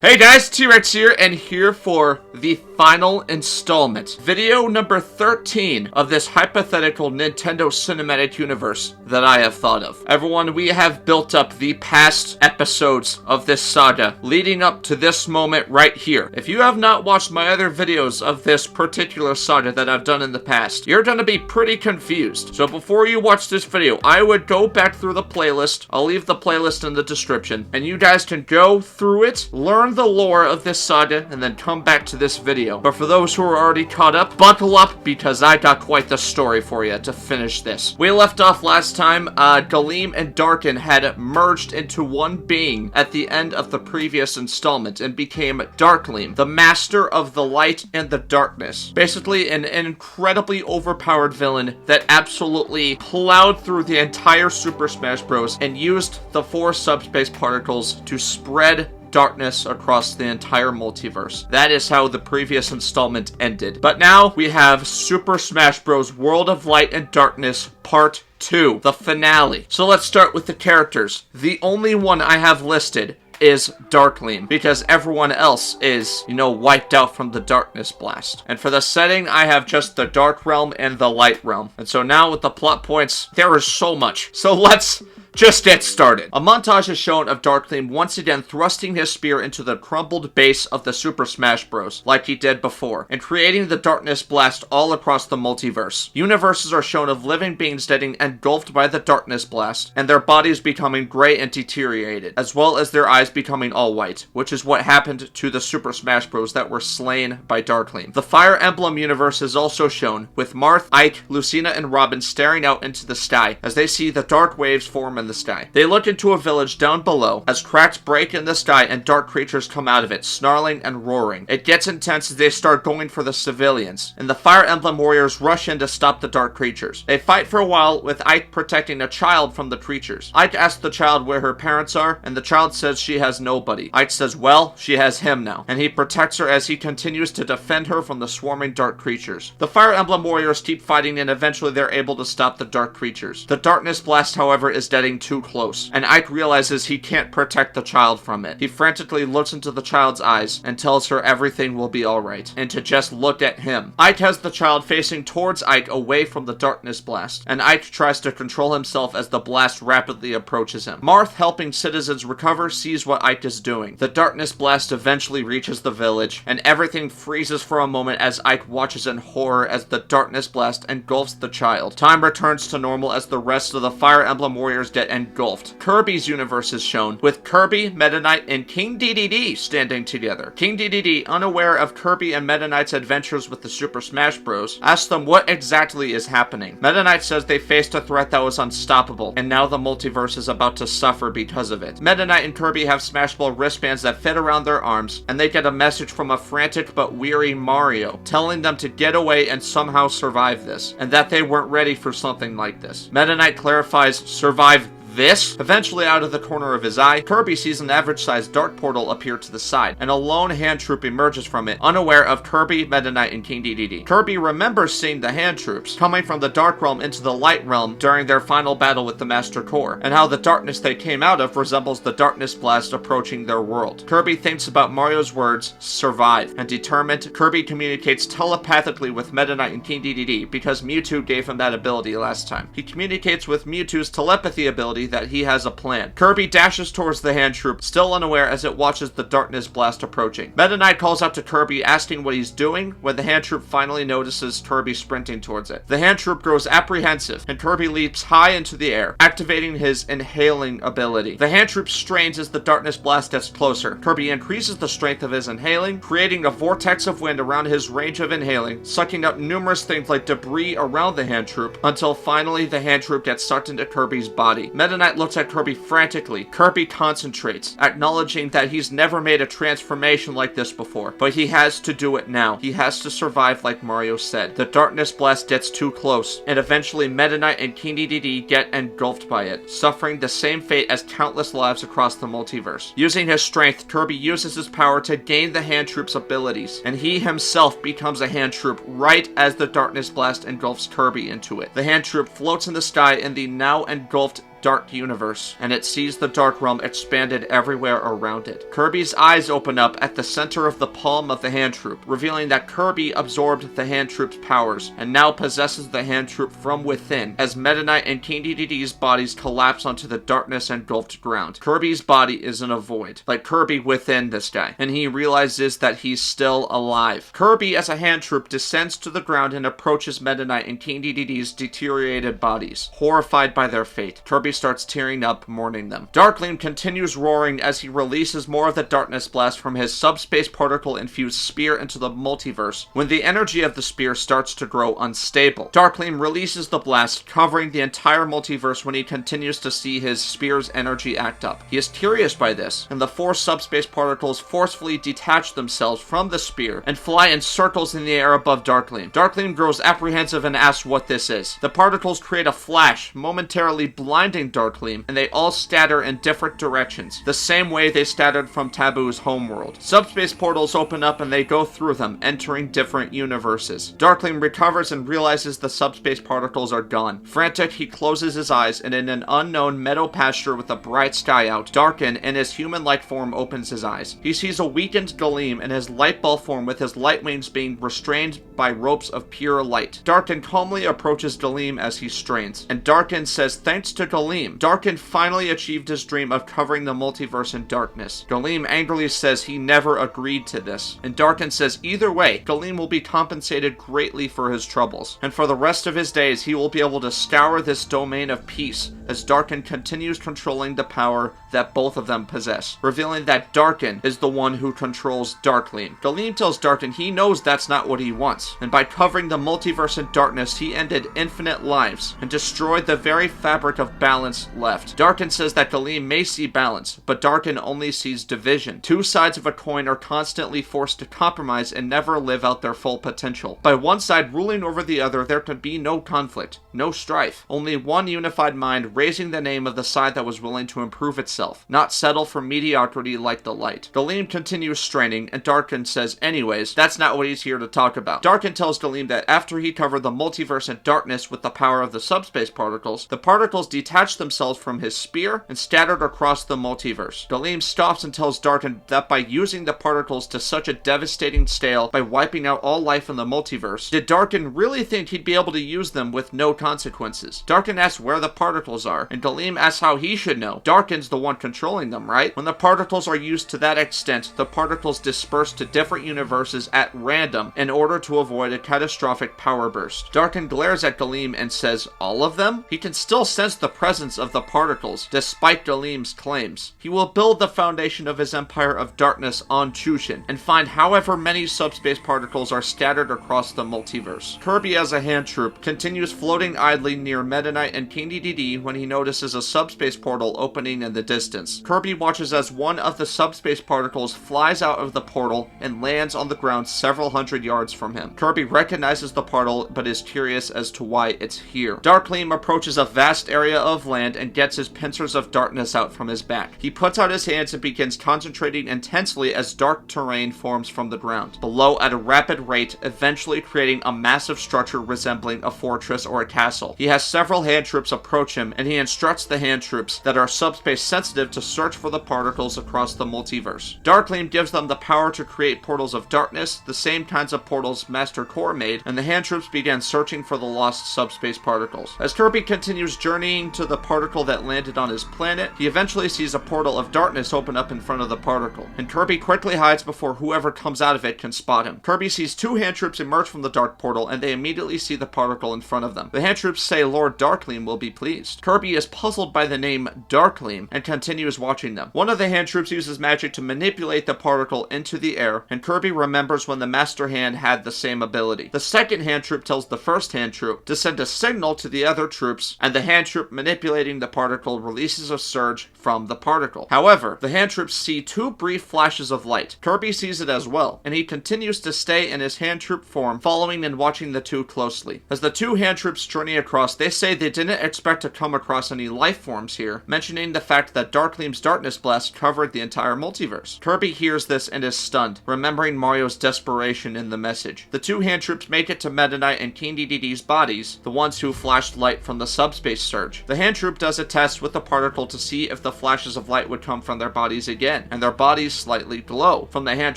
Hey guys, T-Rex here, and here for the final installment. Video number 13 of this hypothetical Nintendo Cinematic Universe that I have thought of. Everyone, we have built up the past episodes of this saga, leading up to this moment right here. If you have not watched my other videos of this particular saga that I've done in the past, you're gonna be pretty confused. So before you watch this video, I would go back through the playlist. I'll leave the playlist in the description, and you guys can go through it, learn the lore of this saga, and then come back to this video. But for those who are already caught up, buckle up because I got quite the story for you to finish this. We left off last time, Galeem and Darkin had merged into one being at the end of the previous installment and became Dharkleem, the master of the light and the darkness. Basically an incredibly overpowered villain that absolutely plowed through the entire Super Smash Bros. And used the 4 subspace particles to spread darkness across the entire multiverse. That is how the previous installment ended. But now we have Super Smash Bros. World of Light and Darkness Part 2, the finale. So let's start with the characters. The only one I have listed is Dharkleem, because everyone else is, wiped out from the Darkness Blast. And for the setting, I have just the Dark Realm and the Light Realm. And so now with the plot points, there is so much. So let's just get started. A montage is shown of Dharkleem once again thrusting his spear into the crumbled base of the Super Smash Bros. Like he did before, and creating the Darkness Blast all across the multiverse. Universes are shown of living beings getting engulfed by the Darkness Blast, and their bodies becoming gray and deteriorated, as well as their eyes becoming all white, which is what happened to the Super Smash Bros. That were slain by Dharkleem. The Fire Emblem universe is also shown, with Marth, Ike, Lucina, and Robin staring out into the sky as they see the dark waves form in the sky. They look into a village down below as cracks break in the sky and dark creatures come out of it, snarling and roaring. It gets intense as they start going for the civilians, and the Fire Emblem warriors rush in to stop the dark creatures. They fight for a while, with Ike protecting a child from the creatures. Ike asks the child where her parents are, and the child says she has nobody. Ike says, well, she has him now, and he protects her as he continues to defend her from the swarming dark creatures. The Fire Emblem warriors keep fighting, and eventually they're able to stop the dark creatures. The Darkness Blast, however, is getting too close, and Ike realizes he can't protect the child from it. He frantically looks into the child's eyes and tells her everything will be alright, and to just look at him. Ike has the child facing towards Ike away from the Darkness Blast, and Ike tries to control himself as the blast rapidly approaches him. Marth, helping citizens recover, sees what Ike is doing. The Darkness Blast eventually reaches the village, and everything freezes for a moment as Ike watches in horror as the Darkness Blast engulfs the child. Time returns to normal as the rest of the Fire Emblem warriors get engulfed. Kirby's universe is shown, with Kirby, Meta Knight, and King Dedede standing together. King Dedede, unaware of Kirby and Meta Knight's adventures with the Super Smash Bros., asks them what exactly is happening. Meta Knight says they faced a threat that was unstoppable, and now the multiverse is about to suffer because of it. Meta Knight and Kirby have Smash Ball wristbands that fit around their arms, and they get a message from a frantic but weary Mario, telling them to get away and somehow survive this, and that they weren't ready for something like this. Meta Knight clarifies, survive this? Eventually, out of the corner of his eye, Kirby sees an average-sized dark portal appear to the side, and a lone hand troop emerges from it, unaware of Kirby, Meta Knight, and King Dedede. Kirby remembers seeing the hand troops coming from the Dark Realm into the Light Realm during their final battle with the Master Core, and how the darkness they came out of resembles the Darkness Blast approaching their world. Kirby thinks about Mario's words, survive, and determined, Kirby communicates telepathically with Meta Knight and King Dedede because Mewtwo gave him that ability last time. He communicates with Mewtwo's telepathy ability that he has a plan. Kirby dashes towards the hand troop, still unaware as it watches the Darkness Blast approaching. Meta Knight calls out to Kirby, asking what he's doing, when the hand troop finally notices Kirby sprinting towards it. The hand troop grows apprehensive, and Kirby leaps high into the air, activating his inhaling ability. The hand troop strains as the Darkness Blast gets closer. Kirby increases the strength of his inhaling, creating a vortex of wind around his range of inhaling, sucking up numerous things like debris around the hand troop, until finally the hand troop gets sucked into Kirby's body. Meta Knight looks at Kirby frantically. Kirby concentrates, acknowledging that he's never made a transformation like this before, but he has to do it now. He has to survive like Mario said. The Darkness Blast gets too close, and eventually Meta Knight and King Dedede get engulfed by it, suffering the same fate as countless lives across the multiverse. Using his strength, Kirby uses his power to gain the hand troop's abilities, and he himself becomes a hand troop right as the Darkness Blast engulfs Kirby into it. The hand troop floats in the sky in the now engulfed dark universe, and it sees the Dark Realm expanded everywhere around it. Kirby's eyes open up at the center of the palm of the hand troop, revealing that Kirby absorbed the hand troop's powers, and now possesses the hand troop from within, as Meta Knight and King Dedede's bodies collapse onto the darkness-engulfed ground. Kirby's body is in a void, like Kirby within this guy, and he realizes that he's still alive. Kirby, as a hand troop, descends to the ground and approaches Meta Knight and King Dedede's deteriorated bodies. Horrified by their fate, Kirby starts tearing up, mourning them. Dharkleem continues roaring as he releases more of the darkness blast from his subspace particle-infused spear into the multiverse, when the energy of the spear starts to grow unstable. Dharkleem releases the blast, covering the entire multiverse when he continues to see his spear's energy act up. He is curious by this, and the 4 subspace particles forcefully detach themselves from the spear and fly in circles in the air above Dharkleem. Dharkleem grows apprehensive and asks what this is. The particles create a flash, momentarily blinding Dharkleem, and they all scatter in different directions, the same way they scattered from Taboo's homeworld. Subspace portals open up and they go through them, entering different universes. Dharkleem recovers and realizes the subspace particles are gone. Frantic, he closes his eyes, and in an unknown meadow pasture with a bright sky out, Darkin, in his human-like form, opens his eyes. He sees a weakened Galeem in his light ball form, with his light wings being restrained by ropes of pure light. Darkin calmly approaches Galeem as he strains, and Darkin says thanks to Galeem, Darkin finally achieved his dream of covering the multiverse in darkness. Galeem angrily says he never agreed to this, and Darkin says either way, Galeem will be compensated greatly for his troubles, and for the rest of his days he will be able to scour this domain of peace as Darkin continues controlling the power that both of them possess, revealing that Darkin is the one who controls Dharkleem. Galeem tells Darkin he knows that's not what he wants, and by covering the multiverse in darkness, he ended infinite lives and destroyed the very fabric of balance left. Darkin says that Galeem may see balance, but Darkin only sees division. Two sides of a coin are constantly forced to compromise and never live out their full potential. By one side ruling over the other, there can be no conflict, no strife, only one unified mind raising the name of the side that was willing to improve itself, not settle for mediocrity like the light. Galeem continues straining, and Darkin says anyways, that's not what he's here to talk about. Darkin tells Galeem that after he covered the multiverse in darkness with the power of the subspace particles, the particles detached themselves from his spear and scattered across the multiverse. Galeem stops and tells Darkin that by using the particles to such a devastating scale, by wiping out all life in the multiverse, did Darkin really think he'd be able to use them with no consequences? Darkin asks where the particles are, and Galeem asks how he should know. Darkin's the one controlling them, right? When the particles are used to that extent, the particles disperse to different universes at random in order to avoid a catastrophic power burst. Darkin glares at Galeem and says, all of them? He can still sense the presence of the particles, despite Galeem's claims. He will build the foundation of his empire of darkness on Chushin, and find however many subspace particles are scattered across the multiverse. Kirby, as a hand troop, continues floating idly near Meta Knight and King Dedede when he notices a subspace portal opening in the distance. Kirby watches as one of the subspace particles flies out of the portal and lands on the ground several hundred yards from him. Kirby recognizes the portal, but is curious as to why it's here. Dharkleem approaches a vast area of land and gets his pincers of darkness out from his back. He puts out his hands and begins concentrating intensely as dark terrain forms from the ground below at a rapid rate, eventually creating a massive structure resembling a fortress or a castle. He has several hand troops approach him, and he instructs the hand troops that are subspace sensitive to search for the particles across the multiverse. Dharkleem gives them the power to create portals of darkness, the same kinds of portals Master Core made, and the hand troops begin searching for the lost subspace particles. As Kirby continues journeying to the particle that landed on his planet, he eventually sees a portal of darkness open up in front of the particle, and Kirby quickly hides before whoever comes out of it can spot him. Kirby sees two hand troops emerge from the dark portal, and they immediately see the particle in front of them. The hand troops say Lord Dharkleem will be pleased. Kirby is puzzled by the name Dharkleem and continues watching them. One of the hand troops uses magic to manipulate the particle into the air, and Kirby remembers when the Master Hand had the same ability. The second hand troop tells the first hand troop to send a signal to the other troops, and the hand troop manipulating the particle releases a surge from the particle. However, the hand troops see two brief flashes of light. Kirby sees it as well, and he continues to stay in his hand troop form, following and watching the two closely. As the two hand troops journey across, they say they didn't expect to come across any life forms here, mentioning the fact that Dharkleem's darkness blast covered the entire multiverse. Kirby hears this and is stunned, remembering Mario's desperation in the message. The two hand troops make it to Meta Knight and King Dedede's bodies, the ones who flashed light from the subspace surge. The hand hand troop does a test with the particle to see if the flashes of light would come from their bodies again, and their bodies slightly glow from the hand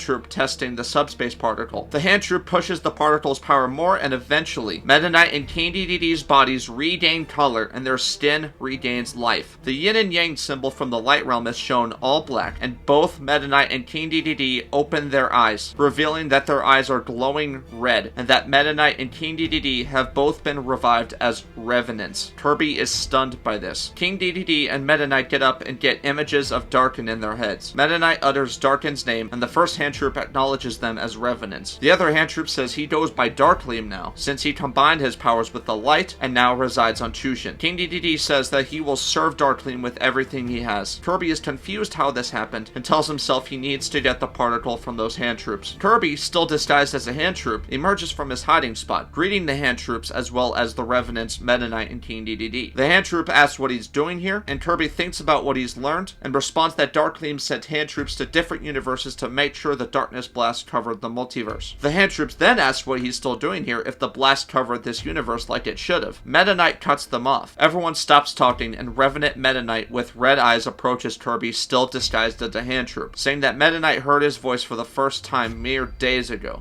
troop testing the subspace particle. The hand troop pushes the particle's power more, and eventually, Meta Knight and King Dedede's bodies regain color and their skin regains life. The yin and yang symbol from the light realm is shown all black, and both Meta Knight and King Dedede open their eyes, revealing that their eyes are glowing red, and that Meta Knight and King Dedede have both been revived as revenants. Kirby is stunned by this. King Dedede and Meta Knight get up and get images of Darkin in their heads. Meta Knight utters Darkin's name, and the first hand troop acknowledges them as revenants. The other hand troop says he goes by Dharkleem now, since he combined his powers with the light and now resides on Chushin. King Dedede says that he will serve Dharkleem with everything he has. Kirby is confused how this happened and tells himself he needs to get the particle from those hand troops. Kirby, still disguised as a hand troop, emerges from his hiding spot, greeting the hand troops as well as the revenants Meta Knight and King Dedede. The hand troop asks what he's doing here, and Kirby thinks about what he's learned and responds that Dharkleem sent hand troops to different universes to make sure the darkness blast covered the multiverse. The hand troops then ask what he's still doing here if the blast covered this universe like it should have. Meta Knight cuts them off. Everyone stops talking, and Revenant Meta Knight with red eyes approaches Kirby, still disguised as a hand troop, saying that Meta Knight heard his voice for the first time mere days ago.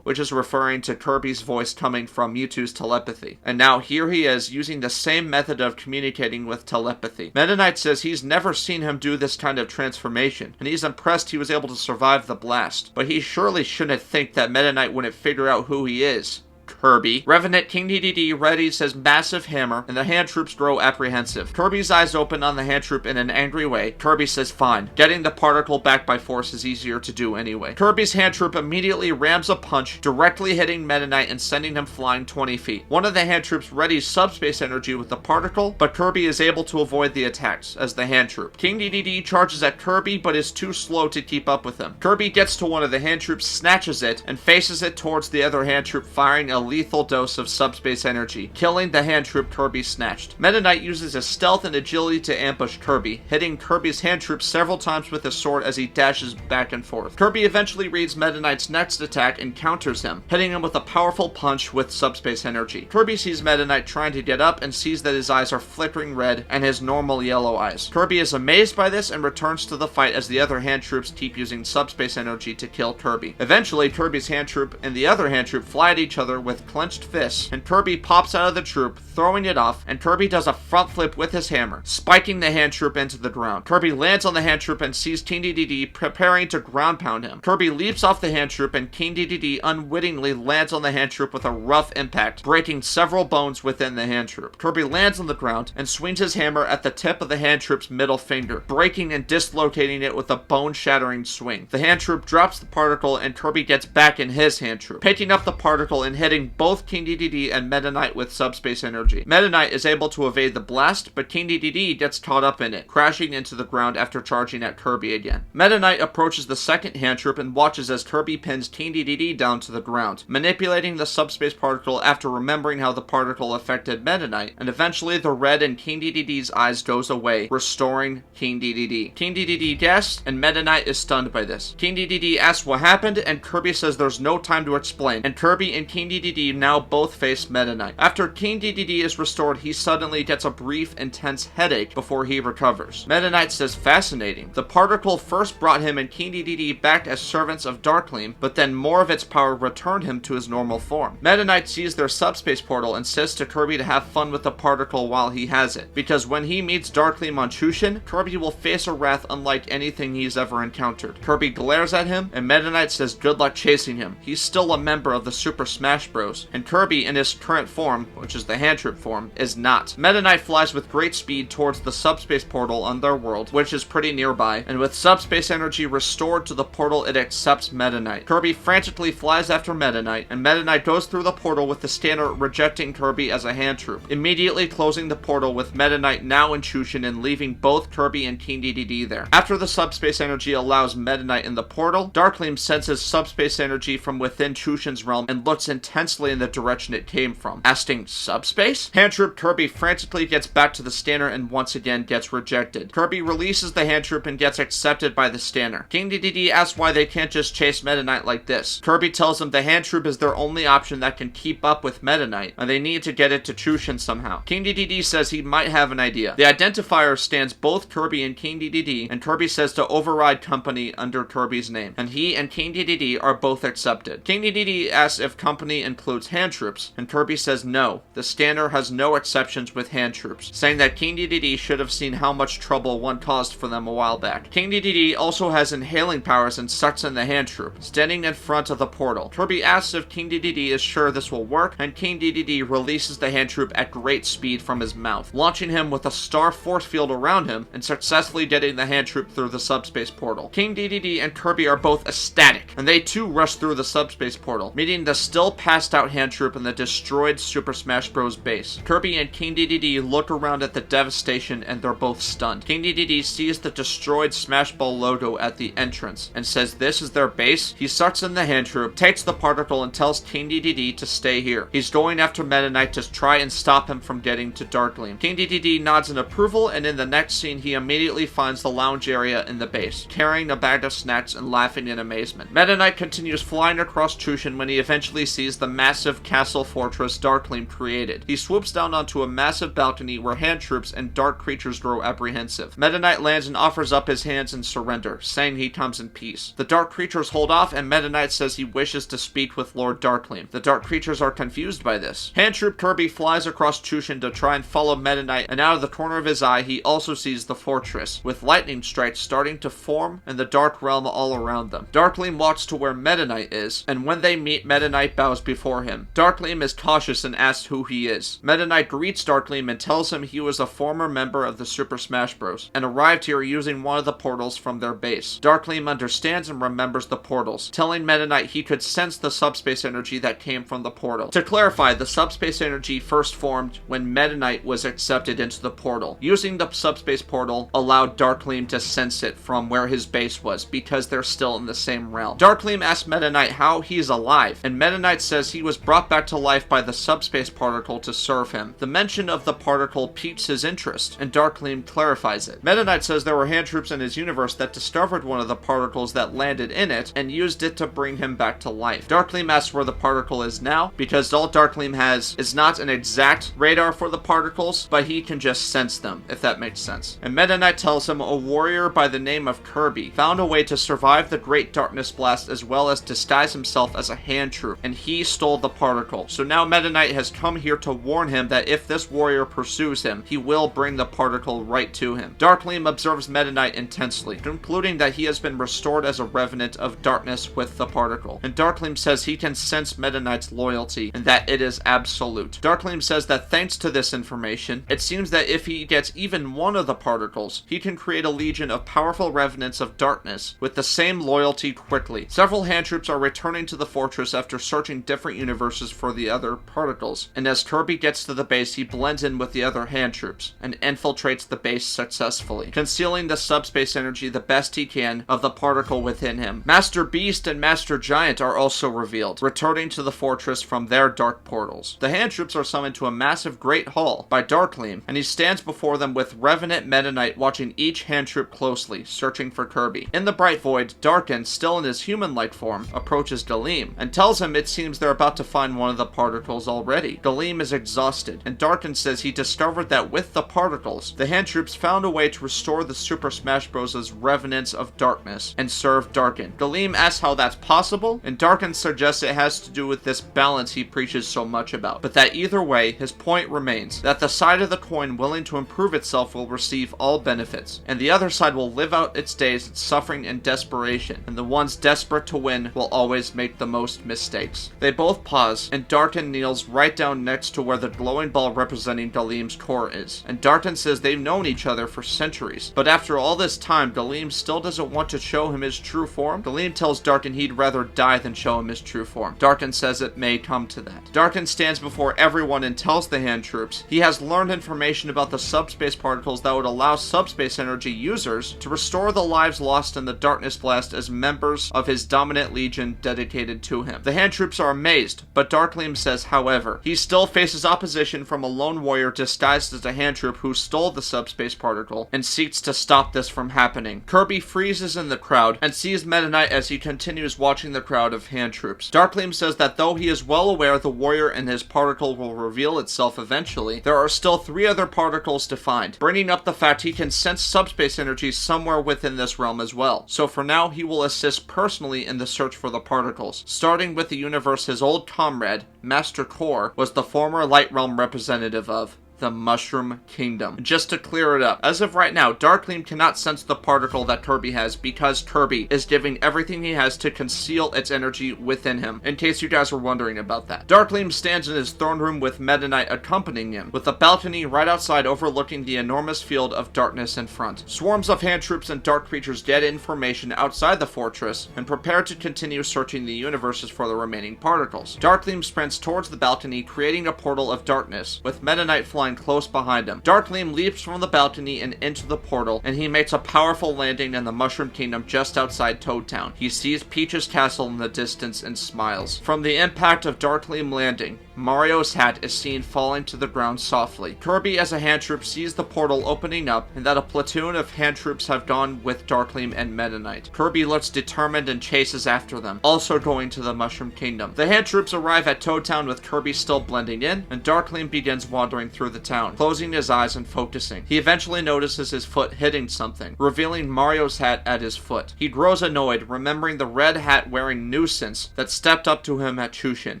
Which is referring to Kirby's voice coming from Mewtwo's telepathy. And now here he is using the same method of communicating with telepathy. Meta Knight says he's never seen him do this kind of transformation, and he's impressed he was able to survive the blast. But he surely shouldn't think that Meta Knight wouldn't figure out who he is. Kirby. Revenant King Dedede readies his massive hammer, and the hand troops grow apprehensive. Kirby's eyes open on the hand troop in an angry way. Kirby says fine. Getting the particle back by force is easier to do anyway. Kirby's hand troop immediately rams a punch, directly hitting Meta Knight and sending him flying 20 feet. One of the hand troops readies subspace energy with the particle, but Kirby is able to avoid the attacks as the hand troop. King Dedede charges at Kirby, but is too slow to keep up with him. Kirby gets to one of the hand troops, snatches it, and faces it towards the other hand troop, firing a lethal dose of subspace energy, killing the hand troop Kirby snatched. Meta Knight uses his stealth and agility to ambush Kirby, hitting Kirby's hand troop several times with his sword as he dashes back and forth. Kirby eventually reads Meta Knight's next attack and counters him, hitting him with a powerful punch with subspace energy. Kirby sees Meta Knight trying to get up and sees that his eyes are flickering red and his normal yellow eyes. Kirby is amazed by this and returns to the fight as the other hand troops keep using subspace energy to kill Kirby. Eventually, Kirby's hand troop and the other hand troop fly at each other with clenched fists, and Kirby pops out of the troop, throwing it off, and Kirby does a front flip with his hammer, spiking the hand troop into the ground. Kirby lands on the hand troop and sees King Dedede preparing to ground pound him. Kirby leaps off the hand troop, and King Dedede unwittingly lands on the hand troop with a rough impact, breaking several bones within the hand troop. Kirby lands on the ground and swings his hammer at the tip of the hand troop's middle finger, breaking and dislocating it with a bone-shattering swing. The hand troop drops the particle, and Kirby gets back in his hand troop, picking up the particle and hitting both King Dedede and Meta Knight with subspace energy. Meta Knight is able to evade the blast, but King Dedede gets caught up in it, crashing into the ground after charging at Kirby again. Meta Knight approaches the second hand troop and watches as Kirby pins King Dedede down to the ground, manipulating the subspace particle after remembering how the particle affected Meta Knight, and eventually the red in King Dedede's eyes goes away, restoring King Dedede. King Dedede gasps, and Meta Knight is stunned by this. King Dedede asks what happened, and Kirby says there's no time to explain, and Kirby and King Dedede now both face Meta Knight. After King Dedede is restored, he suddenly gets a brief, intense headache before he recovers. Meta Knight says fascinating. The particle first brought him and King Dedede back as servants of Dharkleem, but then more of its power returned him to his normal form. Meta Knight sees their subspace portal and says to Kirby to have fun with the particle while he has it, because when he meets Dharkleem on Chushin, Kirby will face a wrath unlike anything he's ever encountered. Kirby glares at him, and Meta Knight says good luck chasing him. He's still a member of the Super Smash Bros, and Kirby in his current form, which is the hand troop form, is not. Meta Knight flies with great speed towards the subspace portal on their world, which is pretty nearby, and with subspace energy restored to the portal, it accepts Meta Knight. Kirby frantically flies after Meta Knight, and Meta Knight goes through the portal with the scanner rejecting Kirby as a hand troop, immediately closing the portal with Meta Knight now in Chushin and leaving both Kirby and King Dedede there. After the subspace energy allows Meta Knight in the portal, Dharkleem senses subspace energy from within Chushin's realm and looks intensely intensely in the direction it came from, asking, "Subspace?" Hand Troop Kirby frantically gets back to the Stanner and once again gets rejected. Kirby releases the Hand Troop and gets accepted by the Stanner. King Dedede asks why they can't just chase Meta Knight like this. Kirby tells him the Hand Troop is their only option that can keep up with Meta Knight, and they need to get it to Chushin somehow. King Dedede says he might have an idea. The identifier stands both Kirby and King Dedede, and Kirby says to override company under Kirby's name, and he and King Dedede are both accepted. King Dedede asks if company includes hand troops, and Kirby says no. The Stanner has no exceptions with hand troops, saying that King Dedede should have seen how much trouble one caused for them a while back. King Dedede also has inhaling powers and sucks in the hand troop, standing in front of the portal. Kirby asks if King Dedede is sure this will work, and King Dedede releases the hand troop at great speed from his mouth, launching him with a star force field around him and successfully getting the hand troop through the subspace portal. King Dedede and Kirby are both ecstatic, and they too rush through the subspace portal, meeting the still passed out hand troop in the destroyed Super Smash Bros. Base. Kirby and King Dedede look around at the devastation and they're both stunned. King Dedede sees the destroyed Smash Ball logo at the entrance and says this is their base. He sucks in the hand troop, takes the particle, and tells King Dedede to stay here. He's going after Meta Knight to try and stop him from getting to Dharkleem. King Dedede nods in approval, and in the next scene he immediately finds the lounge area in the base, carrying a bag of snacks and laughing in amazement. Meta Knight continues flying across Chushin when he eventually sees the massive castle fortress Dharkleem created. He swoops down onto a massive balcony where hand troops and dark creatures grow apprehensive. Meta Knight lands and offers up his hands in surrender, saying he comes in peace. The dark creatures hold off, and Meta Knight says he wishes to speak with Lord Dharkleem. The dark creatures are confused by this. Hand Troop Kirby flies across Chushin to try and follow Meta Knight, and out of the corner of his eye he also sees the fortress, with lightning strikes starting to form in the dark realm all around them. Dharkleem walks to where Meta Knight is, and when they meet, Meta Knight bows before him. Dharkleem is cautious and asks who he is. Meta Knight greets Dharkleem and tells him he was a former member of the Super Smash Bros. And arrived here using one of the portals from their base. Dharkleem understands and remembers the portals, telling Meta Knight he could sense the subspace energy that came from the portal. To clarify, the subspace energy first formed when Meta Knight was accepted into the portal. Using the subspace portal allowed Dharkleem to sense it from where his base was, because they're still in the same realm. Dharkleem asks Meta Knight how he's alive, and Meta Knight says he was brought back to life by the subspace particle to serve him. The mention of the particle piques his interest, and Dharkleem clarifies it. Meta Knight says there were hand troops in his universe that discovered one of the particles that landed in it and used it to bring him back to life. Dharkleem asks where the particle is now, because all Dharkleem has is not an exact radar for the particles, but he can just sense them, if that makes sense. And Meta Knight tells him a warrior by the name of Kirby found a way to survive the Great Darkness Blast as well as disguise himself as a hand troop, and he stole the particle. So now Meta Knight has come here to warn him that if this warrior pursues him, he will bring the particle right to him. Dharkleem observes Meta Knight intensely, concluding that he has been restored as a revenant of darkness with the particle. And Dharkleem says he can sense Meta Knight's loyalty and that it is absolute. Dharkleem says that thanks to this information, it seems that if he gets even one of the particles, he can create a legion of powerful revenants of darkness with the same loyalty quickly. Several hand troops are returning to the fortress after searching different universes for the other particles, and as Kirby gets to the base, he blends in with the other hand troops and infiltrates the base successfully, concealing the subspace energy the best he can of the particle within him. Master Beast and Master Giant are also revealed, returning to the fortress from their dark portals. The hand troops are summoned to a massive great hall by Dharkleem, and he stands before them with Revenant Meta Knight watching each hand troop closely, searching for Kirby. In the bright void, Darkin, still in his human-like form, approaches Dharkleem and tells him it seems they're about to find one of the particles already. Dharkleem is exhausted, and Darkin says he discovered that with the particles, the hand troops found a way to restore the Super Smash Bros.' revenants of darkness and serve Darkin. Dharkleem asks how that's possible, and Darkin suggests it has to do with this balance he preaches so much about, but that either way, his point remains that the side of the coin willing to improve itself will receive all benefits, and the other side will live out its days in suffering and desperation, and the ones desperate to win will always make the most mistakes. They both pause, and Darkin kneels right down next to where the glowing ball representing Dharkleem's core is, and Darkin says they've known each other for centuries, but after all this time, Dharkleem still doesn't want to show him his true form. Dharkleem tells Darkin he'd rather die than show him his true form. Darkin says it may come to that. Darkin stands before everyone and tells the hand troops he has learned information about the subspace particles that would allow subspace energy users to restore the lives lost in the Darkness Blast as members of his dominant legion dedicated to him. The hand troops are amazed amazed, but Dharkleem says, however, he still faces opposition from a lone warrior disguised as a hand troop who stole the subspace particle and seeks to stop this from happening. Kirby freezes in the crowd and sees Meta Knight as he continues watching the crowd of hand troops. Dharkleem says that though he is well aware the warrior and his particle will reveal itself eventually, there are still 3 other particles to find, bringing up the fact he can sense subspace energy somewhere within this realm as well. So for now, he will assist personally in the search for the particles, starting with the universe his old comrade, Master Core, was the former Light Realm representative of. The Mushroom Kingdom. Just to clear it up, as of right now, Dharkleem cannot sense the particle that Kirby has because Kirby is giving everything he has to conceal its energy within him, in case you guys were wondering about that. Dharkleem stands in his throne room with Meta Knight accompanying him, with a balcony right outside overlooking the enormous field of darkness in front. Swarms of hand troops and dark creatures get information outside the fortress and prepare to continue searching the universes for the remaining particles. Dharkleem sprints towards the balcony, creating a portal of darkness, with Meta Knight flying close behind him. Dharkleem leaps from the balcony and into the portal, and he makes a powerful landing in the Mushroom Kingdom just outside Toad Town. He sees Peach's castle in the distance and smiles. From the impact of Dharkleem landing, Mario's hat is seen falling to the ground softly. Kirby as a hand troop sees the portal opening up and that a platoon of hand troops have gone with Dharkleem and Meta Knight. Kirby looks determined and chases after them, also going to the Mushroom Kingdom. The hand troops arrive at Toad Town with Kirby still blending in, and Dharkleem begins wandering through the town, closing his eyes and focusing. He eventually notices his foot hitting something, revealing Mario's hat at his foot. He grows annoyed, remembering the red hat wearing nuisance that stepped up to him at Chushin.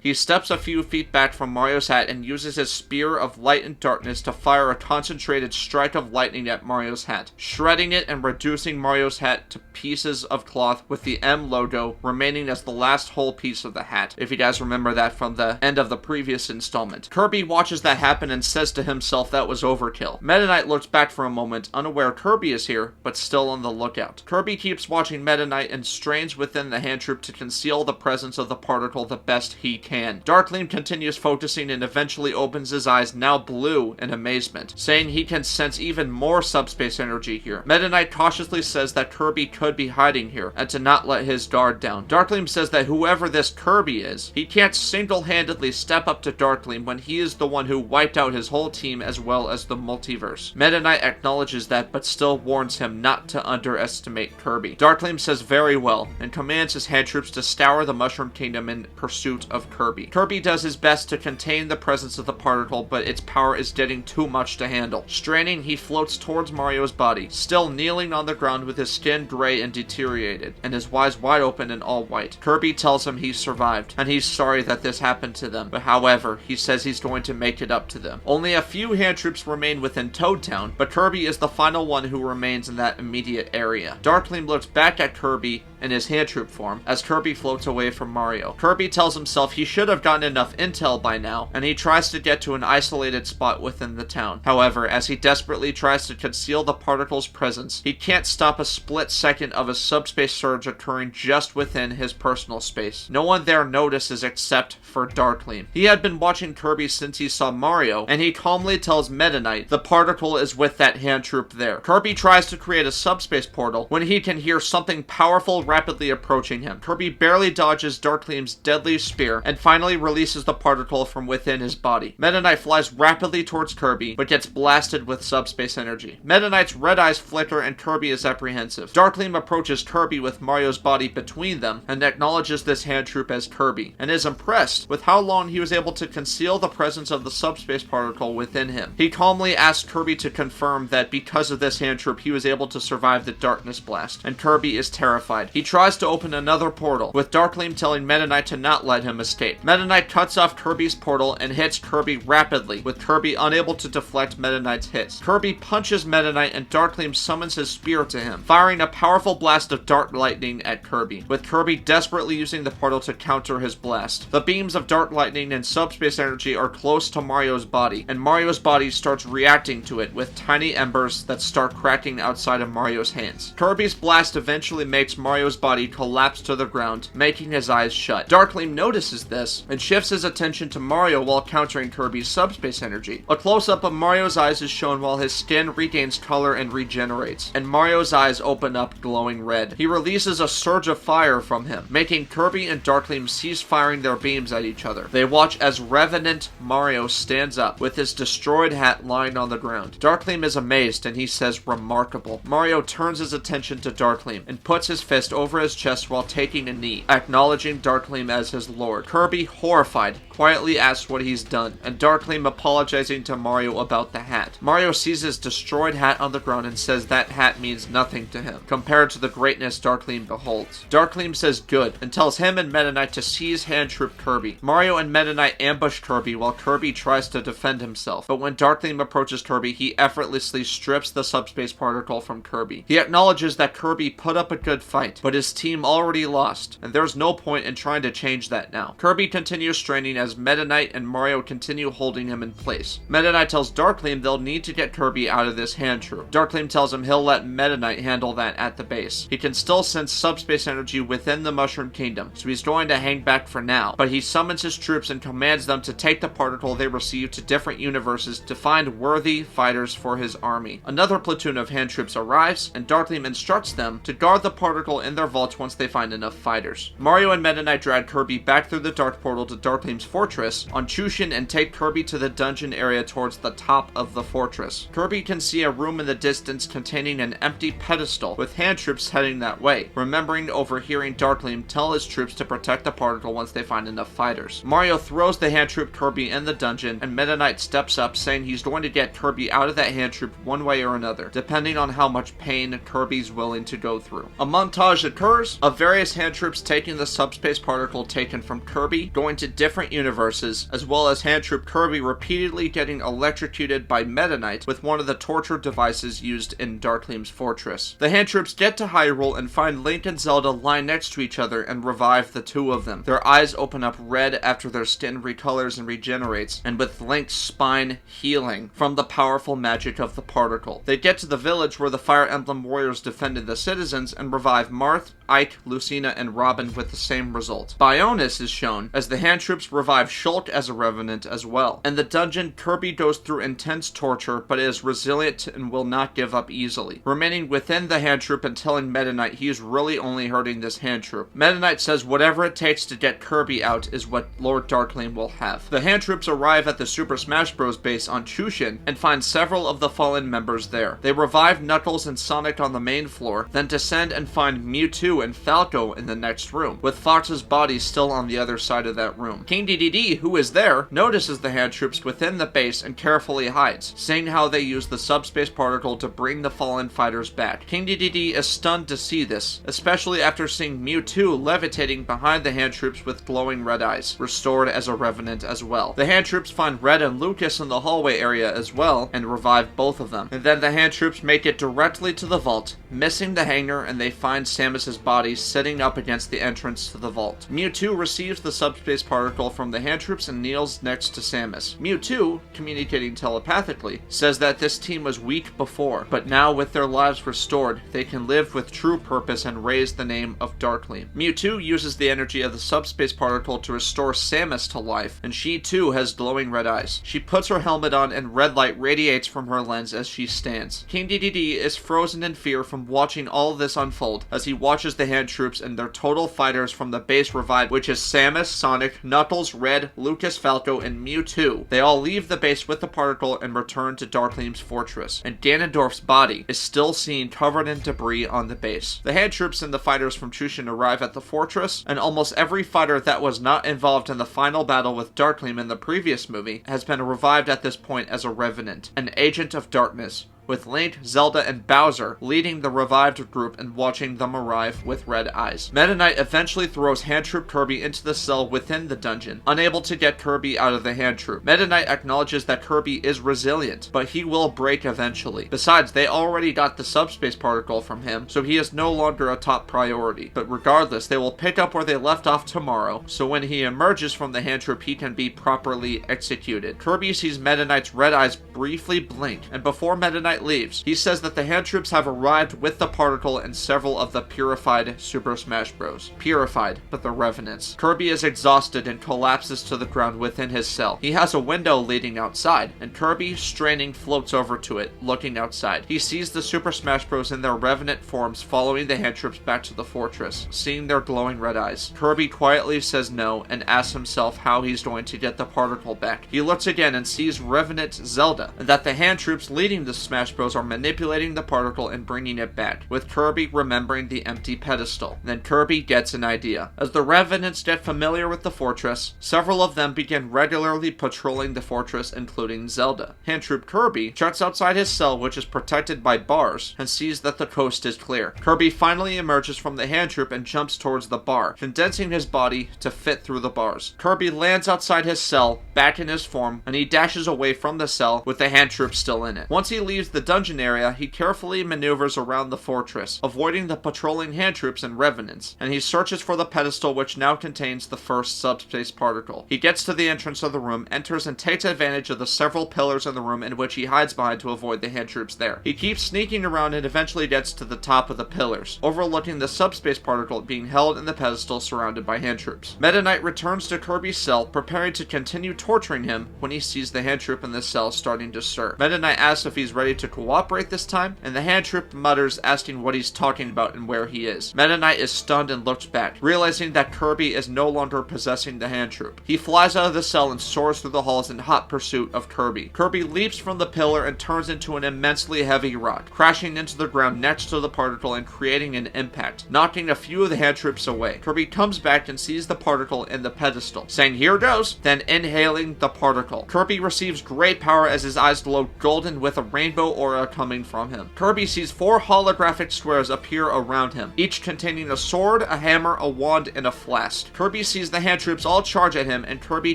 He steps a few feet back from Mario's hat and uses his spear of light and darkness to fire a concentrated strike of lightning at Mario's hat, shredding it and reducing Mario's hat to pieces of cloth with the M logo remaining as the last whole piece of the hat, if you guys remember that from the end of the previous installment. Kirby watches that happen and says to himself that was overkill. Meta Knight looks back for a moment, unaware Kirby is here, but still on the lookout. Kirby keeps watching Meta Knight and strains within the hand troop to conceal the presence of the particle the best he can. Dharkleem continues focusing and eventually opens his eyes, now blue, in amazement, saying he can sense even more subspace energy here. Meta Knight cautiously says that Kirby could be hiding here, and to not let his guard down. Dharkleem says that whoever this Kirby is, he can't single-handedly step up to Dharkleem when he is the one who wiped out his whole team as well as the multiverse. Meta Knight acknowledges that, but still warns him not to underestimate Kirby. Dharkleem says very well, and commands his hand troops to scour the Mushroom Kingdom in pursuit of Kirby. Kirby does his best to contain the presence of the particle, but its power is getting too much to handle. Straining, he floats towards Mario's body, still kneeling on the ground with his skin gray and deteriorated, and his eyes wide open and all white. Kirby tells him he survived, and he's sorry that this happened to them, but however, he says he's going to make it up to them. Only a few hand troops remain within Toad Town, but Kirby is the final one who remains in that immediate area. Dharkleem looks back at Kirby in his hand troop form as Kirby floats away from Mario. Kirby tells himself he should have gotten enough intel by now, and he tries to get to an isolated spot within the town. However, as he desperately tries to conceal the particle's presence, he can't stop a split second of a subspace surge occurring just within his personal space. No one there notices except for Dharkleem. He had been watching Kirby since he saw Mario, and he calmly tells Meta Knight the particle is with that hand troop there. Kirby tries to create a subspace portal when he can hear something powerful rapidly approaching him. Kirby barely dodges Dharkleem's deadly spear and finally releases the particle from within his body. Meta Knight flies rapidly towards Kirby, but gets blasted with subspace energy. Meta Knight's red eyes flicker and Kirby is apprehensive. Dharkleem approaches Kirby with Mario's body between them and acknowledges this hand troop as Kirby, and is impressed with how long he was able to conceal the presence of the subspace particle within him. He calmly asks Kirby to confirm that because of this hand troop he was able to survive the darkness blast, and Kirby is terrified. He tries to open another portal, with Dharkleem telling Meta Knight to not let him escape. Meta Knight cuts off Kirby's portal and hits Kirby rapidly, with Kirby unable to deflect Meta Knight's hits. Kirby punches Meta Knight and Dharkleem summons his spear to him, firing a powerful blast of dark lightning at Kirby, with Kirby desperately using the portal to counter his blast. The beams of dark lightning and subspace energy are close to Mario's body, and Mario's body starts reacting to it with tiny embers that start cracking outside of Mario's hands. Kirby's blast eventually makes Mario Mario's body collapse to the ground, making his eyes shut. Dharkleem notices this and shifts his attention to Mario while countering Kirby's subspace energy. A close-up of Mario's eyes is shown while his skin regains color and regenerates, and Mario's eyes open up glowing red. He releases a surge of fire from him, making Kirby and Dharkleem cease firing their beams at each other. They watch as Revenant Mario stands up, with his destroyed hat lying on the ground. Dharkleem is amazed, and he says, "Remarkable." Mario turns his attention to Dharkleem, and puts his fist over his chest while taking a knee, acknowledging Dharkleem as his lord. Kirby, horrified, quietly asks what he's done, and Dharkleem apologizing to Mario about the hat. Mario sees his destroyed hat on the ground and says that hat means nothing to him, compared to the greatness Dharkleem beholds. Dharkleem says good, and tells him and Meta Knight to seize Hand Troop Kirby. Mario and Meta Knight ambush Kirby while Kirby tries to defend himself, but when Dharkleem approaches Kirby, he effortlessly strips the subspace particle from Kirby. He acknowledges that Kirby put up a good fight, but his team already lost, and there's no point in trying to change that now. Kirby continues straining as Meta Knight and Mario continue holding him in place. Meta Knight tells Dharkleem they'll need to get Kirby out of this hand troop. Dharkleem tells him he'll let Meta Knight handle that at the base. He can still sense subspace energy within the Mushroom Kingdom, so he's going to hang back for now, but he summons his troops and commands them to take the particle they receive to different universes to find worthy fighters for his army. Another platoon of hand troops arrives, and Dharkleem instructs them to guard the particle in their vaults once they find enough fighters. Mario and Meta Knight drag Kirby back through the dark portal to Dharkleem's fortress on Chushin and take Kirby to the dungeon area towards the top of the fortress. Kirby can see a room in the distance containing an empty pedestal, with hand troops heading that way, remembering overhearing Dharkleem tell his troops to protect the particle once they find enough fighters. Mario throws the hand troop Kirby in the dungeon, and Meta Knight steps up, saying he's going to get Kirby out of that hand troop one way or another, depending on how much pain Kirby's willing to go through. A montage occurs of various hand troops taking the subspace particle taken from Kirby, going to different universes, as well as hand troop Kirby repeatedly getting electrocuted by Meta Knight with one of the torture devices used in Dharkleem's fortress. The hand troops get to Hyrule and find Link and Zelda lie next to each other and revive the two of them. Their eyes open up red after their skin recolors and regenerates, and with Link's spine healing from the powerful magic of the particle. They get to the village where the Fire Emblem warriors defended the citizens and revive Marth, Ike, Lucina, and Robin with the same result. Bionis is shown as the hand troops revive Shulk as a revenant as well. In the dungeon, Kirby goes through intense torture, but is resilient and will not give up easily, remaining within the hand troop and telling Meta Knight he is really only hurting this hand troop. Meta Knight says whatever it takes to get Kirby out is what Lord Dharkleem will have. The hand troops arrive at the Super Smash Bros. Base on Chushin and find several of the fallen members there. They revive Knuckles and Sonic on the main floor, then descend and find Mewtwo and Falco in the next room, with Fox's body still on the other side of that room. King Dedede, who is there, notices the hand troops within the base and carefully hides, saying how they use the subspace particle to bring the fallen fighters back. King Dedede is stunned to see this, especially after seeing Mewtwo levitating behind the hand troops with glowing red eyes, restored as a revenant as well. The hand troops find Red and Lucas in the hallway area as well, and revive both of them. And then the hand troops make it directly to the vault, missing the hangar, and they find Samus's body sitting up against the entrance to the vault. Mewtwo receives the subspace particle from the hand troops and kneels next to Samus. Mewtwo, communicating telepathically, says that this team was weak before, but now with their lives restored, they can live with true purpose and raise the name of Dharkleem. Mewtwo uses the energy of the subspace particle to restore Samus to life, and she too has glowing red eyes. She puts her helmet on and red light radiates from her lens as she stands. King Dedede is frozen in fear from watching all of this unfold as he watches the hand troops and their total fighters from the base revive, which is Samus, Sonic, Knuckles, Red, Lucas, Falco, and Mewtwo. They all leave the base with the particle and return to Dharkleem's fortress, and Ganondorf's body is still seen covered in debris on the base. The hand troops and the fighters from Chushin arrive at the fortress, and almost every fighter that was not involved in the final battle with Dharkleem in the previous movie has been revived at this point as a revenant, an agent of darkness, with Link, Zelda, and Bowser leading the revived group and watching them arrive with red eyes. Meta Knight eventually throws Hand Troop Kirby into the cell within the dungeon, unable to get Kirby out of the Hand Troop. Meta Knight acknowledges that Kirby is resilient, but he will break eventually. Besides, they already got the subspace particle from him, so he is no longer a top priority. But regardless, they will pick up where they left off tomorrow, so when he emerges from the Hand Troop, he can be properly executed. Kirby sees Meta Knight's red eyes briefly blink, and before Meta Knight Knight leaves. He says that the hand troops have arrived with the particle and several of the purified Super Smash Bros. Purified, but the Revenants. Kirby is exhausted and collapses to the ground within his cell. He has a window leading outside, and Kirby, straining, floats over to it, looking outside. He sees the Super Smash Bros. In their Revenant forms following the hand troops back to the fortress, seeing their glowing red eyes. Kirby quietly says no and asks himself how he's going to get the particle back. He looks again and sees Revenant Zelda, and that the hand troops leading the Smash Bros. Are manipulating the particle and bringing it back, with Kirby remembering the empty pedestal. Then Kirby gets an idea. As the Revenants get familiar with the fortress, several of them begin regularly patrolling the fortress, including Zelda. Hand Troop Kirby checks outside his cell, which is protected by bars, and sees that the coast is clear. Kirby finally emerges from the hand troop and jumps towards the bar, condensing his body to fit through the bars. Kirby lands outside his cell, back in his form, and he dashes away from the cell with the hand troop still in it. Once he leaves the dungeon area, he carefully maneuvers around the fortress, avoiding the patrolling hand troops and revenants, and he searches for the pedestal, which now contains the first subspace particle. He gets to the entrance of the room, enters, and takes advantage of the several pillars in the room in which he hides behind to avoid the hand troops there. He keeps sneaking around and eventually gets to the top of the pillars, overlooking the subspace particle being held in the pedestal surrounded by hand troops. Meta Knight returns to Kirby's cell, preparing to continue torturing him when he sees the hand troop in the cell starting to stir. Meta Knight asks if he's ready to cooperate this time, and the hand troop mutters, asking what he's talking about and where he is. Meta Knight is stunned and looks back, realizing that Kirby is no longer possessing the hand troop. He flies out of the cell and soars through the halls in hot pursuit of Kirby. Kirby leaps from the pillar and turns into an immensely heavy rock, crashing into the ground next to the particle and creating an impact, knocking a few of the hand troops away. Kirby comes back and sees the particle in the pedestal, saying here goes, then inhaling the particle. Kirby receives great power as his eyes glow golden with a rainbow aura coming from him. Kirby sees 4 holographic squares appear around him, each containing a sword, a hammer, a wand, and a flask. Kirby sees the hand troops all charge at him, and Kirby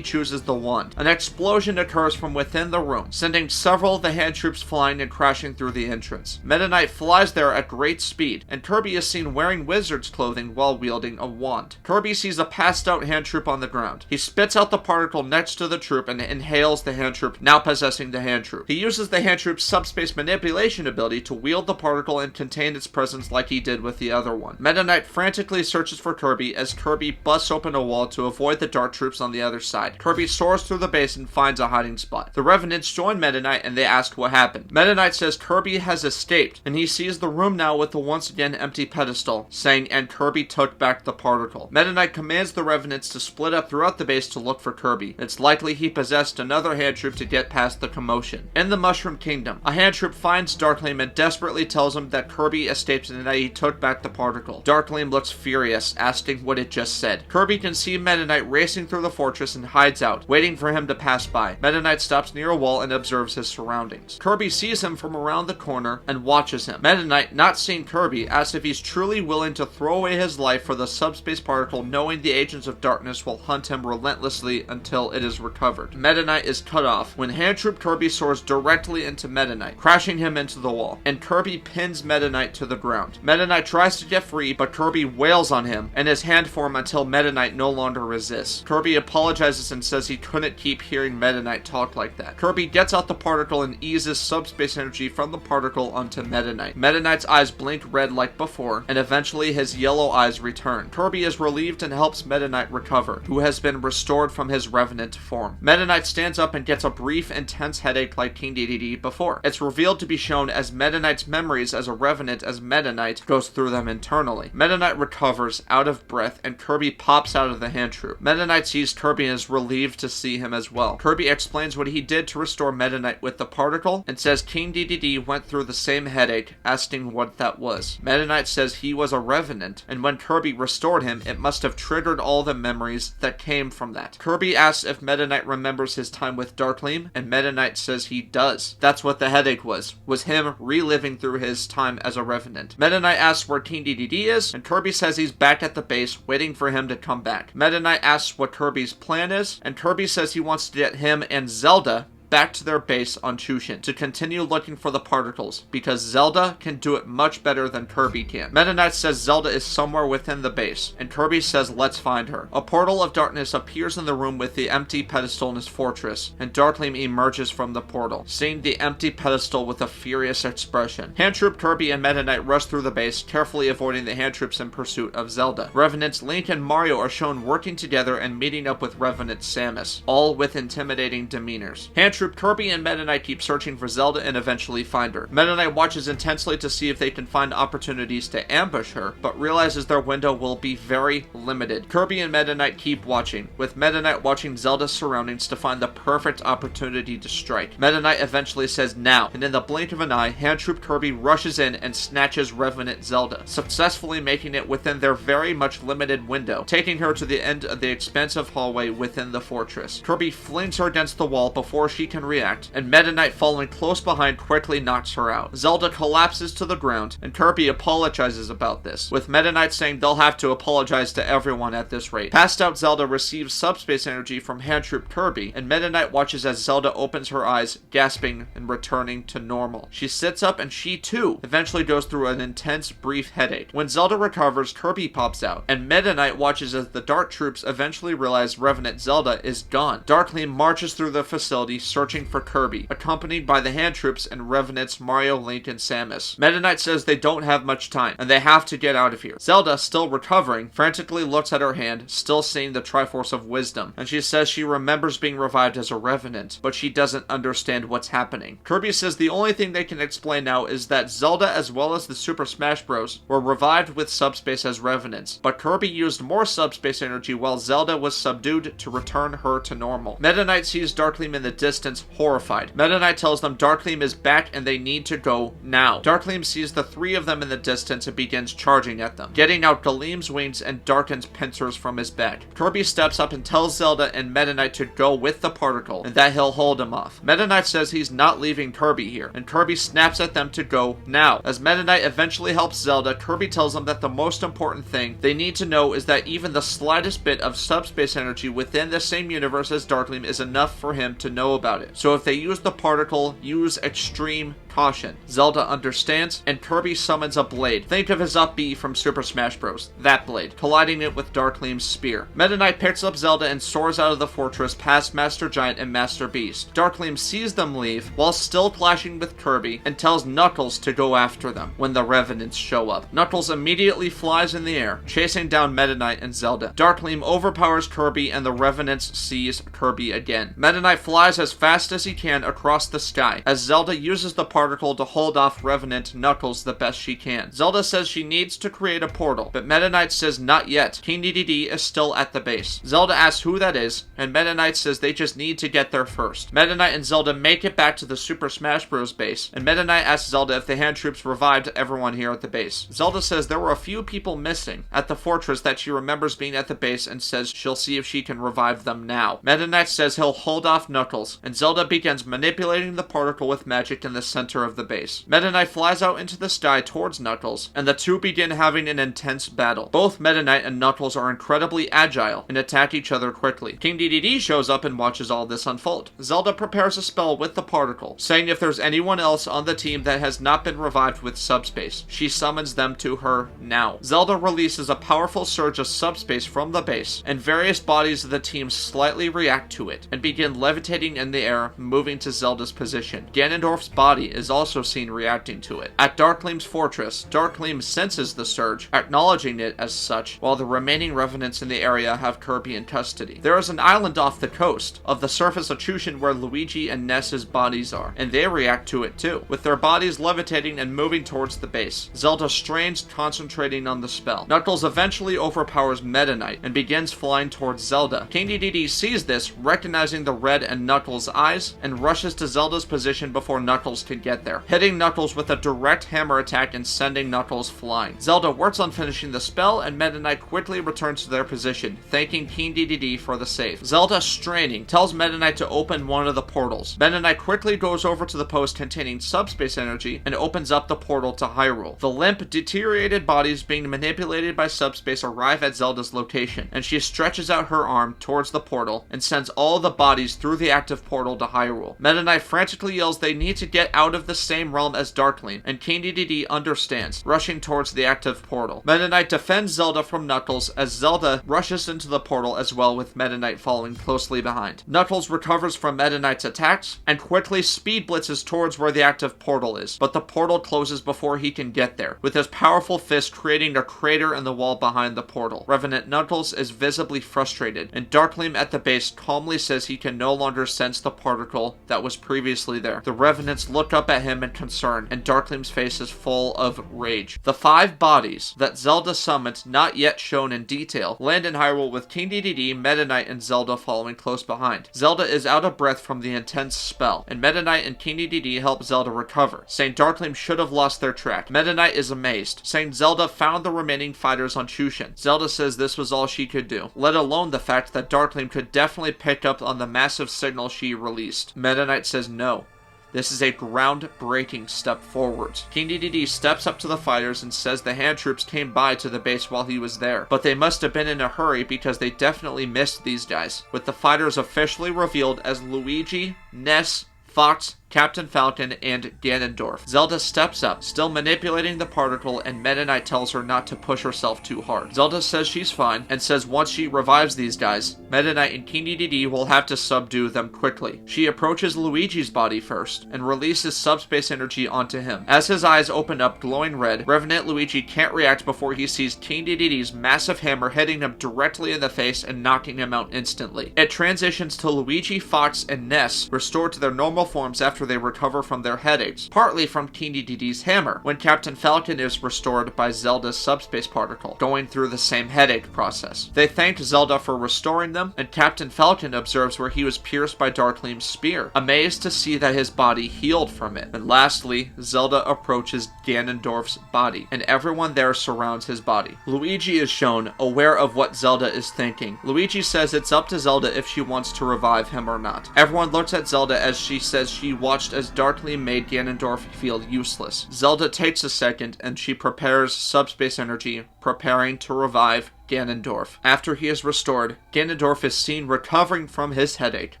chooses the wand. An explosion occurs from within the room, sending several of the hand troops flying and crashing through the entrance. Meta Knight flies there at great speed, and Kirby is seen wearing wizard's clothing while wielding a wand. Kirby sees a passed out hand troop on the ground. He spits out the particle next to the troop and inhales the hand troop, now possessing the hand troop. He uses the hand troop's subspace manipulation ability to wield the particle and contain its presence like he did with the other one. Meta Knight frantically searches for Kirby as Kirby busts open a wall to avoid the dark troops on the other side. Kirby soars through the base and finds a hiding spot. The Revenants join Meta Knight and they ask what happened. Meta Knight says Kirby has escaped, and he sees the room now with the once again empty pedestal, saying, and Kirby took back the particle. Meta Knight commands the Revenants to split up throughout the base to look for Kirby. It's likely he possessed another hand troop to get past the commotion. In the Mushroom Kingdom, a hand troop finds Dharkleem and desperately tells him that Kirby escaped and that he took back the particle. Dharkleem looks furious, asking what it just said. Kirby can see Meta Knight racing through the fortress and hides out, waiting for him to pass by. Meta Knight stops near a wall and observes his surroundings. Kirby sees him from around the corner and watches him. Meta Knight, not seeing Kirby, asks if he's truly willing to throw away his life for the subspace particle, knowing the Agents of Darkness will hunt him relentlessly until it is recovered. Meta Knight is cut off when Hand Troop Kirby soars directly into Meta Knight, crashing him into the wall, and Kirby pins Meta Knight to the ground. Meta Knight tries to get free, but Kirby wails on him and his hand form until Meta Knight no longer resists. Kirby apologizes and says he couldn't keep hearing Meta Knight talk like that. Kirby gets out the particle and eases subspace energy from the particle onto Meta Knight. Meta Knight's eyes blink red like before, and eventually his yellow eyes return. Kirby is relieved and helps Meta Knight recover, who has been restored from his revenant form. Meta Knight stands up and gets a brief, intense headache like King Dedede before. It's revealed to be shown as Meta Knight's memories as a revenant as Meta Knight goes through them internally. Meta Knight recovers, out of breath, and Kirby pops out of the hand troop. Meta Knight sees Kirby and is relieved to see him as well. Kirby explains what he did to restore Meta Knight with the particle, and says King Dedede went through the same headache, asking what that was. Meta Knight says he was a revenant, and when Kirby restored him, it must have triggered all the memories that came from that. Kirby asks if Meta Knight remembers his time with Dharkleem, and Meta Knight says he does. That's what the headache was him reliving through his time as a revenant. Meta Knight asks where King Dedede is, and Kirby says he's back at the base, waiting for him to come back. Meta Knight asks what Kirby's plan is, and Kirby says he wants to get him and Zelda back to their base on Chushin to continue looking for the particles, because Zelda can do it much better than Kirby can. Meta Knight says Zelda is somewhere within the base, and Kirby says let's find her. A portal of darkness appears in the room with the empty pedestal in his fortress, and Dharkleem emerges from the portal, seeing the empty pedestal with a furious expression. Hand Troop, Kirby, and Meta Knight rush through the base, carefully avoiding the hand troops in pursuit of Zelda. Revenants Link and Mario are shown working together and meeting up with Revenant Samus, all with intimidating demeanors. Hand Troop, Kirby, and Meta Knight keep searching for Zelda and eventually find her. Meta Knight watches intensely to see if they can find opportunities to ambush her, but realizes their window will be very limited. Kirby and Meta Knight keep watching, with Meta Knight watching Zelda's surroundings to find the perfect opportunity to strike. Meta Knight eventually says now, and in the blink of an eye, Hand Troop Kirby rushes in and snatches Revenant Zelda, successfully making it within their very much limited window, taking her to the end of the expansive hallway within the fortress. Kirby flings her against the wall before she can react, and Meta Knight following close behind quickly knocks her out. Zelda collapses to the ground, and Kirby apologizes about this, with Meta Knight saying they'll have to apologize to everyone at this rate. Passed out Zelda receives subspace energy from Hand Troop Kirby, and Meta Knight watches as Zelda opens her eyes, gasping and returning to normal. She sits up and she too eventually goes through an intense brief headache. When Zelda recovers, Kirby pops out, and Meta Knight watches as the Dark Troops eventually realize Revenant Zelda is gone. Dharkleem marches through the facility searching for Kirby, accompanied by the Hand Troops and Revenants Mario, Link, and Samus. Meta Knight says they don't have much time, and they have to get out of here. Zelda, still recovering, frantically looks at her hand, still seeing the Triforce of Wisdom, and she says she remembers being revived as a Revenant, but she doesn't understand what's happening. Kirby says the only thing they can explain now is that Zelda as well as the Super Smash Bros. Were revived with Subspace as Revenants, but Kirby used more Subspace energy while Zelda was subdued to return her to normal. Meta Knight sees Dharkleem in the distance, horrified. Meta Knight tells them Dharkleem is back and they need to go now. Dharkleem sees the three of them in the distance and begins charging at them, getting out Galeem's wings and darkens pincers from his back. Kirby steps up and tells Zelda and Meta Knight to go with the particle, and that he'll hold him off. Meta Knight says he's not leaving Kirby here, and Kirby snaps at them to go now. As Meta Knight eventually helps Zelda, Kirby tells them that the most important thing they need to know is that even the slightest bit of subspace energy within the same universe as Dharkleem is enough for him to know about it. So if they use the particle, use extreme caution. Zelda understands, and Kirby summons a blade. Think of his up B from Super Smash Bros. That blade, colliding it with Dharkleem's spear. Meta Knight picks up Zelda and soars out of the fortress past Master Giant and Master Beast. Dharkleem sees them leave, while still clashing with Kirby, and tells Knuckles to go after them when the Revenants show up. Knuckles immediately flies in the air, chasing down Meta Knight and Zelda. Dharkleem overpowers Kirby, and the Revenants seize Kirby again. Meta Knight flies as fast as he can across the sky, as Zelda uses the particle to hold off Revenant Knuckles the best she can. Zelda says she needs to create a portal, but Meta Knight says not yet. King Dedede is still at the base. Zelda asks who that is, and Meta Knight says they just need to get there first. Meta Knight and Zelda make it back to the Super Smash Bros. Base, and Meta Knight asks Zelda if the hand troops revived everyone here at the base. Zelda says there were a few people missing at the fortress that she remembers being at the base and says she'll see if she can revive them now. Meta Knight says he'll hold off Knuckles, and Zelda begins manipulating the particle with magic in the center of the base. Meta Knight flies out into the sky towards Knuckles, and the two begin having an intense battle. Both Meta Knight and Knuckles are incredibly agile and attack each other quickly. King Dedede shows up and watches all this unfold. Zelda prepares a spell with the particle, saying if there's anyone else on the team that has not been revived with subspace, she summons them to her now. Zelda releases a powerful surge of subspace from the base, and various bodies of the team slightly react to it and begin levitating in the air, moving to Zelda's position. Ganondorf's body is also seen reacting to it. At Dharkleem's fortress, Dharkleem senses the surge, acknowledging it as such, while the remaining Revenants in the area have Kirby in custody. There is an island off the coast of the surface of Chushin where Luigi and Ness's bodies are, and they react to it too, with their bodies levitating and moving towards the base. Zelda strains, concentrating on the spell. Knuckles eventually overpowers Meta Knight and begins flying towards Zelda. King Dedede sees this, recognizing the red in Knuckles' eyes, and rushes to Zelda's position before Knuckles can get get there, hitting Knuckles with a direct hammer attack and sending Knuckles flying. Zelda works on finishing the spell, and Meta Knight quickly returns to their position, thanking King Dedede for the save. Zelda, straining, tells Meta Knight to open one of the portals. Meta Knight quickly goes over to the post containing subspace energy and opens up the portal to Hyrule. The limp, deteriorated bodies being manipulated by subspace arrive at Zelda's location, and she stretches out her arm towards the portal and sends all the bodies through the active portal to Hyrule. Meta Knight frantically yells they need to get out of the same realm as Dharkleem, and King Dedede understands, rushing towards the active portal. Meta Knight defends Zelda from Knuckles as Zelda rushes into the portal as well, with Meta Knight following closely behind. Knuckles recovers from Meta Knight's attacks and quickly speed blitzes towards where the active portal is, but the portal closes before he can get there, with his powerful fist creating a crater in the wall behind the portal. Revenant Knuckles is visibly frustrated, and Dharkleem at the base calmly says he can no longer sense the particle that was previously there. The Revenants look up at him in concern, and Dharkleem's face is full of rage. The 5 bodies that Zelda summoned, not yet shown in detail, land in Hyrule with King Dedede, Meta Knight, and Zelda following close behind. Zelda is out of breath from the intense spell, and Meta Knight and King Dedede help Zelda recover, saying Dharkleem should have lost their track. Meta Knight is amazed, saying Zelda found the remaining fighters on Chushin. Zelda says this was all she could do, let alone the fact that Dharkleem could definitely pick up on the massive signal she released. Meta Knight says no. This is a groundbreaking step forwards. King Dedede steps up to the fighters and says the hand troops came by to the base while he was there, but they must have been in a hurry because they definitely missed these guys, with the fighters officially revealed as Luigi, Ness, Fox, Captain Falcon, and Ganondorf. Zelda steps up, still manipulating the particle, and Meta Knight tells her not to push herself too hard. Zelda says she's fine, and says once she revives these guys, Meta Knight and King Dedede will have to subdue them quickly. She approaches Luigi's body first, and releases subspace energy onto him. As his eyes open up glowing red, Revenant Luigi can't react before he sees King Dedede's massive hammer hitting him directly in the face and knocking him out instantly. It transitions to Luigi, Fox, and Ness, restored to their normal forms after they recover from their headaches, partly from King Dedede's hammer, when Captain Falcon is restored by Zelda's subspace particle, going through the same headache process. They thank Zelda for restoring them, and Captain Falcon observes where he was pierced by Dharkleem's spear, amazed to see that his body healed from it. And lastly, Zelda approaches Ganondorf's body, and everyone there surrounds his body. Luigi is shown, aware of what Zelda is thinking. Luigi says it's up to Zelda if she wants to revive him or not. Everyone looks at Zelda as she says she watched as Dharkleem made Ganondorf feel useless. Zelda takes a second and she prepares subspace energy, preparing to revive Ganondorf. After he is restored, Ganondorf is seen recovering from his headache,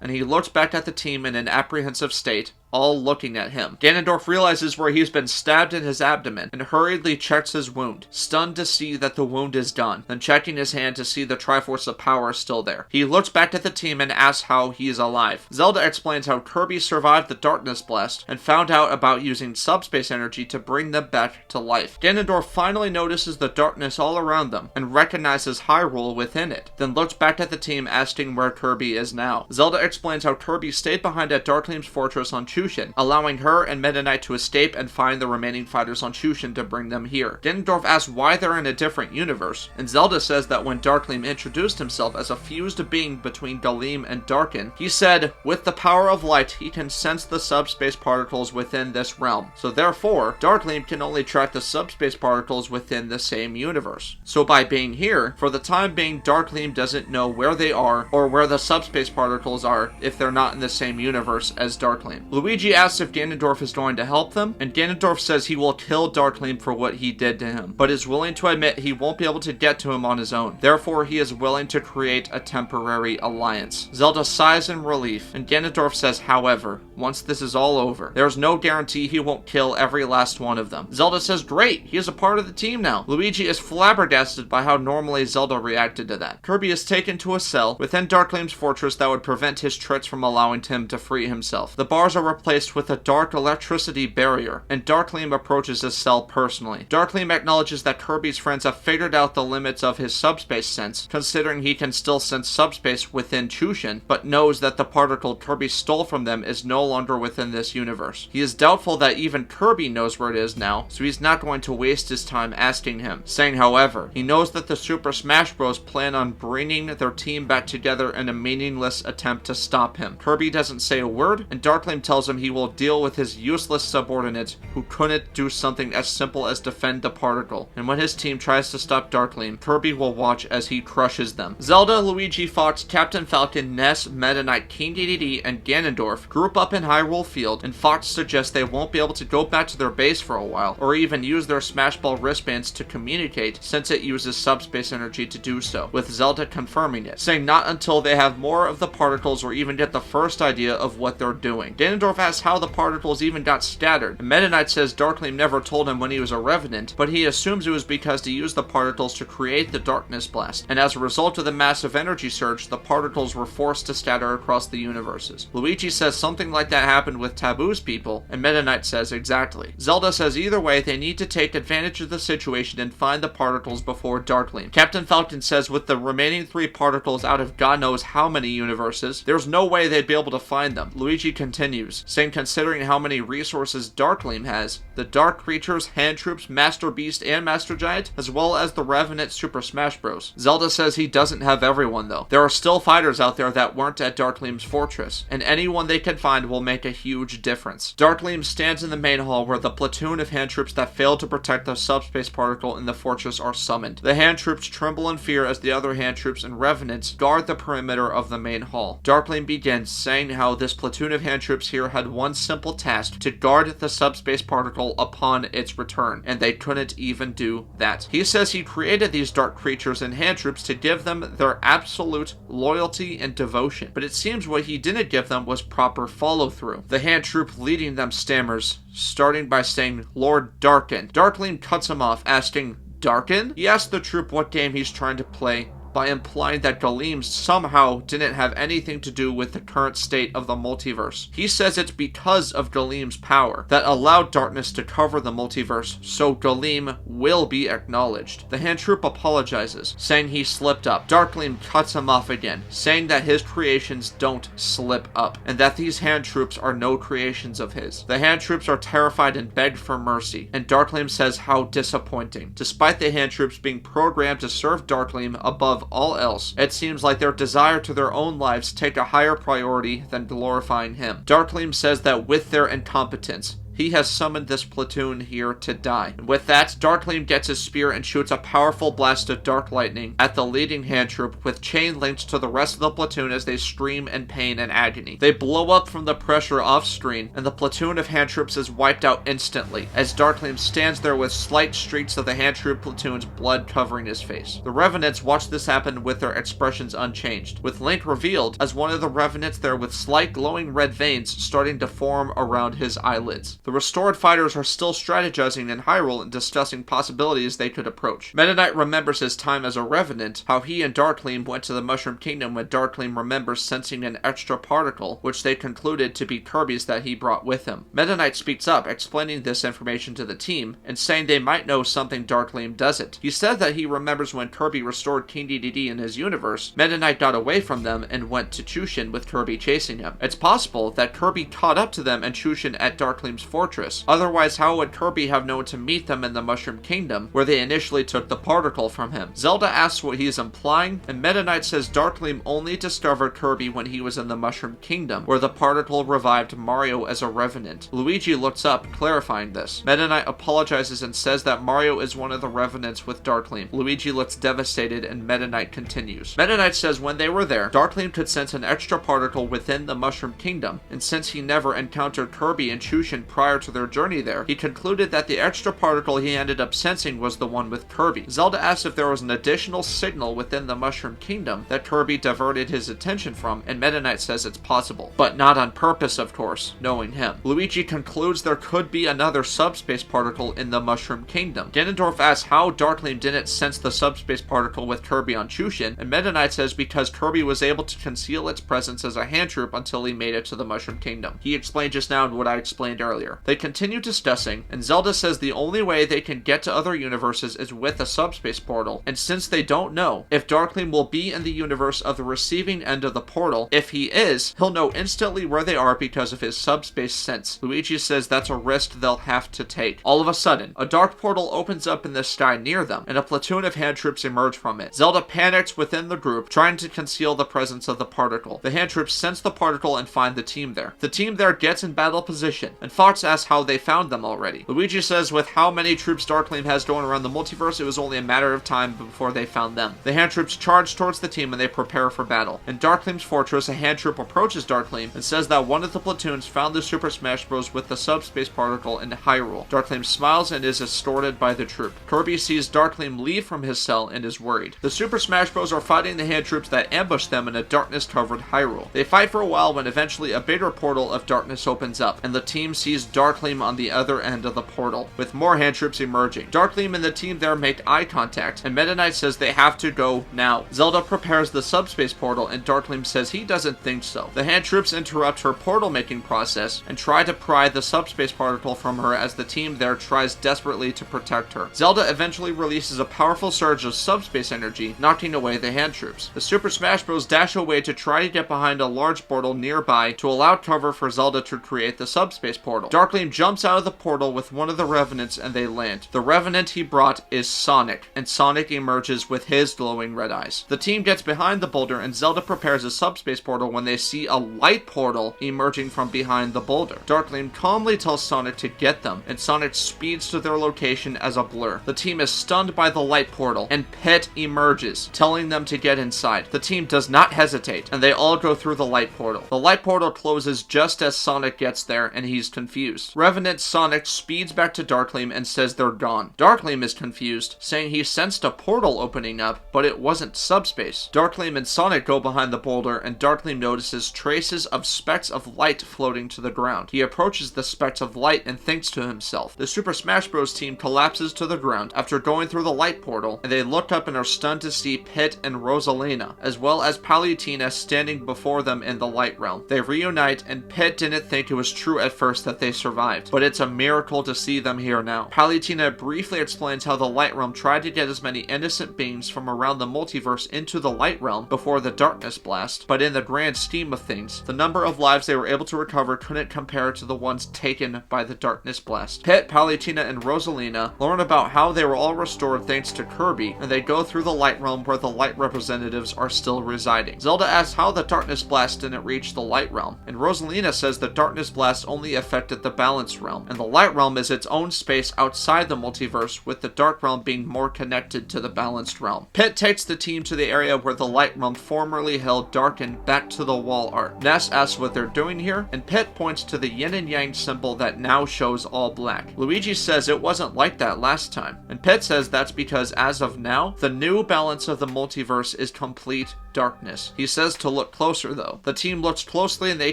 and he looks back at the team in an apprehensive state, all looking at him. Ganondorf realizes where he's been stabbed in his abdomen, and hurriedly checks his wound, stunned to see that the wound is done, then checking his hand to see the Triforce of Power is still there. He looks back at the team and asks how he is alive. Zelda explains how Kirby survived the Darkness Blast, and found out about using subspace energy to bring them back to life. Ganondorf finally notices the darkness all around them, and recognizes Hyrule within it, then looks back at the team asking where Kirby is now. Zelda explains how Kirby stayed behind at Dharkleem's fortress on Chushin, allowing her and Meta Knight to escape and find the remaining fighters on Chushin to bring them here. Ganondorf asks why they're in a different universe, and Zelda says that when Dharkleem introduced himself as a fused being between Galeem and Darkin, he said, with the power of light, he can sense the subspace particles within this realm, so therefore, Dharkleem can only track the subspace particles within the same universe. So by being here, for the time being, Dharkleem doesn't know where they are, or where the subspace particles are if they're not in the same universe as Dharkleem. Luigi asks if Ganondorf is going to help them, and Ganondorf says he will kill Dharkleem for what he did to him, but is willing to admit he won't be able to get to him on his own. Therefore, he is willing to create a temporary alliance. Zelda sighs in relief, and Ganondorf says, however, once this is all over, there's no guarantee he won't kill every last one of them. Zelda says, great, he is a part of the team now. Luigi is flabbergasted by how normally Zelda reacted to that. Kirby is taken to a cell within Dharkleem's fortress that would prevent his tricks from allowing him to free himself. The bars are replaced with a dark electricity barrier, and Dharkleem approaches his cell personally. Dharkleem acknowledges that Kirby's friends have figured out the limits of his subspace sense, considering he can still sense subspace within Chushin, but knows that the particle Kirby stole from them is no longer within this universe. He is doubtful that even Kirby knows where it is now, so he's not going to waste his time asking him, saying how however. He knows that the Super Smash Bros. Plan on bringing their team back together in a meaningless attempt to stop him. Kirby doesn't say a word, and Dharkleem tells him he will deal with his useless subordinates who couldn't do something as simple as defend the particle. And when his team tries to stop Dharkleem, Kirby will watch as he crushes them. Zelda, Luigi, Fox, Captain Falcon, Ness, Meta Knight, King Dedede, and Ganondorf group up in Hyrule Field, and Fox suggests they won't be able to go back to their base for a while, or even use their Smash Ball wristbands to communicate, since it uses subspace energy to do so, with Zelda confirming it, saying not until they have more of the particles or even get the first idea of what they're doing. Ganondorf asks how the particles even got scattered, and Meta Knight says Dharkleem never told him when he was a Revenant, but he assumes it was because he used the particles to create the Darkness Blast, and as a result of the massive energy surge, the particles were forced to scatter across the universes. Luigi says something like that happened with Taboo's people, and Meta Knight says exactly. Zelda says either way, they need to take advantage of the situation and find the particles before Dharkleem. Captain Falcon says with the remaining 3 particles out of God knows how many universes, there's no way they'd be able to find them. Luigi continues, saying considering how many resources Dharkleem has, the Dark Creatures, Hand Troops, Master Beast, and Master Giant, as well as the Revenant Super Smash Bros. Zelda says he doesn't have everyone though. There are still fighters out there that weren't at Dharkleem's fortress, and anyone they can find will make a huge difference. Dharkleem stands in the main hall where the platoon of hand troops that failed to protect the subspace particle in the fortress are summoned. The hand troops tremble in fear as the other hand troops and revenants guard the perimeter of the main hall. Dharkleem begins saying how this platoon of hand troops here had one simple task: to guard the subspace particle upon its return, and they couldn't even do that. He says he created these dark creatures and hand troops to give them their absolute loyalty and devotion, but it seems what he didn't give them was proper follow-through. The hand troop leading them stammers, starting by saying, "Lord Darken." Dharkleem cuts him off, asking, "Darken?" He asks the troop what game he's trying to play, by implying that Galeem somehow didn't have anything to do with the current state of the multiverse. He says it's because of Galeem's power that allowed darkness to cover the multiverse, so Galeem will be acknowledged. The hand troop apologizes, saying he slipped up. Dharkleem cuts him off again, saying that his creations don't slip up, and that these hand troops are no creations of his. The hand troops are terrified and beg for mercy, and Dharkleem says how disappointing. Despite the hand troops being programmed to serve Dharkleem above all else, it seems like their desire to their own lives take a higher priority than glorifying him. Dharkleem says that with their incompetence, he has summoned this platoon here to die. And with that, Dharkleem gets his spear and shoots a powerful blast of dark lightning at the leading hand troop, with chain linked to the rest of the platoon as they scream in pain and agony. They blow up from the pressure off screen, and the platoon of hand troops is wiped out instantly, as Dharkleem stands there with slight streaks of the hand troop platoon's blood covering his face. The Revenants watch this happen with their expressions unchanged, with Link revealed as one of the Revenants there with slight glowing red veins starting to form around his eyelids. The restored fighters are still strategizing in Hyrule and discussing possibilities they could approach. Meta Knight remembers his time as a Revenant, how he and Dharkleem went to the Mushroom Kingdom when Dharkleem remembers sensing an extra particle, which they concluded to be Kirby's that he brought with him. Meta Knight speaks up, explaining this information to the team, and saying they might know something Dharkleem doesn't. He said that he remembers when Kirby restored King Dedede in his universe, Meta Knight got away from them and went to Chushin with Kirby chasing him. It's possible that Kirby caught up to them and Chushin at Dharkleem's fortress. Otherwise, how would Kirby have known to meet them in the Mushroom Kingdom, where they initially took the particle from him? Zelda asks what he is implying, and Meta Knight says Dharkleem only discovered Kirby when he was in the Mushroom Kingdom, where the particle revived Mario as a Revenant. Luigi looks up, clarifying this. Meta Knight apologizes and says that Mario is one of the Revenants with Dharkleem. Luigi looks devastated, and Meta Knight continues. Meta Knight says when they were there, Dharkleem could sense an extra particle within the Mushroom Kingdom, and since he never encountered Kirby and Chushin prior to their journey there, he concluded that the extra particle he ended up sensing was the one with Kirby. Zelda asks if there was an additional signal within the Mushroom Kingdom that Kirby diverted his attention from, and Meta Knight says it's possible. But not on purpose, of course, knowing him. Luigi concludes there could be another subspace particle in the Mushroom Kingdom. Ganondorf asks how Dharkleem didn't sense the subspace particle with Kirby on Chushin, and Meta Knight says because Kirby was able to conceal its presence as a hand troop until he made it to the Mushroom Kingdom. He explained just now what I explained earlier. here. They continue discussing, and Zelda says the only way they can get to other universes is with a subspace portal, and since they don't know if Dharkleem will be in the universe of the receiving end of the portal, if he is, he'll know instantly where they are because of his subspace sense. Luigi says that's a risk they'll have to take. All of a sudden, a dark portal opens up in the sky near them, and a platoon of hand troops emerge from it. Zelda panics within the group, trying to conceal the presence of the particle. The hand troops sense the particle and find the team there. The team there gets in battle position, and Fox asks how they found them already. Luigi says with how many troops Dharkleem has going around the multiverse, it was only a matter of time before they found them. The hand troops charge towards the team and they prepare for battle. In Dharkleem's fortress, a hand troop approaches Dharkleem and says that one of the platoons found the Super Smash Bros. With the subspace particle in Hyrule. Dharkleem smiles and is escorted by the troop. Kirby sees Dharkleem leave from his cell and is worried. The Super Smash Bros. Are fighting the hand troops that ambush them in a darkness-covered Hyrule. They fight for a while when eventually a bigger portal of darkness opens up, and the team sees Dharkleem on the other end of the portal, with more hand troops emerging. Dharkleem and the team there make eye contact, and Meta Knight says they have to go now. Zelda prepares the subspace portal, and Dharkleem says he doesn't think so. The hand troops interrupt her portal-making process and try to pry the subspace particle from her as the team there tries desperately to protect her. Zelda eventually releases a powerful surge of subspace energy, knocking away the hand troops. The Super Smash Bros. Dash away to try to get behind a large portal nearby to allow cover for Zelda to create the subspace portal. Dharkleem jumps out of the portal with one of the Revenants and they land. The Revenant he brought is Sonic, and Sonic emerges with his glowing red eyes. The team gets behind the boulder and Zelda prepares a subspace portal when they see a light portal emerging from behind the boulder. Dharkleem calmly tells Sonic to get them, and Sonic speeds to their location as a blur. The team is stunned by the light portal, and Pit emerges, telling them to get inside. The team does not hesitate, and they all go through the light portal. The light portal closes just as Sonic gets there, and he's confused. Revenant Sonic speeds back to Dharkleem and says they're gone. Dharkleem is confused, saying he sensed a portal opening up, but it wasn't subspace. Dharkleem and Sonic go behind the boulder, and Dharkleem notices traces of specks of light floating to the ground. He approaches the specks of light and thinks to himself. The Super Smash Bros. Team collapses to the ground after going through the light portal, and they look up and are stunned to see Pit and Rosalina, as well as Palutena standing before them in the light realm. They reunite, and Pit didn't think it was true at first that they survived, but it's a miracle to see them here now. Palutena briefly explains how the light realm tried to get as many innocent beings from around the multiverse into the light realm before the darkness blast, but in the grand scheme of things, the number of lives they were able to recover couldn't compare to the ones taken by the darkness blast. Pit, Palutena, and Rosalina learn about how they were all restored thanks to Kirby, and they go through the light realm where the light representatives are still residing. Zelda asks how the darkness blast didn't reach the light realm, and Rosalina says the darkness blast only affected the balanced realm, and the light realm is its own space outside the multiverse, with the dark realm being more connected to the balanced realm. Pit takes the team to the area where the light realm formerly held darkened back to the wall art. Ness asks what they're doing here, and Pit points to the yin and yang symbol that now shows all black. Luigi says it wasn't like that last time, and Pit says that's because as of now, the new balance of the multiverse is complete darkness. He says to look closer though. The team looks closely and they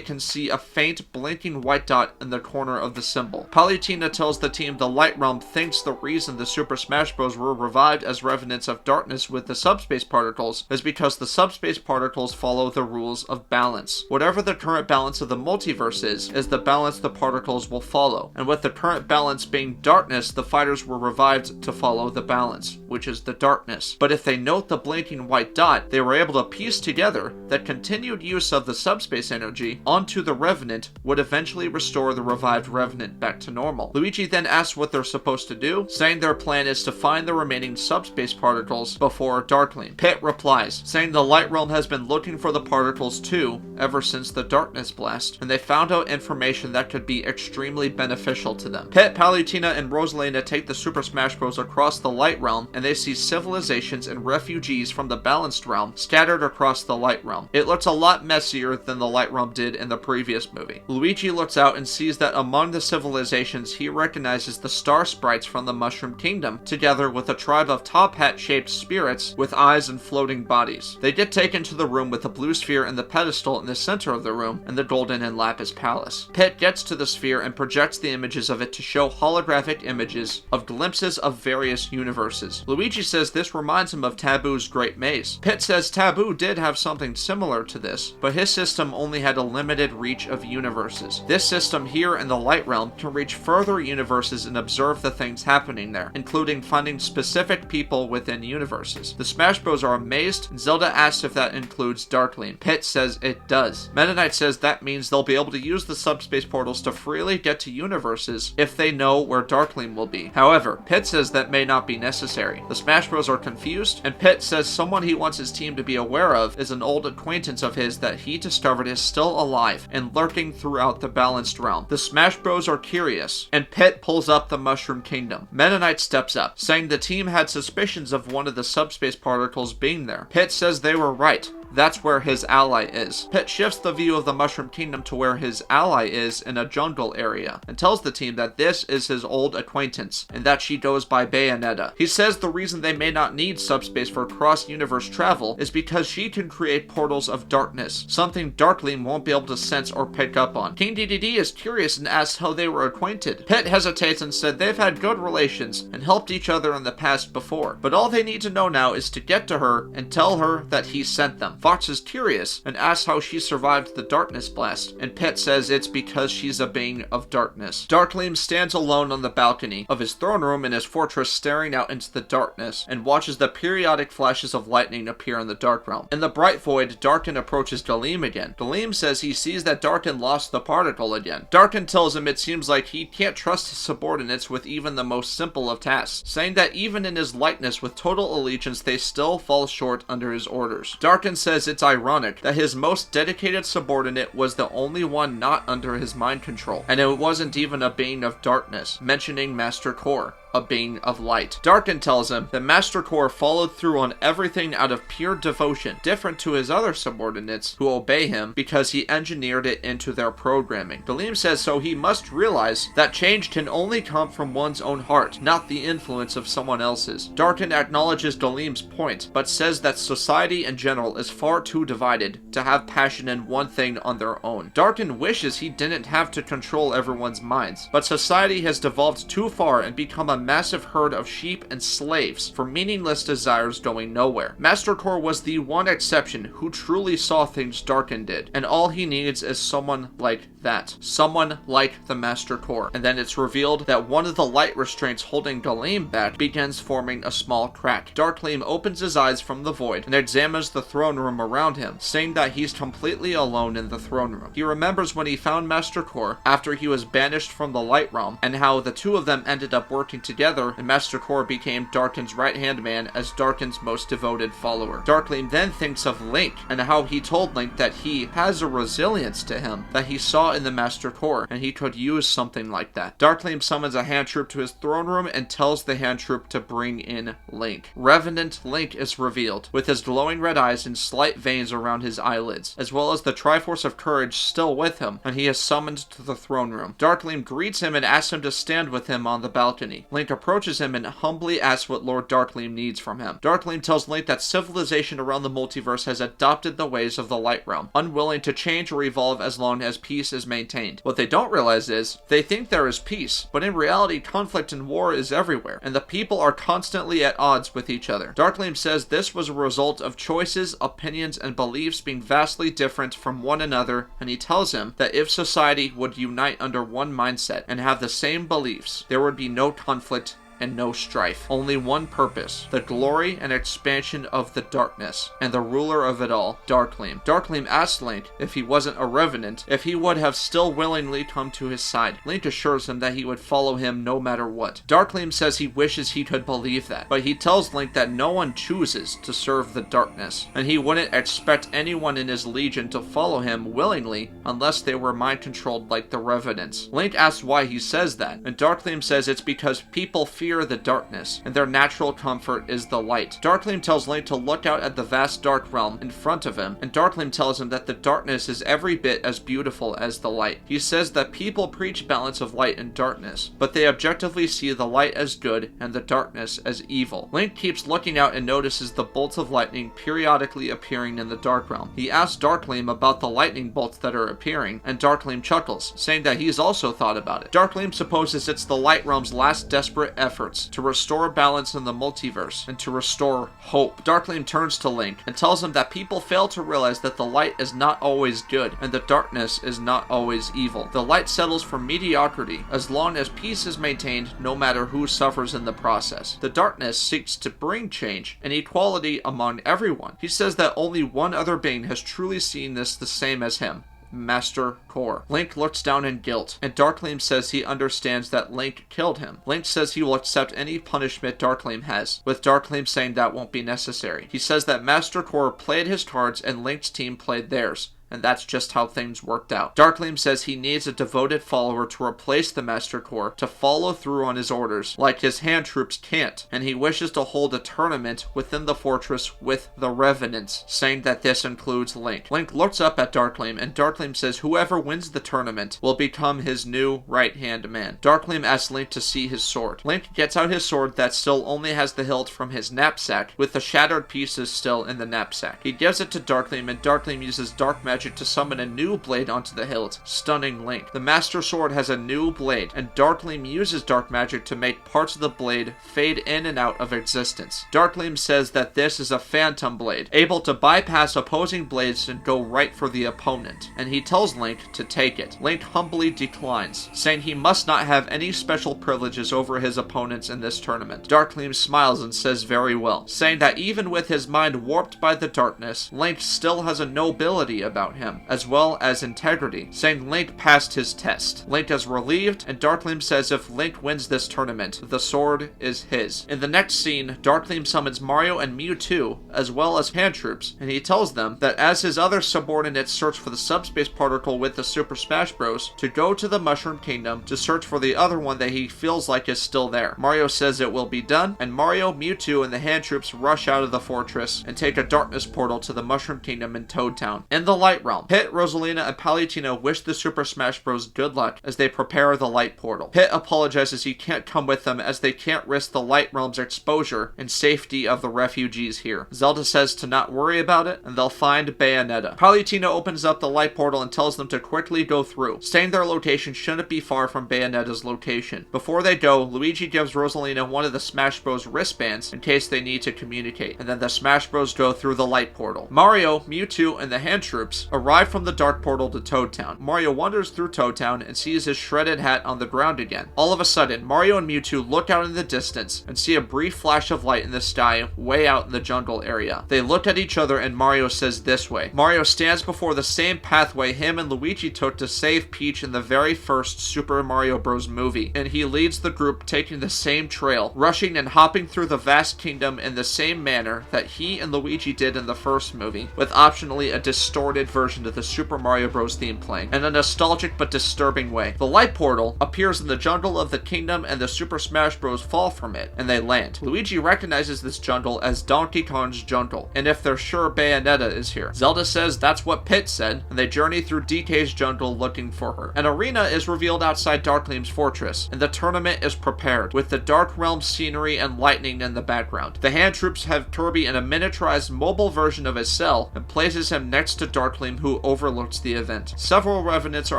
can see a faint blinking white dot in the corner of the symbol. Palutena tells the team the light realm thinks the reason the Super Smash Bros. Were revived as revenants of darkness with the subspace particles is because the subspace particles follow the rules of balance. Whatever the current balance of the multiverse is the balance the particles will follow. And with the current balance being darkness, the fighters were revived to follow the balance, which is the darkness. But if they note the blinking white dot, they were able to piece together that continued use of the subspace energy onto the Revenant would eventually restore the revived Revenant back to normal. Luigi then asks what they're supposed to do, saying their plan is to find the remaining subspace particles before Dharkleem. Pit replies, saying the Light Realm has been looking for the particles too ever since the Darkness Blast, and they found out information that could be extremely beneficial to them. Pit, Palutena, and Rosalina take the Super Smash Bros. Across the Light Realm, and they see civilizations and refugees from the Balanced Realm scattered across the Light Realm. It looks a lot messier than the Light Realm did in the previous movie. Luigi looks out and sees that among the civilizations he recognizes the star sprites from the Mushroom Kingdom, together with a tribe of top hat-shaped spirits with eyes and floating bodies. They get taken to the room with the blue sphere and the pedestal in the center of the room and the golden and lapis palace. Pit gets to the sphere and projects the images of it to show holographic images of glimpses of various universes. Luigi says this reminds him of Taboo's Great Maze. Pit says Taboo too did have something similar to this, but his system only had a limited reach of universes. This system here in the Light Realm can reach further universes and observe the things happening there, including finding specific people within universes. The Smash Bros are amazed, and Zelda asks if that includes Dharkleem. Pit says it does. Meta Knight says that means they'll be able to use the subspace portals to freely get to universes if they know where Dharkleem will be. However, Pit says that may not be necessary. The Smash Bros are confused, and Pit says someone he wants his team to be aware of is an old acquaintance of his that he discovered is still alive and lurking throughout the Balanced Realm. The Smash Bros are curious, and Pit pulls up the Mushroom Kingdom. Meta Knight steps up, saying the team had suspicions of one of the subspace particles being there. Pit says they were right. That's where his ally is. Pit shifts the view of the Mushroom Kingdom to where his ally is in a jungle area, and tells the team that this is his old acquaintance, and that she goes by Bayonetta. He says the reason they may not need subspace for cross-universe travel is because she can create portals of darkness, something Dharkleem won't be able to sense or pick up on. King DDD is curious and asks how they were acquainted. Pit hesitates and said they've had good relations and helped each other in the past before, but all they need to know now is to get to her and tell her that he sent them. Fox is curious and asks how she survived the darkness blast, and Pit says it's because she's a being of darkness. Dharkleem stands alone on the balcony of his throne room in his fortress, staring out into the darkness, and watches the periodic flashes of lightning appear in the Dark Realm. In the bright void, Darkin approaches Dharkleem again. Dharkleem says he sees that Darkin lost the particle again. Darkin tells him it seems like he can't trust his subordinates with even the most simple of tasks, saying that even in his likeness with total allegiance, they still fall short under his orders. Darkin says it's ironic that his most dedicated subordinate was the only one not under his mind control, and it wasn't even a being of darkness, mentioning Master Core, a being of light. Darkin tells him that Master Core followed through on everything out of pure devotion, different to his other subordinates who obey him because he engineered it into their programming. Dharkleem says so he must realize that change can only come from one's own heart, not the influence of someone else's. Darkin acknowledges Dharkleem's point, but says that society in general is far too divided to have passion in one thing on their own. Darkin wishes he didn't have to control everyone's minds, but society has devolved too far and become a massive herd of sheep and slaves for meaningless desires going nowhere. Master Core was the one exception who truly saw things Darkin did, and all he needs is someone like that. Someone like the Master Core. And then it's revealed that one of the light restraints holding Dharkleem back begins forming a small crack. Dharkleem opens his eyes from the void and examines the throne room around him, saying that he's completely alone in the throne room. He remembers when he found Master Core after he was banished from the Light Realm, and how the two of them ended up working together, and Master Core became Darkin's right-hand man as Darkin's most devoted follower. Dharkleem then thinks of Link, and how he told Link that he has a resilience to him that he saw in the Master Core, and he could use something like that. Dharkleem summons a hand troop to his throne room and tells the hand troop to bring in Link. Revenant Link is revealed, with his glowing red eyes and slight veins around his eyelids, as well as the Triforce of Courage still with him, and he is summoned to the throne room. Dharkleem greets him and asks him to stand with him on the balcony. Link approaches him and humbly asks what Lord Dharkleem needs from him. Dharkleem tells Link that civilization around the multiverse has adopted the ways of the Light Realm, unwilling to change or evolve as long as peace is maintained. What they don't realize is, they think there is peace, but in reality conflict and war is everywhere, and the people are constantly at odds with each other. Dharkleem says this was a result of choices, opinions, and beliefs being vastly different from one another, and he tells him that if society would unite under one mindset and have the same beliefs, there would be no conflict and no strife. Only one purpose, the glory and expansion of the darkness, and the ruler of it all, Dharkleem. Dharkleem asked Link if he wasn't a revenant, if he would have still willingly come to his side. Link assures him that he would follow him no matter what. Dharkleem says he wishes he could believe that, but he tells Link that no one chooses to serve the darkness, and he wouldn't expect anyone in his legion to follow him willingly unless they were mind-controlled like the revenants. Link asks why he says that, and Dharkleem says it's because people fear the darkness, and their natural comfort is the light. Dharkleem tells Link to look out at the vast dark realm in front of him, and Dharkleem tells him that the darkness is every bit as beautiful as the light. He says that people preach balance of light and darkness, but they objectively see the light as good and the darkness as evil. Link keeps looking out and notices the bolts of lightning periodically appearing in the dark realm. He asks Dharkleem about the lightning bolts that are appearing, and Dharkleem chuckles, saying that he's also thought about it. Dharkleem supposes it's the light realm's last desperate effort efforts to restore balance in the multiverse and to restore hope. Dharkleem turns to Link and tells him that people fail to realize that the light is not always good and the darkness is not always evil. The light settles for mediocrity as long as peace is maintained, no matter who suffers in the process. The darkness seeks to bring change and equality among everyone. He says that only one other being has truly seen this the same as him: Master Core. Link looks down in guilt, and Dharkleem says he understands that Link killed him. Link says he will accept any punishment Dharkleem has, with Dharkleem saying that won't be necessary. He says that Master Core played his cards and Link's team played theirs, and that's just how things worked out. Dharkleem says he needs a devoted follower to replace the Master Core to follow through on his orders, like his hand troops can't, and he wishes to hold a tournament within the fortress with the Revenants, saying that this includes Link. Link looks up at Dharkleem, and Dharkleem says whoever wins the tournament will become his new right-hand man. Dharkleem asks Link to see his sword. Link gets out his sword that still only has the hilt from his knapsack, with the shattered pieces still in the knapsack. He gives it to Dharkleem, and Dharkleem uses dark magic to summon a new blade onto the hilt, stunning Link. The Master Sword has a new blade, and Dharkleem uses dark magic to make parts of the blade fade in and out of existence. Dharkleem says that this is a phantom blade, able to bypass opposing blades and go right for the opponent, and he tells Link to take it. Link humbly declines, saying he must not have any special privileges over his opponents in this tournament. Dharkleem smiles and says very well, saying that even with his mind warped by the darkness, Link still has a nobility about him, as well as integrity, saying Link passed his test. Link is relieved, and Dharkleem says if Link wins this tournament, the sword is his. In the next scene, Dharkleem summons Mario and Mewtwo, as well as hand troops, and he tells them that as his other subordinates search for the Subspace particle with the Super Smash Bros, to go to the Mushroom Kingdom to search for the other one that he feels like is still there. Mario says it will be done, and Mario, Mewtwo, and the hand troops rush out of the fortress and take a darkness portal to the Mushroom Kingdom in Toad Town. In the Light Realm, Pit, Rosalina, and Palutena wish the Super Smash Bros good luck as they prepare the light portal. Pit apologizes he can't come with them as they can't risk the Light Realm's exposure and safety of the refugees here. Zelda says to not worry about it, and they'll find Bayonetta. Palutena opens up the light portal and tells them to quickly go through, saying their location shouldn't be far from Bayonetta's location. Before they go, Luigi gives Rosalina one of the Smash Bros wristbands in case they need to communicate, and then the Smash Bros go through the light portal. Mario, Mewtwo, and the hand troops arrive from the dark portal to Toad Town. Mario wanders through Toad Town and sees his shredded hat on the ground again. All of a sudden, Mario and Mewtwo look out in the distance and see a brief flash of light in the sky way out in the jungle area. They look at each other and Mario says this way. Mario stands before the same pathway him and Luigi took to save Peach in the very first Super Mario Bros. Movie, and he leads the group taking the same trail, rushing and hopping through the vast kingdom in the same manner that he and Luigi did in the first movie, with optionally a distorted version of the Super Mario Bros. Theme playing, in a nostalgic but disturbing way. The light portal appears in the jungle of the kingdom and the Super Smash Bros. Fall from it, and they land. Luigi recognizes this jungle as Donkey Kong's jungle, and if they're sure Bayonetta is here. Zelda says that's what Pit said, and they journey through DK's jungle looking for her. An arena is revealed outside Dharkleem's fortress, and the tournament is prepared, with the Dark Realm scenery and lightning in the background. The hand troops have Kirby in a miniaturized mobile version of his cell, and places him next to Dharkleem, who overlooks the event. Several Revenants are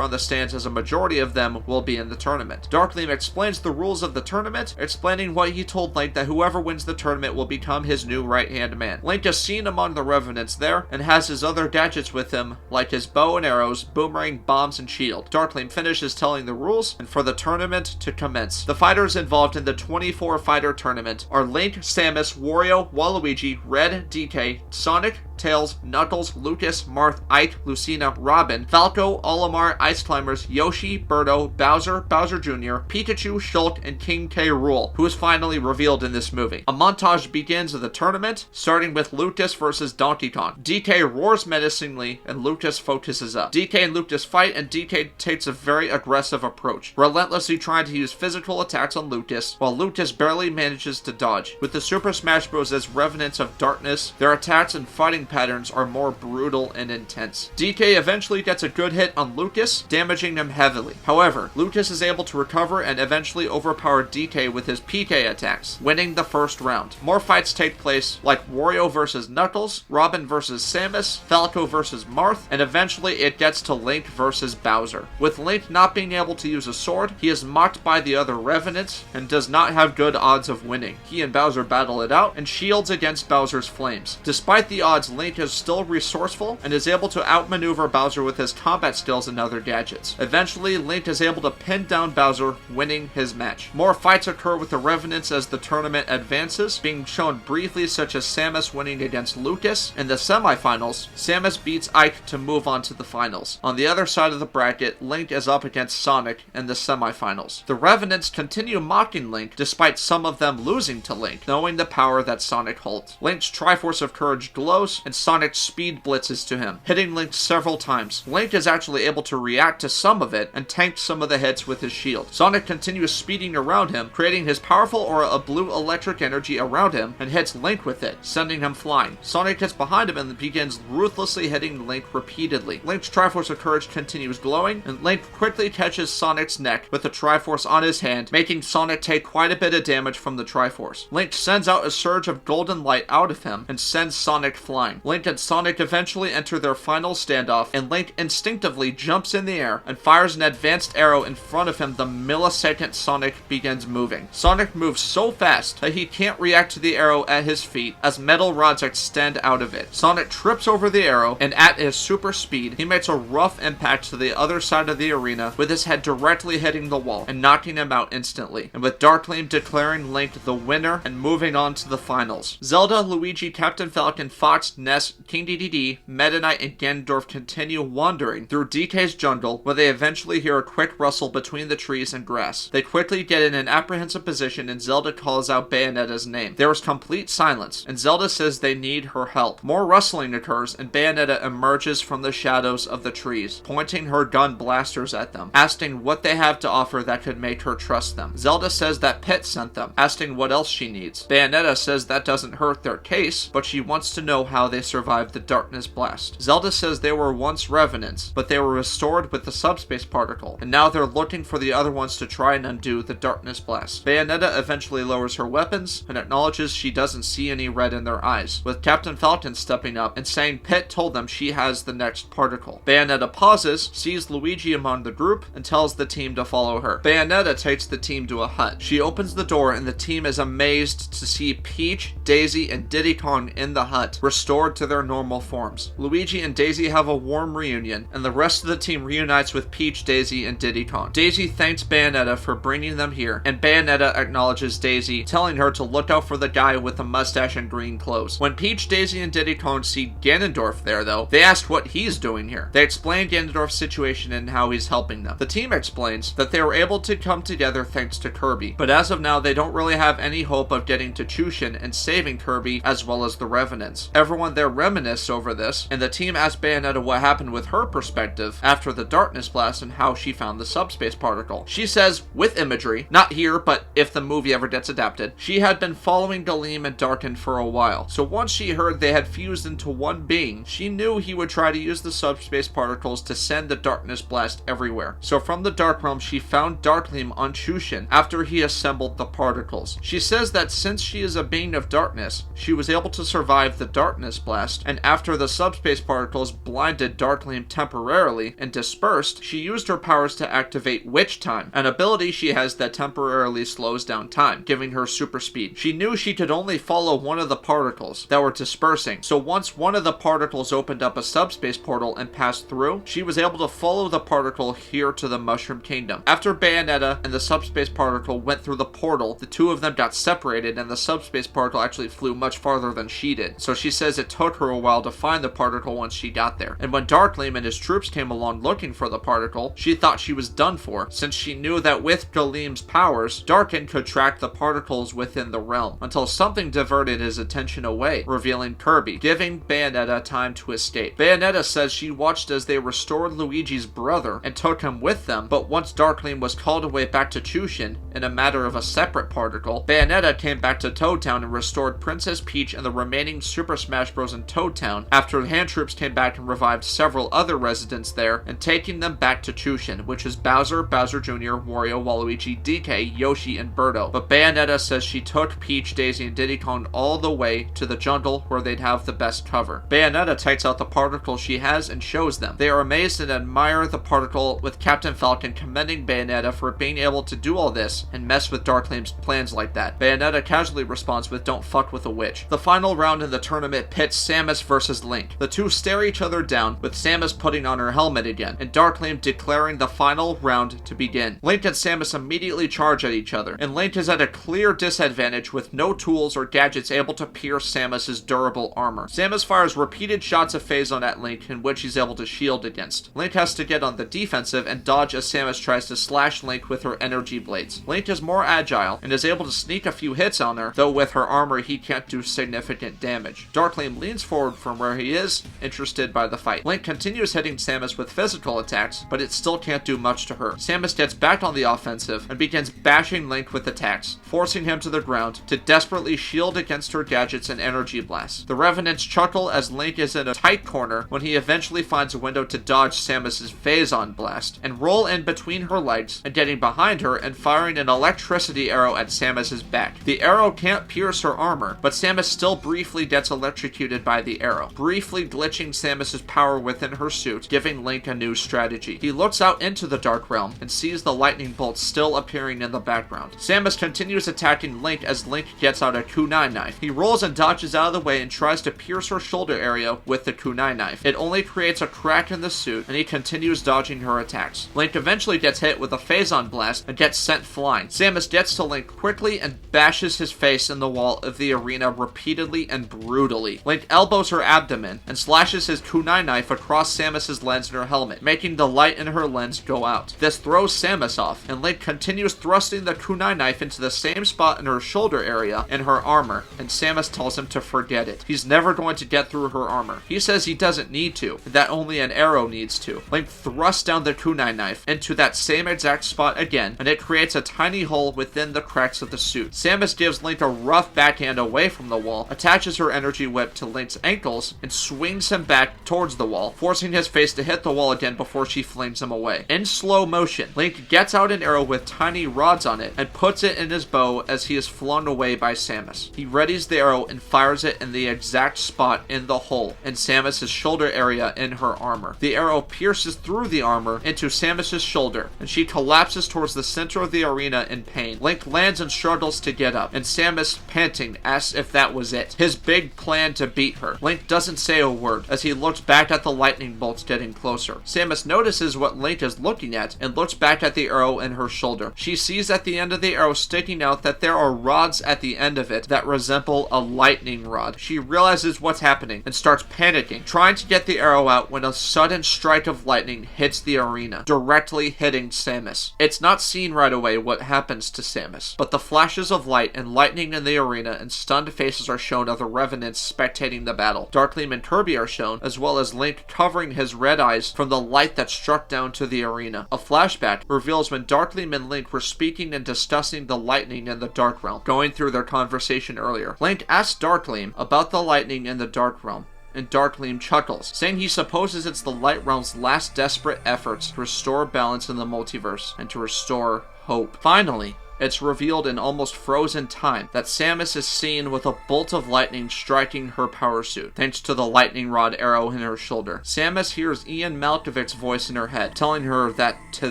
on the stands as a majority of them will be in the tournament. Dharkleem explains the rules of the tournament, explaining what he told Link that whoever wins the tournament will become his new right-hand man. Link is seen among the Revenants there, and has his other gadgets with him, like his bow and arrows, boomerang, bombs, and shield. Dharkleem finishes telling the rules, and for the tournament to commence. The fighters involved in the 24-fighter tournament are Link, Samus, Wario, Waluigi, Red, DK, Sonic, Tails, Knuckles, Lucas, Marth, Ike, Lucina, Robin, Falco, Olimar, Ice Climbers, Yoshi, Birdo, Bowser, Bowser Jr., Pikachu, Shulk, and King K. Rool, who is finally revealed in this movie. A montage begins of the tournament, starting with Lucas versus Donkey Kong. DK roars menacingly, and Lucas focuses up. DK and Lucas fight, and DK takes a very aggressive approach, relentlessly trying to use physical attacks on Lucas, while Lucas barely manages to dodge. With the Super Smash Bros. As Revenants of Darkness, their attacks and fighting holding patterns are more brutal and intense. DK eventually gets a good hit on Lucas, damaging him heavily. However, Lucas is able to recover and eventually overpower DK with his PK attacks, winning the first round. More fights take place, like Wario vs Knuckles, Robin vs Samus, Falco vs Marth, and eventually it gets to Link vs Bowser. With Link not being able to use a sword, he is mocked by the other Revenants and does not have good odds of winning. He and Bowser battle it out and shields against Bowser's flames. Despite the odds, Link is still resourceful and is able to outmaneuver Bowser with his combat skills and other gadgets. Eventually, Link is able to pin down Bowser, winning his match. More fights occur with the Revenants as the tournament advances, being shown briefly, such as Samus winning against Lucas. In the semifinals, Samus beats Ike to move on to the finals. On the other side of the bracket, Link is up against Sonic in the semifinals. The Revenants continue mocking Link, despite some of them losing to Link, knowing the power that Sonic holds. Link's Triforce of Courage glows, and Sonic speed blitzes to him, hitting Link several times. Link is actually able to react to some of it, and tanked some of the hits with his shield. Sonic continues speeding around him, creating his powerful aura of blue electric energy around him, and hits Link with it, sending him flying. Sonic gets behind him and begins ruthlessly hitting Link repeatedly. Link's Triforce of Courage continues glowing, and Link quickly catches Sonic's neck with the Triforce on his hand, making Sonic take quite a bit of damage from the Triforce. Link sends out a surge of golden light out of him and sends Sonic flying. Link and Sonic eventually enter their final standoff, and Link instinctively jumps in the air and fires an advanced arrow in front of him the millisecond Sonic begins moving. Sonic moves so fast that he can't react to the arrow at his feet as metal rods extend out of it. Sonic trips over the arrow, and at his super speed, he makes a rough impact to the other side of the arena with his head directly hitting the wall and knocking him out instantly, and with Dharkleem declaring Link the winner and moving on to the finals. Zelda, Luigi, Captain Falcon, Fox, Ness, King Dedede, Meta Knight, and Ganondorf continue wandering through DK's jungle, where they eventually hear a quick rustle between the trees and grass. They quickly get in an apprehensive position, and Zelda calls out Bayonetta's name. There is complete silence, and Zelda says they need her help. More rustling occurs, and Bayonetta emerges from the shadows of the trees, pointing her gun blasters at them, asking what they have to offer that could make her trust them. Zelda says that Pit sent them, asking what else she needs. Bayonetta says that doesn't hurt their case, but she wants to know how they survived the Darkness Blast. Zelda says they were once Revenants, but they were restored with the Subspace Particle, and now they're looking for the other ones to try and undo the Darkness Blast. Bayonetta eventually lowers her weapons and acknowledges she doesn't see any red in their eyes, with Captain Falcon stepping up and saying Pit told them she has the next particle. Bayonetta pauses, sees Luigi among the group, and tells the team to follow her. Bayonetta takes the team to a hut. She opens the door, and the team is amazed to see Peach, Daisy, and Diddy Kong in the hut, restored to their normal forms. Luigi and Daisy have a warm reunion, and the rest of the team reunites with Peach, Daisy, and Diddy Kong. Daisy thanks Bayonetta for bringing them here, and Bayonetta acknowledges Daisy, telling her to look out for the guy with the mustache and green clothes. When Peach, Daisy, and Diddy Kong see Ganondorf there, though, they ask what he's doing here. They explain Ganondorf's situation and how he's helping them. The team explains that they were able to come together thanks to Kirby, but as of now, they don't really have any hope of getting to Chushin and saving Kirby as well as the Revenants. Everyone there reminisces over this, and the team asks Bayonetta what happened with her perspective after the Darkness Blast and how she found the Subspace Particle. She says, with imagery, not here, but if the movie ever gets adapted, she had been following Galeem and Darkin for a while, so once she heard they had fused into one being, she knew he would try to use the Subspace Particles to send the Darkness Blast everywhere. So from the Dark Realm, she found Dharkleem on Chushin after he assembled the particles. She says that since she is a being of darkness, she was able to survive the Darkness Blast, and after the Subspace Particles blinded Dharkleem temporarily and dispersed, she used her powers to activate Witch Time, an ability she has that temporarily slows down time, giving her super speed. She knew she could only follow one of the particles that were dispersing, so once one of the particles opened up a subspace portal and passed through, she was able to follow the particle here to the Mushroom Kingdom. After Bayonetta and the subspace particle went through the portal, the two of them got separated, and the subspace particle actually flew much farther than she did. So she says it took her a while to find the particle once she got there. And when Dharkleem and his troops came along looking for the particle, she thought she was done for, since she knew that with Galeem's powers, Darkin could track the particles within the realm, until something diverted his attention away, revealing Kirby, giving Bayonetta time to escape. Bayonetta says she watched as they restored Luigi's brother and took him with them, but once Dharkleem was called away back to Chushin in a matter of a separate particle, Bayonetta came back to Toad Town and restored Princess Peach and the remaining Super Smash Bros. In Toad Town after the hand troops came back and revived several other residents there and taking them back to Chushin, which is Bowser, Bowser Jr., Wario, Waluigi, DK, Yoshi, and Birdo. But Bayonetta says she took Peach, Daisy, and Diddy Kong all the way to the jungle where they'd have the best cover. Bayonetta takes out the particle she has and shows them. They are amazed and admire the particle, with Captain Falcon commending Bayonetta for being able to do all this and mess with Dharkleem's plans like that. Bayonetta casually responds with "Don't fuck with a witch." The final round in the tournament pits Samus versus Link. The two stare each other down, with Samus putting on her helmet again, and Dharkleem declaring the final round to begin. Link and Samus immediately charge at each other, and Link is at a clear disadvantage with no tools or gadgets able to pierce Samus's durable armor. Samus fires repeated shots of Phazon at Link, in which he's able to shield against. Link has to get on the defensive and dodge as Samus tries to slash Link with her energy blades. Link is more agile and is able to sneak a few hits on her, though with her armor he can't do significant damage. Dharkleem leans forward from where he is, interested by the fight. Link continues hitting Samus with physical attacks, but it still can't do much to her. Samus gets back on the offensive and begins bashing Link with attacks, forcing him to the ground to desperately shield against her gadgets and energy blasts. The Revenants chuckle as Link is in a tight corner when he eventually finds a window to dodge Samus's Phazon blast and roll in between her legs and getting behind her and firing an electricity arrow at Samus's back. The arrow can't pierce her armor, but Samus still briefly gets electrocuted by the arrow, briefly glitching Samus's power within her suit, giving Link a new strategy. He looks out into the Dark Realm and sees the lightning bolts still appearing in the background. Samus continues attacking Link as Link gets out a kunai knife. He rolls and dodges out of the way and tries to pierce her shoulder area with the kunai knife. It only creates a crack in the suit, and he continues dodging her attacks. Link eventually gets hit with a Phazon blast and gets sent flying. Samus gets to Link quickly and bashes his face in the wall of the arena repeatedly and brutally. Link elbows her abdomen and slashes his kunai knife across Samus's lens in her helmet, making the light in her lens go out. This throws Samus off, and Link continues thrusting the kunai knife into the same spot in her shoulder area in her armor, and Samus tells him to forget it. He's never going to get through her armor. He says he doesn't need to, that only an arrow needs to. Link thrusts down the kunai knife into that same exact spot again, and it creates a tiny hole within the cracks of the suit. Samus gives Link a rough backhand away from the wall, attaches her energy whip to Link's ankles, and swings him back towards the wall, forcing his face to hit the wall again before she flings him away. In slow motion, Link gets out an arrow with tiny rods on it and puts it in his bow as he is flung away by Samus. He readies the arrow and fires it in the exact spot in the hole in Samus's shoulder area in her armor. The arrow pierces through the armor into Samus's shoulder, and she collapses towards the center of the arena in pain. Link lands and struggles to get up, and Samus, panting, asks if that was it. His big plan to beat her. Link doesn't say a word as he looks back at the lightning bolts getting closer. Samus notices what Link is looking at and looks back at the arrow in her shoulder. She sees at the end of the arrow sticking out that there are rods at the end of it that resemble a lightning rod. She realizes what's happening and starts panicking, trying to get the arrow out when a sudden strike of lightning hits the arena, directly hitting Samus. It's not seen right away what happens to Samus, but the flashes of light and lightning in the arena and stunned faces are shown of the Revenants spectating the battle. Dharkleem and Kirby are shown, as well as Link covering his red eyes from the light that struck down to the arena. A flashback reveals when Dharkleem and Link were speaking and discussing the lightning in the Dark Realm, going through their conversation earlier. Link asks Dharkleem about the lightning in the Dark Realm, and Dharkleem chuckles, saying he supposes it's the Light Realm's last desperate efforts to restore balance in the multiverse and to restore hope. Finally, it's revealed in almost frozen time that Samus is seen with a bolt of lightning striking her power suit, thanks to the lightning rod arrow in her shoulder. Samus hears Ian Malkovich's voice in her head, telling her that to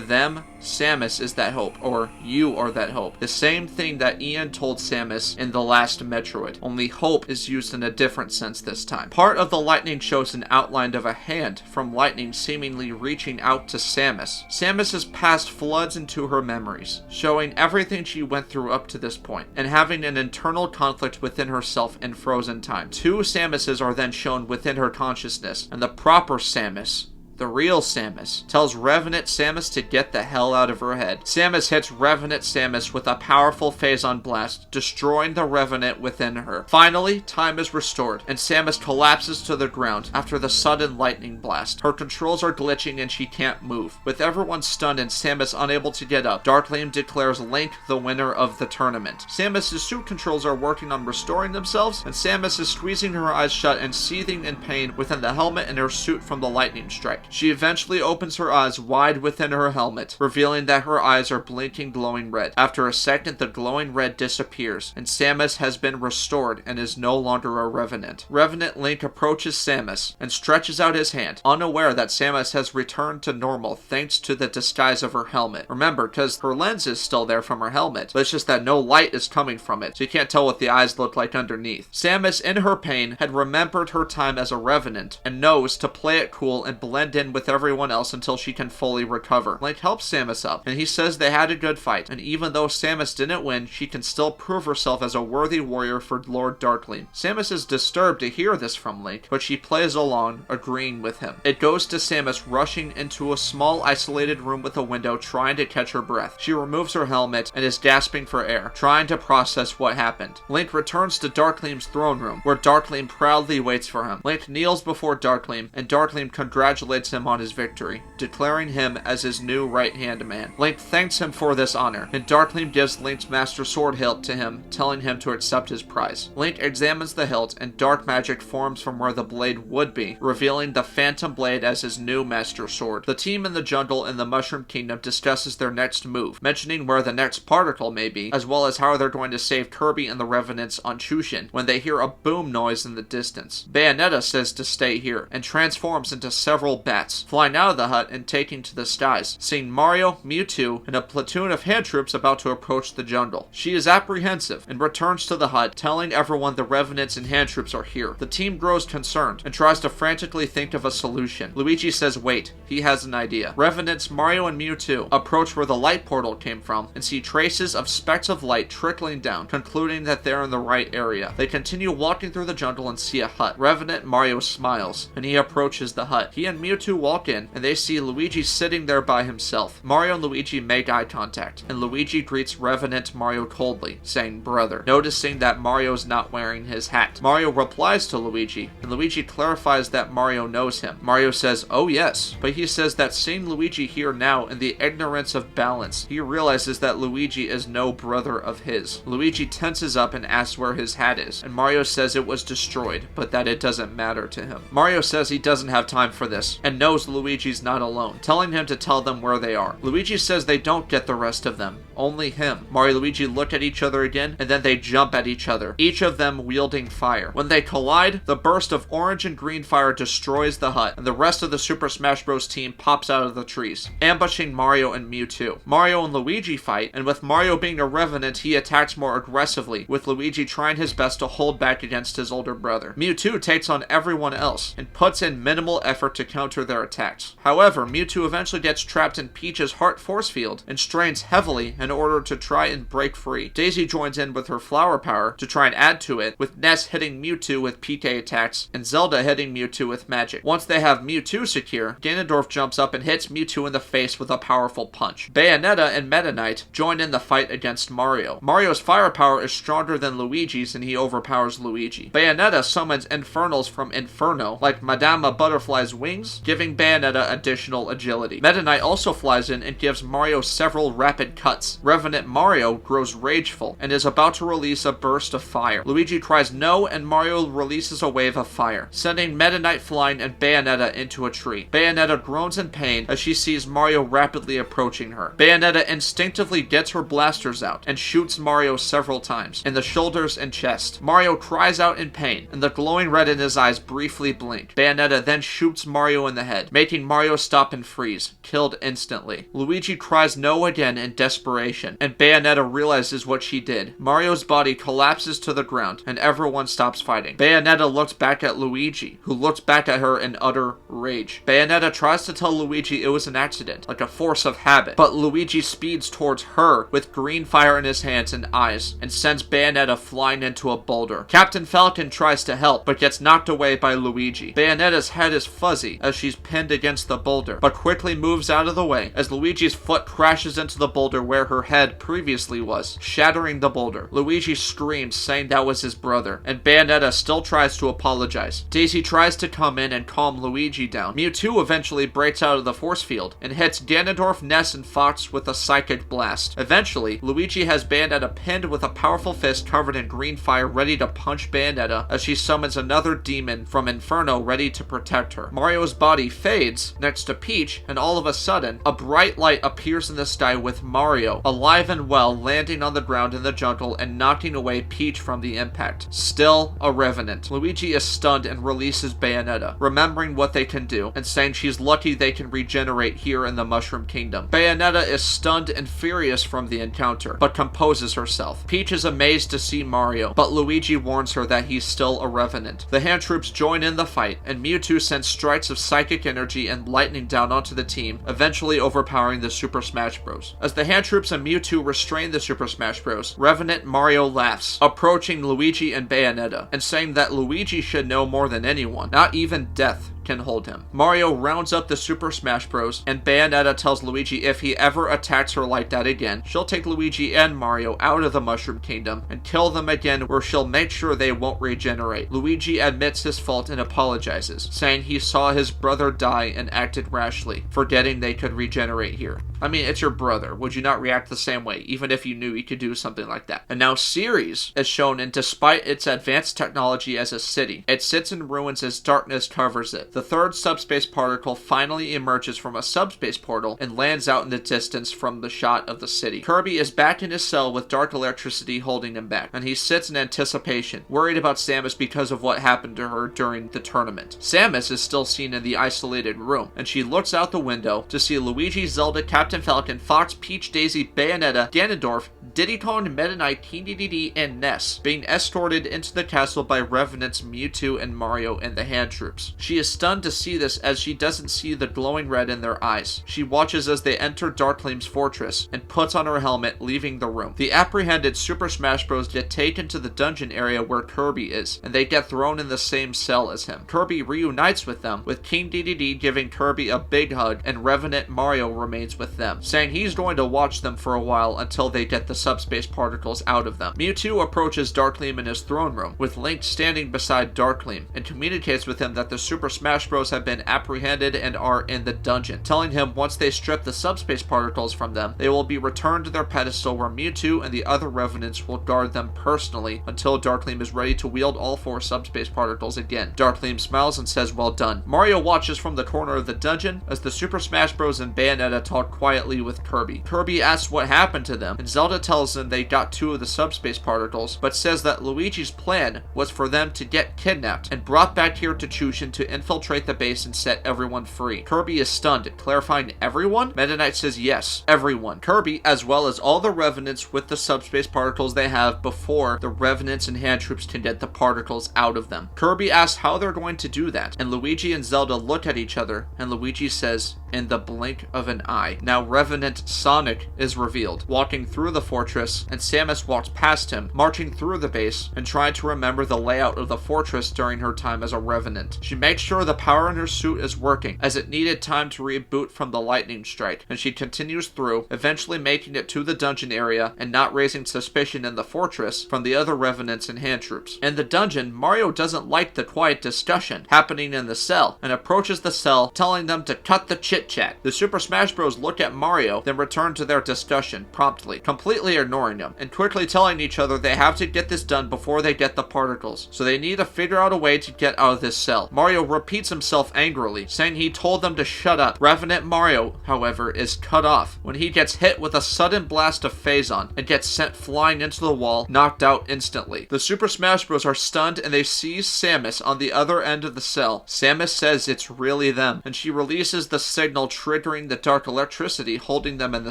them, Samus is that hope, or you are that hope. The same thing that Ian told Samus in the last Metroid, only hope is used in a different sense this time. Part of the lightning shows an outline of a hand from lightning seemingly reaching out to Samus. Samus's past floods into her memories, showing everything she went through up to this point, and having an internal conflict within herself in frozen time. Two Samuses are then shown within her consciousness, and the proper Samus The real Samus, tells Revenant Samus to get the hell out of her head. Samus hits Revenant Samus with a powerful Phazon Blast, destroying the Revenant within her. Finally, time is restored, and Samus collapses to the ground after the sudden lightning blast. Her controls are glitching and she can't move. With everyone stunned and Samus unable to get up, Dharkleem declares Link the winner of the tournament. Samus' suit controls are working on restoring themselves, and Samus is squeezing her eyes shut and seething in pain within the helmet and her suit from the lightning strike. She eventually opens her eyes wide within her helmet, revealing that her eyes are blinking glowing red. After a second, the glowing red disappears, and Samus has been restored and is no longer a Revenant. Revenant Link approaches Samus and stretches out his hand, unaware that Samus has returned to normal thanks to the disguise of her helmet. Remember, because her lens is still there from her helmet, but it's just that no light is coming from it, so you can't tell what the eyes look like underneath. Samus, in her pain, had remembered her time as a Revenant and knows to play it cool and blend in with everyone else until she can fully recover. Link helps Samus up, and he says they had a good fight, and even though Samus didn't win, she can still prove herself as a worthy warrior for Lord Dharkleem. Samus is disturbed to hear this from Link, but she plays along, agreeing with him. It goes to Samus rushing into a small isolated room with a window, trying to catch her breath. She removes her helmet and is gasping for air, trying to process what happened. Link returns to Dharkleem's throne room, where Dharkleem proudly waits for him. Link kneels before Dharkleem, and Dharkleem congratulates him on his victory, declaring him as his new right-hand man. Link thanks him for this honor, and Dharkleem gives Link's Master Sword hilt to him, telling him to accept his prize. Link examines the hilt, and dark magic forms from where the blade would be, revealing the Phantom Blade as his new Master Sword. The team in the jungle in the Mushroom Kingdom discusses their next move, mentioning where the next particle may be, as well as how they're going to save Kirby and the Revenants on Chushin, when they hear a boom noise in the distance. Bayonetta says to stay here, and transforms into several bats, flying out of the hut and taking to the skies, seeing Mario, Mewtwo, and a platoon of hand troops about to approach the jungle. She is apprehensive, and returns to the hut, telling everyone the Revenants and hand troops are here. The team grows concerned, and tries to frantically think of a solution. Luigi says wait, he has an idea. Revenants Mario and Mewtwo approach where the light portal came from, and see traces of specks of light trickling down, concluding that they're in the right area. They continue walking through the jungle and see a hut. Revenant Mario smiles, and he approaches the hut. He and Mewtwo walk in, and they see Luigi sitting there by himself. Mario and Luigi make eye contact, and Luigi greets Revenant Mario coldly, saying brother, noticing that Mario's not wearing his hat. Mario replies to Luigi, and Luigi clarifies that Mario knows him. Mario says, oh yes, but he says that seeing Luigi here now in the ignorance of balance, he realizes that Luigi is no brother of his. Luigi tenses up and asks where his hat is, and Mario says it was destroyed, but that it doesn't matter to him. Mario says he doesn't have time for this, and knows Luigi's not alone, telling him to tell them where they are. Luigi says they don't get the rest of them, only him. Mario and Luigi look at each other again, and then they jump at each other, each of them wielding fire. When they collide, the burst of orange and green fire destroys the hut, and the rest of the Super Smash Bros. Team pops out of the trees, ambushing Mario and Mewtwo. Mario and Luigi fight, and with Mario being a Revenant, he attacks more aggressively, with Luigi trying his best to hold back against his older brother. Mewtwo takes on everyone else, and puts in minimal effort to counter their attacks. However, Mewtwo eventually gets trapped in Peach's heart force field, and strains heavily in order to try and break free. Daisy joins in with her flower power to try and add to it, with Ness hitting Mewtwo with PK attacks, and Zelda hitting Mewtwo with magic. Once they have Mewtwo secure, Ganondorf jumps up and hits Mewtwo in the face with a powerful punch. Bayonetta and Meta Knight join in the fight against Mario. Mario's firepower is stronger than Luigi's, and he overpowers Luigi. Bayonetta summons Infernals from Inferno, like Madame Butterfly's wings, giving Bayonetta additional agility. Meta Knight also flies in and gives Mario several rapid cuts. Revenant Mario grows rageful, and is about to release a burst of fire. Luigi cries no, and Mario releases a wave of fire, sending Meta Knight flying and Bayonetta into a tree. Bayonetta groans in pain as she sees Mario rapidly approaching her. Bayonetta instinctively gets her blasters out and shoots Mario several times, in the shoulders and chest. Mario cries out in pain, and the glowing red in his eyes briefly blink. Bayonetta then shoots Mario in the head, making Mario stop and freeze, killed instantly. Luigi cries no again in desperation, regeneration, and Bayonetta realizes what she did. Mario's body collapses to the ground, and everyone stops fighting. Bayonetta looks back at Luigi, who looks back at her in utter rage. Bayonetta tries to tell Luigi it was an accident, like a force of habit, but Luigi speeds towards her with green fire in his hands and eyes, and sends Bayonetta flying into a boulder. Captain Falcon tries to help, but gets knocked away by Luigi. Bayonetta's head is fuzzy as she's pinned against the boulder, but quickly moves out of the way as Luigi's foot crashes into the boulder where her head previously was, shattering the boulder. Luigi screams, saying that was his brother, and Bayonetta still tries to apologize. Daisy tries to come in and calm Luigi down. Mewtwo eventually breaks out of the force field and hits Ganondorf, Ness, and Fox with a psychic blast. Eventually, Luigi has Bayonetta pinned with a powerful fist covered in green fire ready to punch Bayonetta as she summons another demon from Inferno ready to protect her. Mario's body fades next to Peach, and all of a sudden, a bright light appears in the sky with Mario, alive and well, landing on the ground in the jungle and knocking away Peach from the impact. Still a revenant. Luigi is stunned and releases Bayonetta, remembering what they can do, and saying she's lucky they can regenerate here in the Mushroom Kingdom. Bayonetta is stunned and furious from the encounter, but composes herself. Peach is amazed to see Mario, but Luigi warns her that he's still a revenant. The hand troops join in the fight, and Mewtwo sends strikes of psychic energy and lightning down onto the team, eventually overpowering the Super Smash Bros. As the hand troops and Mewtwo restrain the Super Smash Bros., Revenant Mario laughs, approaching Luigi and Bayonetta, and saying that Luigi should know more than anyone, not even death can hold him. Mario rounds up the Super Smash Bros, and Bayonetta tells Luigi if he ever attacks her like that again, she'll take Luigi and Mario out of the Mushroom Kingdom and kill them again, where she'll make sure they won't regenerate. Luigi admits his fault and apologizes, saying he saw his brother die and acted rashly, forgetting they could regenerate here. I mean, it's your brother. Would you not react the same way, even if you knew he could do something like that? And now Ceres is shown, and despite its advanced technology as a city, it sits in ruins as darkness covers it. The third subspace particle finally emerges from a subspace portal and lands out in the distance from the shot of the city. Kirby is back in his cell with dark electricity holding him back, and he sits in anticipation, worried about Samus because of what happened to her during the tournament. Samus is still seen in the isolated room, and she looks out the window to see Luigi, Zelda, Captain Falcon, Fox, Peach, Daisy, Bayonetta, Ganondorf, Diddy Kong, Meta Knight, King Dedede, and Ness being escorted into the castle by Revenants Mewtwo and Mario and the hand troops. She is stunned to see this as she doesn't see the glowing red in their eyes. She watches as they enter Dharkleem's fortress and puts on her helmet, leaving the room. The apprehended Super Smash Bros. Get taken to the dungeon area where Kirby is, and they get thrown in the same cell as him. Kirby reunites with them, with King Dedede giving Kirby a big hug, and Revenant Mario remains with them, saying he's going to watch them for a while until they get the subspace particles out of them. Mewtwo approaches Dharkleem in his throne room, with Link standing beside Dharkleem, and communicates with him that the Super Smash Bros. Have been apprehended and are in the dungeon, telling him once they strip the subspace particles from them, they will be returned to their pedestal where Mewtwo and the other Revenants will guard them personally until Dharkleem is ready to wield all 4 subspace particles again. Dharkleem smiles and says well done. Mario watches from the corner of the dungeon as the Super Smash Bros. And Bayonetta talk quietly with Kirby. Kirby asks what happened to them, and Zelda tells them they got 2 of the subspace particles, but says that Luigi's plan was for them to get kidnapped and brought back here to Chushin to infiltrate the base and set everyone free. Kirby is stunned, clarifying everyone? Meta Knight says yes, everyone. Kirby, as well as all the Revenants with the subspace particles they have before the Revenants and hand troops can get the particles out of them. Kirby asks how they're going to do that, and Luigi and Zelda look at each other, and Luigi says, in the blink of an eye. Now Revenant Sonic is revealed, walking through the fortress, and Samus walks past him, marching through the base, and trying to remember the layout of the fortress during her time as a Revenant. She makes sure the power in her suit is working, as it needed time to reboot from the lightning strike, and she continues through, eventually making it to the dungeon area and not raising suspicion in the fortress from the other Revenants and hand troops. In the dungeon, Mario doesn't like the quiet discussion happening in the cell, and approaches the cell, telling them to cut the chit-chat. The Super Smash Bros. Look at Mario, then return to their discussion promptly, completely ignoring him, and quickly telling each other they have to get this done before they get the particles, so they need to figure out a way to get out of this cell. Mario repeats himself angrily, saying he told them to shut up. Revenant Mario, however, is cut off when he gets hit with a sudden blast of Phazon and gets sent flying into the wall, knocked out instantly. The Super Smash Bros. Are stunned and they seize Samus on the other end of the cell. Samus says it's really them, and she releases the signal signal triggering the dark electricity holding them in the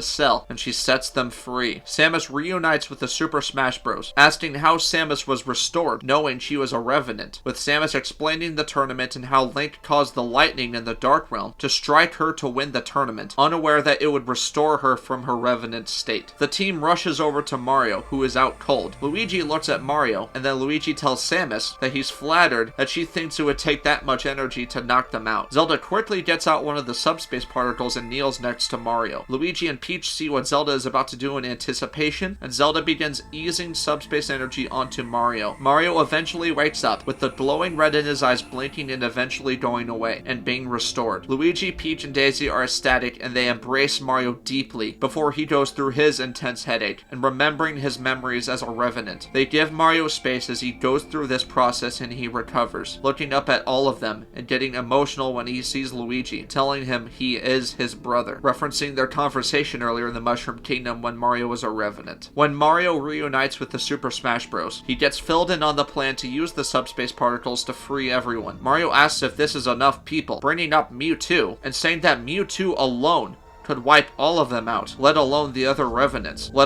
cell, and she sets them free. Samus reunites with the Super Smash Bros., asking how Samus was restored, knowing she was a revenant, with Samus explaining the tournament and how Link caused the lightning in the Dark Realm to strike her to win the tournament, unaware that it would restore her from her revenant state. The team rushes over to Mario, who is out cold. Luigi looks at Mario, and then Luigi tells Samus that he's flattered that she thinks it would take that much energy to knock them out. Zelda quickly gets out one of the subspace particles and kneels next to Mario. Luigi and Peach see what Zelda is about to do in anticipation, and Zelda begins easing subspace energy onto Mario. Mario eventually wakes up, with the glowing red in his eyes blinking and eventually going away, and being restored. Luigi, Peach, and Daisy are ecstatic, and they embrace Mario deeply before he goes through his intense headache, and remembering his memories as a revenant. They give Mario space as he goes through this process and he recovers, looking up at all of them and getting emotional when he sees Luigi, telling him he is his brother, referencing their conversation earlier in the Mushroom Kingdom when Mario was a revenant. When Mario reunites with the Super Smash Bros., he gets filled in on the plan to use the subspace particles to free everyone. Mario asks if this is enough people, bringing up Mewtwo, and saying that Mewtwo alone could wipe all of them out, let alone the other revenants,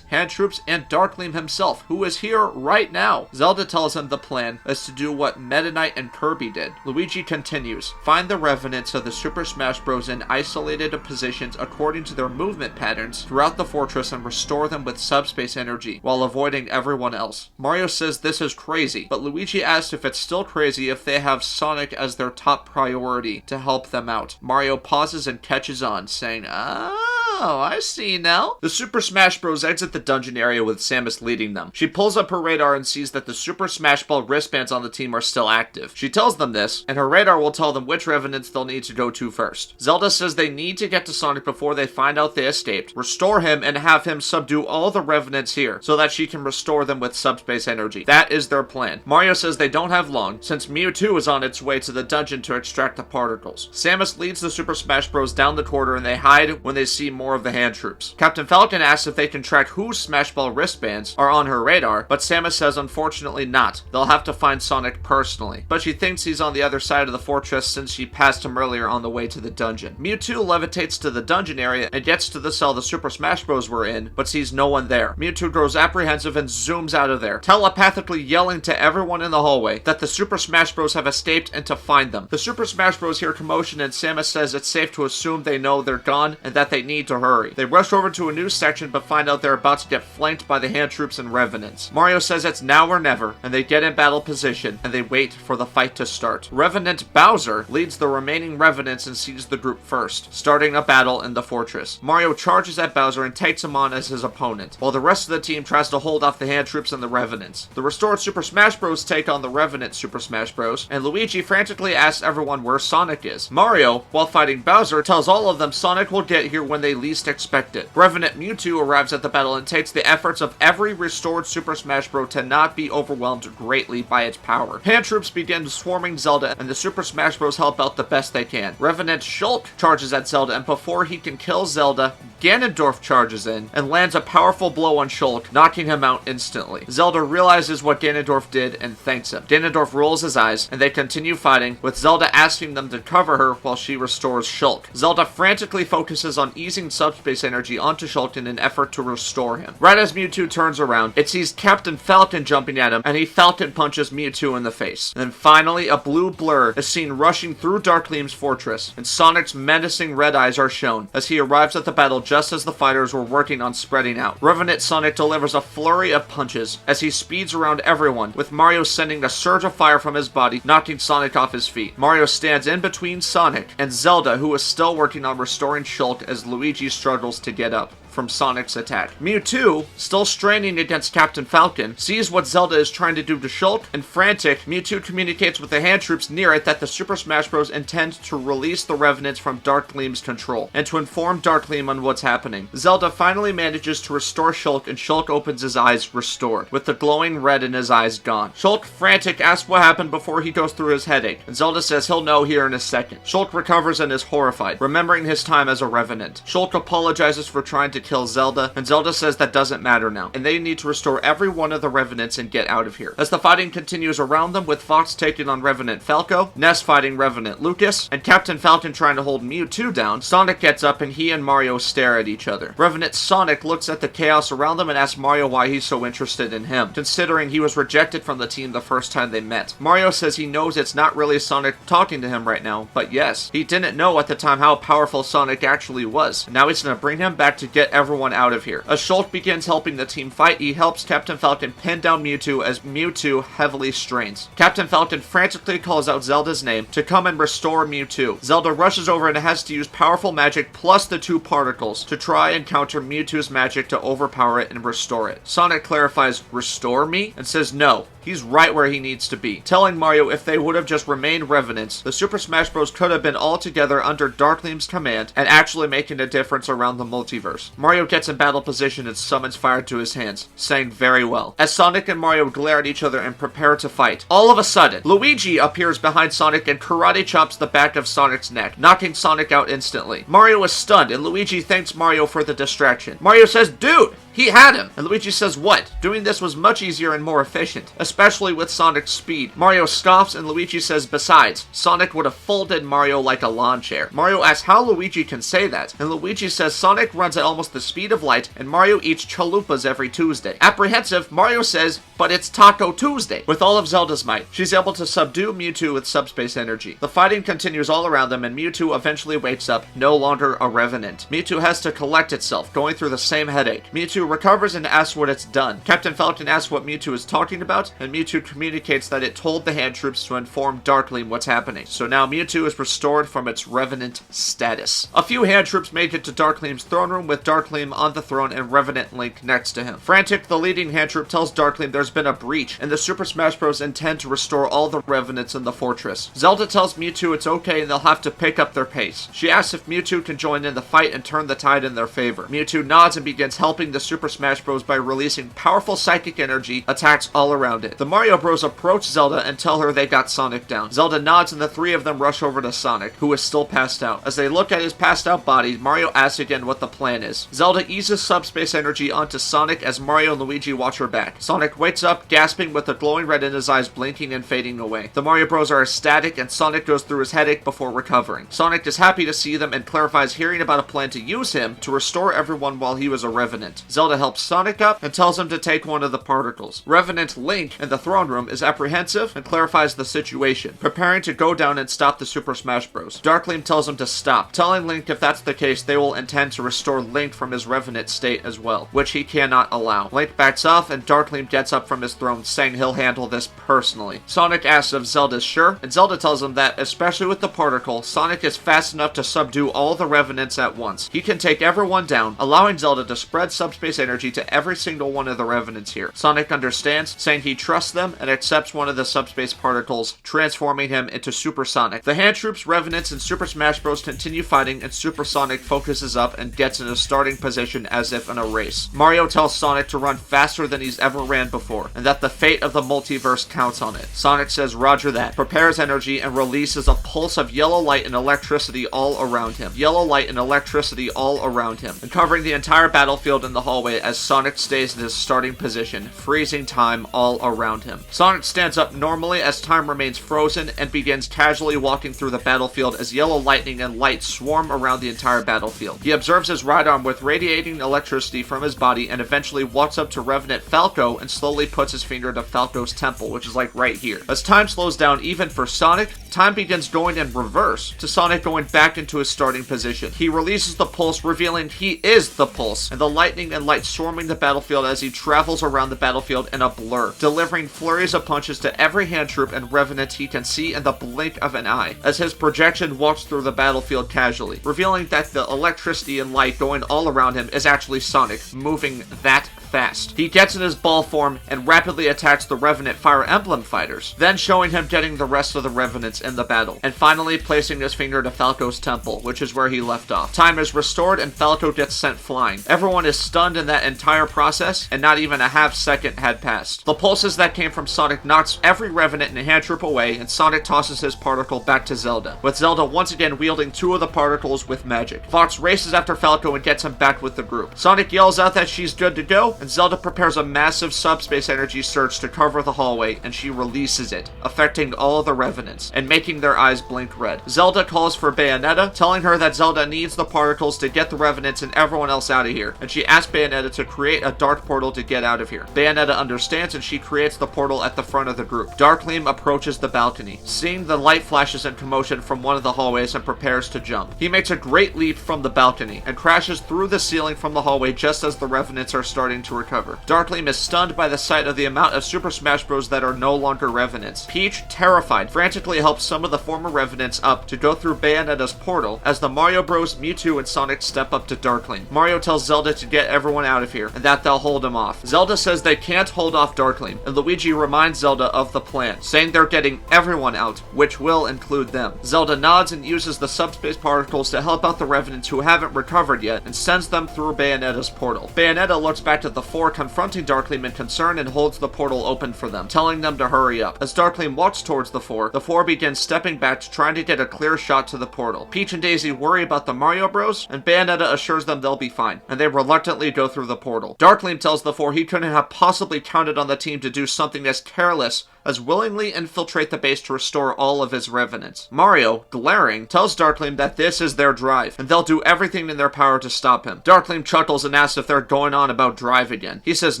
hand troops, and Dharkleem himself, who is here right now. Zelda tells him the plan is to do what Meta Knight and Kirby did. Luigi continues, find the revenants of the Super Smash Bros. In isolated positions according to their movement patterns throughout the fortress and restore them with subspace energy, while avoiding everyone else. Mario says this is crazy, but Luigi asks if it's still crazy if they have Sonic as their top priority to help them out. Mario pauses and catches on, saying, oh, I see now. The Super Smash Bros. Exit the dungeon area with Samus leading them. She pulls up her radar and sees that the Super Smash Ball wristbands on the team are still active. She tells them this, and her radar will tell them which revenants they'll need to go to first. Zelda says they need to get to Sonic before they find out they escaped, restore him, and have him subdue all the revenants here, so that she can restore them with subspace energy. That is their plan. Mario says they don't have long, since Mewtwo is on its way to the dungeon to extract the particles. Samus leads the Super Smash Bros. Down the corridor, and they hide when they see more of the hand troops. Captain Falcon asks if they can track whose Smash Ball wristbands are on her radar, but Samus says unfortunately not. They'll have to find Sonic personally. But she thinks he's on the other side of the fortress since she passed him earlier on the way to the dungeon. Mewtwo levitates to the dungeon area and gets to the cell the Super Smash Bros. Were in, but sees no one there. Mewtwo grows apprehensive and zooms out of there, telepathically yelling to everyone in the hallway that the Super Smash Bros. Have escaped and to find them. The Super Smash Bros. Hear commotion, and Samus says it's safe to assume they know they're gone and that they need to hurry. They rush over to a new section but find out they're about to get flanked by the hand troops and revenants. Mario says it's now or never, and they get in battle position and they wait for the fight to start. Revenant Bowser leads the remaining revenants and sees the group first, starting a battle in the fortress. Mario charges at Bowser and takes him on as his opponent, while the rest of the team tries to hold off the hand troops and the revenants. The restored Super Smash Bros. Take on the revenant Super Smash Bros., and Luigi frantically asks everyone where Sonic is. Mario, while fighting Bowser, tells all of them Sonic will get here when they least expect it. Revenant Mewtwo arrives at the battle and takes the efforts of every restored Super Smash Bros. To not be overwhelmed greatly by its power. Hand troops begin swarming Zelda, and the Super Smash Bros. Help out the best they can. Revenant Shulk charges at Zelda, and before he can kill Zelda, Ganondorf charges in and lands a powerful blow on Shulk, knocking him out instantly. Zelda realizes what Ganondorf did and thanks him. Ganondorf rolls his eyes, and they continue fighting, with Zelda asking them to cover her while she restores Shulk. Zelda frantically focuses on easing subspace energy onto Shulk in an effort to restore him. Right as Mewtwo turns around, it sees Captain Falcon jumping at him, and he Falcon punches Mewtwo in the face. And then finally, a blue blur is seen rushing through Dharkleem's fortress, and Sonic's menacing red eyes are shown as he arrives at the battle just as the fighters were working on spreading out. Revenant Sonic delivers a flurry of punches as he speeds around everyone, with Mario sending a surge of fire from his body, knocking Sonic off his feet. Mario stands in between Sonic and Zelda, who is still working on restoring Shulk as Luigi struggles to get up from Sonic's attack. Mewtwo, still straining against Captain Falcon, sees what Zelda is trying to do to Shulk, and frantic, Mewtwo communicates with the hand troops near it that the Super Smash Bros. Intend to release the revenants from Dharkleem's control, and to inform Dharkleem on what's happening. Zelda finally manages to restore Shulk, and Shulk opens his eyes restored, with the glowing red in his eyes gone. Shulk, frantic, asks what happened before he goes through his headache, and Zelda says he'll know here in a second. Shulk recovers and is horrified, remembering his time as a revenant. Shulk apologizes for trying to kill Zelda, and Zelda says that doesn't matter now, and they need to restore every one of the Revenants and get out of here. As the fighting continues around them, with Fox taking on Revenant Falco, Ness fighting Revenant Lucas, and Captain Falcon trying to hold Mewtwo down, Sonic gets up and he and Mario stare at each other. Revenant Sonic looks at the chaos around them and asks Mario why he's so interested in him, considering he was rejected from the team the first time they met. Mario says he knows it's not really Sonic talking to him right now, but yes, he didn't know at the time how powerful Sonic actually was. Now he's gonna bring him back to get everyone out of here. As Shulk begins helping the team fight, he helps Captain Falcon pin down Mewtwo as Mewtwo heavily strains. Captain Falcon frantically calls out Zelda's name to come and restore Mewtwo. Zelda rushes over and has to use powerful magic plus the 2 particles to try and counter Mewtwo's magic to overpower it and restore it. Sonic clarifies, "Restore me?" and says no. He's right where he needs to be, telling Mario if they would have just remained Revenants, the Super Smash Bros. Could have been all together under Dharkleem's command and actually making a difference around the multiverse. Mario gets in battle position and summons fire to his hands, saying very well. As Sonic and Mario glare at each other and prepare to fight, all of a sudden, Luigi appears behind Sonic and karate chops the back of Sonic's neck, knocking Sonic out instantly. Mario is stunned and Luigi thanks Mario for the distraction. Mario says, "Dude, he had him!" And Luigi says, "What? Doing this was much easier and more efficient, especially with Sonic's speed." Mario scoffs and Luigi says, "Besides, Sonic would have folded Mario like a lawn chair." Mario asks how Luigi can say that, and Luigi says Sonic runs at almost the speed of light and Mario eats chalupas every Tuesday. Apprehensive, Mario says, "But it's Taco Tuesday." With all of Zelda's might, she's able to subdue Mewtwo with subspace energy. The fighting continues all around them and Mewtwo eventually wakes up, no longer a Revenant. Mewtwo has to collect itself, going through the same headache. Mewtwo recovers and asks what it's done. Captain Falcon asks what Mewtwo is talking about, and Mewtwo communicates that it told the hand troops to inform Dharkleem what's happening. So now Mewtwo is restored from its Revenant status. A few hand troops make it to Dharkleem's throne room with Dharkleem on the throne and Revenant Link next to him. Frantic, the leading hand troop tells Dharkleem there's been a breach, and the Super Smash Bros. Intend to restore all the Revenants in the fortress. Zelda tells Mewtwo it's okay and they'll have to pick up their pace. She asks if Mewtwo can join in the fight and turn the tide in their favor. Mewtwo nods and begins helping the Super Smash Bros. By releasing powerful psychic energy attacks all around it. The Mario Bros. Approach Zelda and tell her they got Sonic down. Zelda nods and the 3 of them rush over to Sonic, who is still passed out. As they look at his passed out body, Mario asks again what the plan is. Zelda eases subspace energy onto Sonic as Mario and Luigi watch her back. Sonic wakes up, gasping with the glowing red in his eyes blinking and fading away. The Mario Bros. Are ecstatic and Sonic goes through his headache before recovering. Sonic is happy to see them and clarifies hearing about a plan to use him to restore everyone while he was a Revenant. Zelda helps Sonic up and tells him to take one of the particles. Revenant Link in the throne room is apprehensive and clarifies the situation, preparing to go down and stop the Super Smash Bros. Dharkleem tells him to stop, telling Link if that's the case they will intend to restore Link from his Revenant state as well, which he cannot allow. Link backs off and Dharkleem gets up from his throne, saying he'll handle this personally. Sonic asks if Zelda's sure, and Zelda tells him that, especially with the particle, Sonic is fast enough to subdue all the Revenants at once. He can take everyone down, allowing Zelda to spread subspace energy to every single one of the Revenants here. Sonic understands, saying he trusts them and accepts one of the subspace particles, transforming him into Super Sonic. The hand troops, Revenants, and Super Smash Bros. Continue fighting and Super Sonic focuses up and gets in a starting position as if in a race. Mario tells Sonic to run faster than he's ever ran before, and that the fate of the multiverse counts on it. Sonic says roger that, prepares energy, and releases a pulse of yellow light and electricity all around him. Yellow light and electricity all around him, and covering the entire battlefield in the hallway as Sonic stays in his starting position, freezing time all around him. Sonic stands up normally as time remains frozen and begins casually walking through the battlefield as yellow lightning and light swarm around the entire battlefield. He observes his right arm with radiating electricity from his body and eventually walks up to Revenant Falco and slowly puts his finger to Falco's temple, which is like right here. As time slows down even for Sonic, time begins going in reverse, to Sonic going back into his starting position. He releases the pulse, revealing he is the pulse, and the lightning and light swarming the battlefield as he travels around the battlefield in a blur, delivering flurries of punches to every hand troop and Revenant he can see in the blink of an eye, as his projection walks through the battlefield casually, revealing that the electricity and light going all around him is actually Sonic, moving that fast. He gets in his ball form and rapidly attacks the Revenant Fire Emblem fighters, then showing him getting the rest of the Revenants in the battle, and finally placing his finger to Falco's temple, which is where he left off. Time is restored and Falco gets sent flying. Everyone is stunned in that entire process, and not even a half second had passed. The pulses that came from Sonic knocks every Revenant and hand troop away, and Sonic tosses his particle back to Zelda, with Zelda once again wielding two of the particles with magic. Fox races after Falco and gets him back with the group. Sonic yells out that she's good to go, and Zelda prepares a massive subspace energy surge to cover the hallway, and she releases it, affecting all of the Revenants, and making their eyes blink red. Zelda calls for Bayonetta, telling her that Zelda needs the particles to get the Revenants and everyone else out of here, and she asks Bayonetta to create a dark portal to get out of here. Bayonetta understands, and she creates the portal at the front of the group. Dharkleem approaches the balcony, seeing the light flashes in commotion from one of the hallways, and prepares to jump. He makes a great leap from the balcony, and crashes through the ceiling from the hallway just as the Revenants are starting to recover. Dharkleem is stunned by the sight of the amount of Super Smash Bros. That are no longer Revenants. Peach, terrified, frantically helps some of the former Revenants up to go through Bayonetta's portal as the Mario Bros, Mewtwo, and Sonic step up to Dharkleem. Mario tells Zelda to get everyone out of here, and that they'll hold him off. Zelda says they can't hold off Dharkleem, and Luigi reminds Zelda of the plan, saying they're getting everyone out, which will include them. Zelda nods and uses the subspace particles to help out the Revenants who haven't recovered yet, and sends them through Bayonetta's portal. Bayonetta looks back at the four confronting Dharkleem in concern and holds the portal open for them, telling them to hurry up. As Dharkleem walks towards the four begin stepping back to trying to get a clear shot to the portal. Peach and Daisy worry about the Mario Bros, and Bayonetta assures them they'll be fine, and they reluctantly go through the portal. Dharkleem tells the four he couldn't have possibly counted on the team to do something as careless as willingly infiltrate the base to restore all of his Revenants. Mario, glaring, tells Dharkleem that this is their drive, and they'll do everything in their power to stop him. Dharkleem chuckles and asks if they're going on about drive again. He says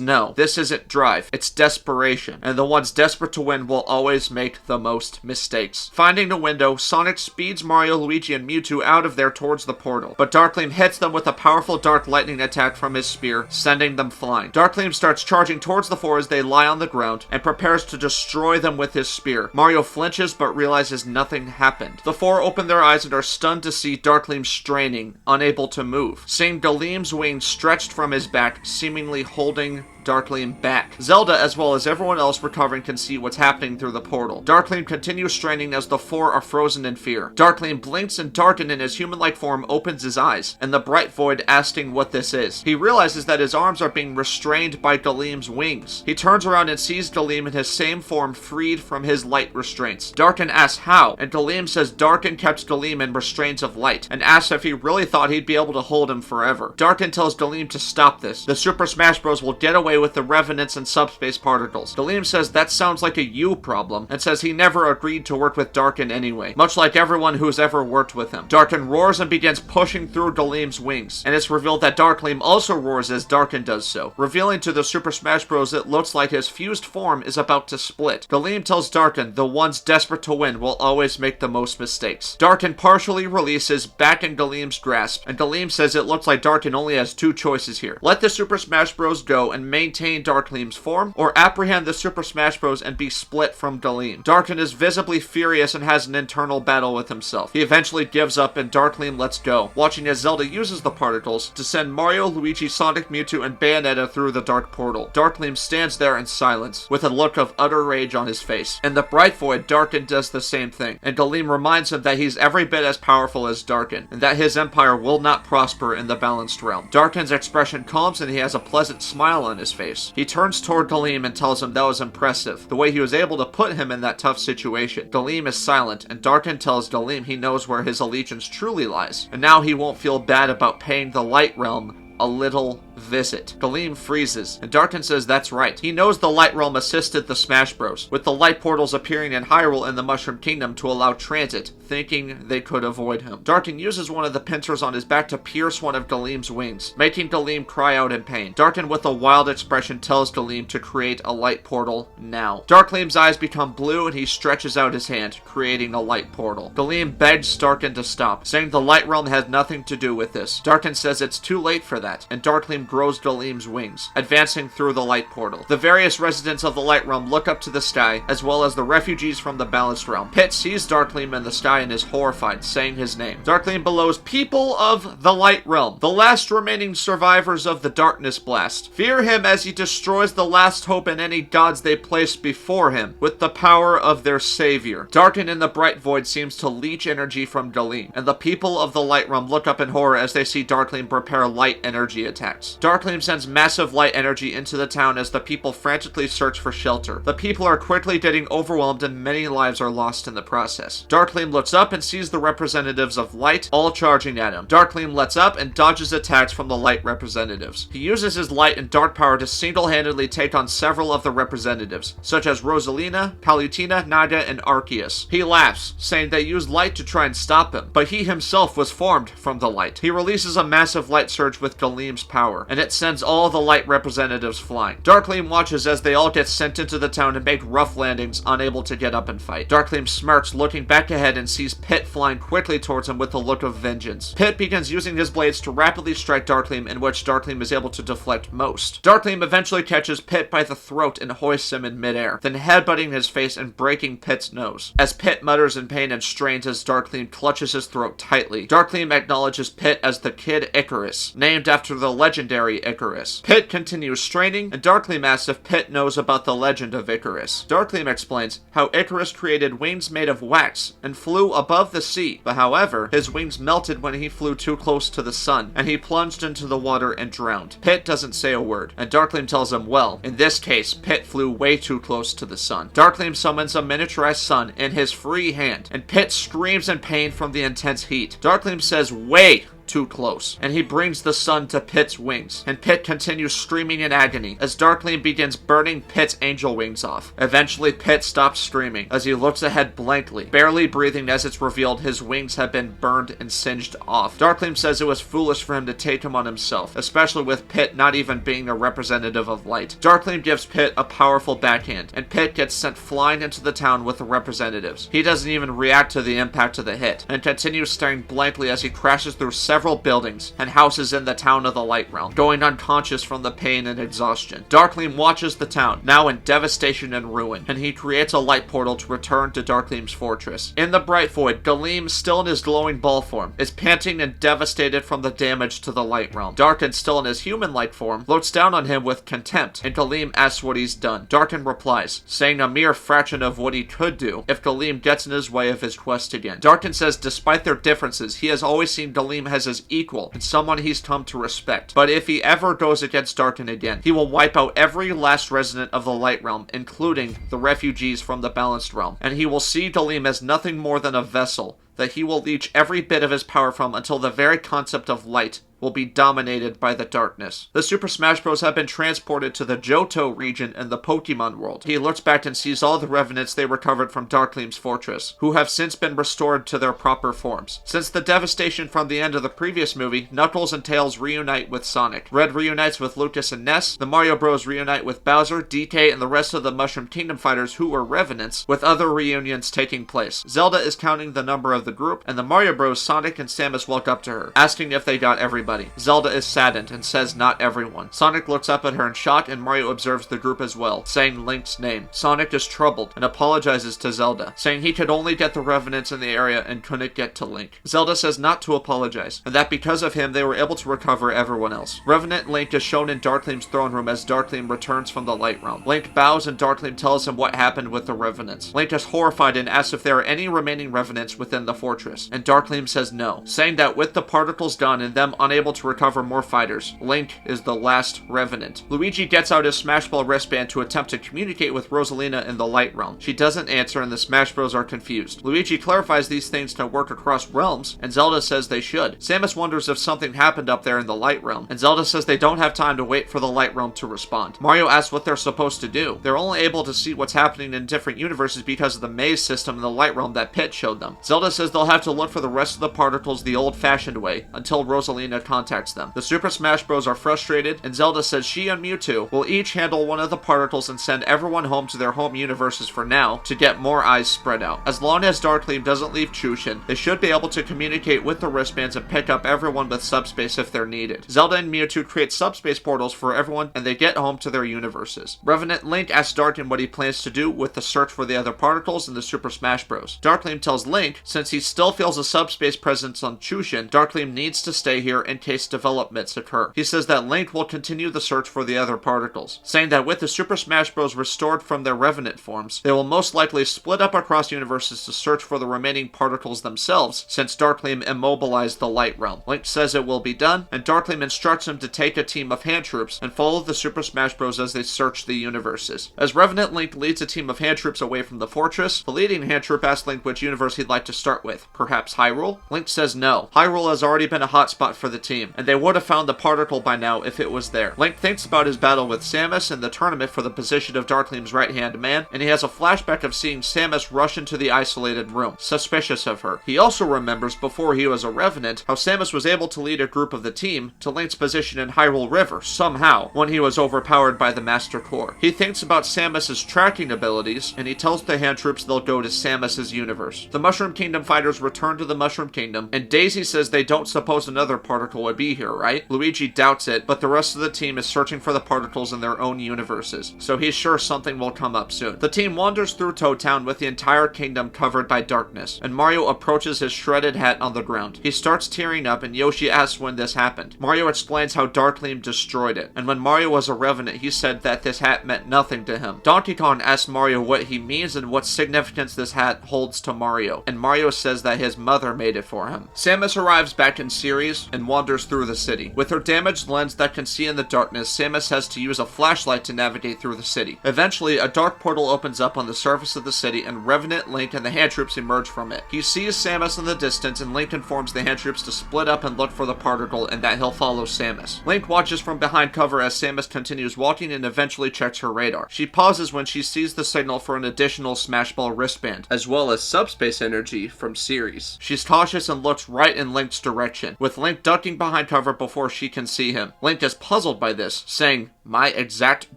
no, this isn't drive, it's desperation, and the ones desperate to win will always make the most mistakes. Finding a window, Sonic speeds Mario, Luigi, and Mewtwo out of there towards the portal, but Dharkleem hits them with a powerful dark lightning attack from his spear, sending them flying. Dharkleem starts charging towards the four as they lie on the ground, and prepares to destroy them with his spear. Mario flinches but realizes nothing happened. The four open their eyes and are stunned to see Dharkleem straining, unable to move. Seeing Dharkleem's wings stretched from his back, seemingly holding Dharkleem back. Zelda, as well as everyone else recovering, can see what's happening through the portal. Dharkleem continues straining as the four are frozen in fear. Dharkleem blinks and Darkin in his human-like form opens his eyes, and the bright void asking what this is. He realizes that his arms are being restrained by Dharkleem's wings. He turns around and sees Dharkleem in his same form freed from his light restraints. Darkin asks how, and Dharkleem says Darkin kept Dharkleem in restraints of light, and asks if he really thought he'd be able to hold him forever. Darkin tells Dharkleem to stop this. The Super Smash Bros. Will get away with the Revenants and subspace particles. Dharkleem says that sounds like a you problem, and says he never agreed to work with Darkin anyway, much like everyone who's ever worked with him. Darkin roars and begins pushing through Dharkleem's wings, and it's revealed that Dharkleem also roars as Darkin does so, revealing to the Super Smash Bros. It looks like his fused form is about to split. Dharkleem tells Darkin the ones desperate to win will always make the most mistakes. Darkin partially releases back in Dharkleem's grasp, and Dharkleem says it looks like Darkin only has two choices here. Let the Super Smash Bros. Go and maintain Dharkleem's form, or apprehend the Super Smash Bros. And be split from Dharkleem. Darkin is visibly furious and has an internal battle with himself. He eventually gives up and Dharkleem lets go, watching as Zelda uses the particles to send Mario, Luigi, Sonic, Mewtwo, and Bayonetta through the dark portal. Dharkleem stands there in silence, with a look of utter rage on his face. In the bright void, Darkin does the same thing, and Dharkleem reminds him that he's every bit as powerful as Darkin, and that his empire will not prosper in the balanced realm. Darkin's expression calms and he has a pleasant smile on his face. He turns toward Dharkleem and tells him that was impressive, the way he was able to put him in that tough situation. Dharkleem is silent, and Darkin tells Dharkleem he knows where his allegiance truly lies, and now he won't feel bad about paying the Light Realm a little visit. Dharkleem freezes, and Darkin says that's right. He knows the Light Realm assisted the Smash Bros, with the light portals appearing in Hyrule and the Mushroom Kingdom to allow transit, thinking they could avoid him. Darkin uses one of the pincers on his back to pierce one of Dharkleem's wings, making Dharkleem cry out in pain. Darkin, with a wild expression, tells Dharkleem to create a light portal now. Dharkleem's eyes become blue and he stretches out his hand, creating a light portal. Dharkleem begs Darkin to stop, saying the Light Realm has nothing to do with this. Darkin says it's too late for that, and Dharkleem grows Dharkleem's wings, advancing through the light portal. The various residents of the light realm look up to the sky, as well as the refugees from the balanced realm. Pit sees Dharkleem in the sky and is horrified, saying his name. Dharkleem bellows, "People of the light realm, the last remaining survivors of the darkness blast, fear him as he destroys the last hope in any gods they place before him with the power of their savior." Darken in the bright void seems to leech energy from Dharkleem, and the people of the light realm look up in horror as they see Dharkleem prepare light energy attacks. Dharkleem sends massive light energy into the town as the people frantically search for shelter. The people are quickly getting overwhelmed and many lives are lost in the process. Dharkleem looks up and sees the representatives of light all charging at him. Dharkleem lets up and dodges attacks from the light representatives. He uses his light and dark power to single-handedly take on several of the representatives, such as Rosalina, Palutena, Naga, and Arceus. He laughs, saying they used light to try and stop him, but he himself was formed from the light. He releases a massive light surge with Dharkleem's power, and it sends all the light representatives flying. Dharkleem watches as they all get sent into the town and make rough landings, unable to get up and fight. Dharkleem smirks, looking back ahead, and sees Pit flying quickly towards him with a look of vengeance. Pit begins using his blades to rapidly strike Dharkleem, in which Dharkleem is able to deflect most. Dharkleem eventually catches Pit by the throat and hoists him in midair, then headbutting his face and breaking Pit's nose. As Pit mutters in pain and strains as Dharkleem clutches his throat tightly, Dharkleem acknowledges Pit as the Kid Icarus, named after the legendary Icarus. Pit continues straining, and Dharkleem asks if Pit knows about the legend of Icarus. Dharkleem explains how Icarus created wings made of wax and flew above the sea, but however, his wings melted when he flew too close to the sun, and he plunged into the water and drowned. Pit doesn't say a word, and Dharkleem tells him, well, in this case, Pit flew way too close to the sun. Dharkleem summons a miniaturized sun in his free hand, and Pit screams in pain from the intense heat. Dharkleem says, "Way too close," and he brings the sun to Pit's wings, and Pit continues screaming in agony as Dharkleem begins burning Pit's angel wings off. Eventually, Pit stops screaming as he looks ahead blankly, barely breathing as it's revealed his wings have been burned and singed off. Dharkleem says it was foolish for him to take him on himself, especially with Pit not even being a representative of light. Dharkleem gives Pit a powerful backhand, and Pit gets sent flying into the town with the representatives. He doesn't even react to the impact of the hit, and continues staring blankly as he crashes through several buildings and houses in the town of the light realm, going unconscious from the pain and exhaustion. Dharkleem watches the town, now in devastation and ruin, and he creates a light portal to return to Dharkleem's fortress. In the bright void, Dharkleem, still in his glowing ball form, is panting and devastated from the damage to the light realm. Darkin, still in his human-like form, looks down on him with contempt, and Dharkleem asks what he's done. Darkin replies, saying a mere fraction of what he could do if Dharkleem gets in his way of his quest again. Darkin says despite their differences, he has always seen Dharkleem as his equal and someone he's come to respect. But if he ever goes against Darkin again, he will wipe out every last resident of the light realm, including the refugees from the balanced realm. And he will see Dharkleem as nothing more than a vessel that he will leech every bit of his power from until the very concept of light will be dominated by the darkness. The Super Smash Bros. Have been transported to the Johto region in the Pokemon world. He looks back and sees all the revenants they recovered from Dharkleem's fortress, who have since been restored to their proper forms. Since the devastation from the end of the previous movie, Knuckles and Tails reunite with Sonic. Red reunites with Lucas and Ness. The Mario Bros. Reunite with Bowser, DK, and the rest of the Mushroom Kingdom fighters who were revenants, with other reunions taking place. Zelda is counting the number of the group, and the Mario Bros. Sonic and Samus walk up to her, asking if they got everybody. Zelda is saddened and says not everyone. Sonic looks up at her in shock, and Mario observes the group as well, saying Link's name. Sonic is troubled and apologizes to Zelda, saying he could only get the revenants in the area and couldn't get to Link. Zelda says not to apologize, and that because of him they were able to recover everyone else. Revenant Link is shown in Dharkleem's throne room as Dharkleem returns from the light realm. Link bows and Dharkleem tells him what happened with the revenants. Link is horrified and asks if there are any remaining revenants within the fortress, and Dharkleem says no, saying that with the particles gone and them unable to recover more fighters, Link is the last revenant. Luigi gets out his Smash Ball wristband to attempt to communicate with Rosalina in the light realm. She doesn't answer and the Smash Bros are confused. Luigi clarifies these things can work across realms, and Zelda says they should. Samus wonders if something happened up there in the light realm, and Zelda says they don't have time to wait for the light realm to respond. Mario asks what they're supposed to do. They're only able to see what's happening in different universes because of the maze system in the light realm that Pit showed them. Zelda says says they'll have to look for the rest of the particles the old-fashioned way until Rosalina contacts them. The Super Smash Bros. Are frustrated, and Zelda says she and Mewtwo will each handle one of the particles and send everyone home to their home universes for now to get more eyes spread out. As long as Dharkleem doesn't leave Chushin, they should be able to communicate with the wristbands and pick up everyone with Subspace if they're needed. Zelda and Mewtwo create Subspace portals for everyone, and they get home to their universes. Revenant Link asks Dharkleem what he plans to do with the search for the other particles in the Super Smash Bros. Dharkleem tells Link, since he still feels a Subspace presence on Chushin, Dharkleem needs to stay here in case developments occur. He says that Link will continue the search for the other particles, saying that with the Super Smash Bros. Restored from their Revenant forms, they will most likely split up across universes to search for the remaining particles themselves, since Dharkleem immobilized the Light Realm. Link says it will be done, and Dharkleem instructs him to take a team of hand troops and follow the Super Smash Bros. As they search the universes. As Revenant Link leads a team of hand troops away from the fortress, the leading hand troop asks Link which universe he'd like to start with. Perhaps Hyrule? Link says no. Hyrule has already been a hotspot for the team, and they would have found the particle by now if it was there. Link thinks about his battle with Samus in the tournament for the position of Dharkleem's right-hand man, and he has a flashback of seeing Samus rush into the isolated room, suspicious of her. He also remembers, before he was a Revenant, how Samus was able to lead a group of the team to Link's position in Hyrule River, somehow, when he was overpowered by the Master Core. He thinks about Samus's tracking abilities, and he tells the hand troops they'll go to Samus's universe. The Mushroom Kingdom fighters return to the Mushroom Kingdom, and Daisy says they don't suppose another particle would be here, right? Luigi doubts it, but the rest of the team is searching for the particles in their own universes, so he's sure something will come up soon. The team wanders through Toad Town with the entire kingdom covered by darkness, and Mario approaches his shredded hat on the ground. He starts tearing up, and Yoshi asks when this happened. Mario explains how Dharkleem destroyed it, and when Mario was a Revenant, he said that this hat meant nothing to him. Donkey Kong asks Mario what he means and what significance this hat holds to Mario, and Mario says that his mother made it for him. Samus arrives back in Ceres and wanders through the city. With her damaged lens that can see in the darkness, Samus has to use a flashlight to navigate through the city. Eventually, a dark portal opens up on the surface of the city, and Revenant, Link, and the hand troops emerge from it. He sees Samus in the distance, and Link informs the hand troops to split up and look for the particle, and that he'll follow Samus. Link watches from behind cover as Samus continues walking and eventually checks her radar. She pauses when she sees the signal for an additional Smash Ball wristband, as well as subspace energy from Ceres. She's cautious and looks right in Link's direction, with Link ducking behind cover before she can see him. Link is puzzled by this, saying, "My exact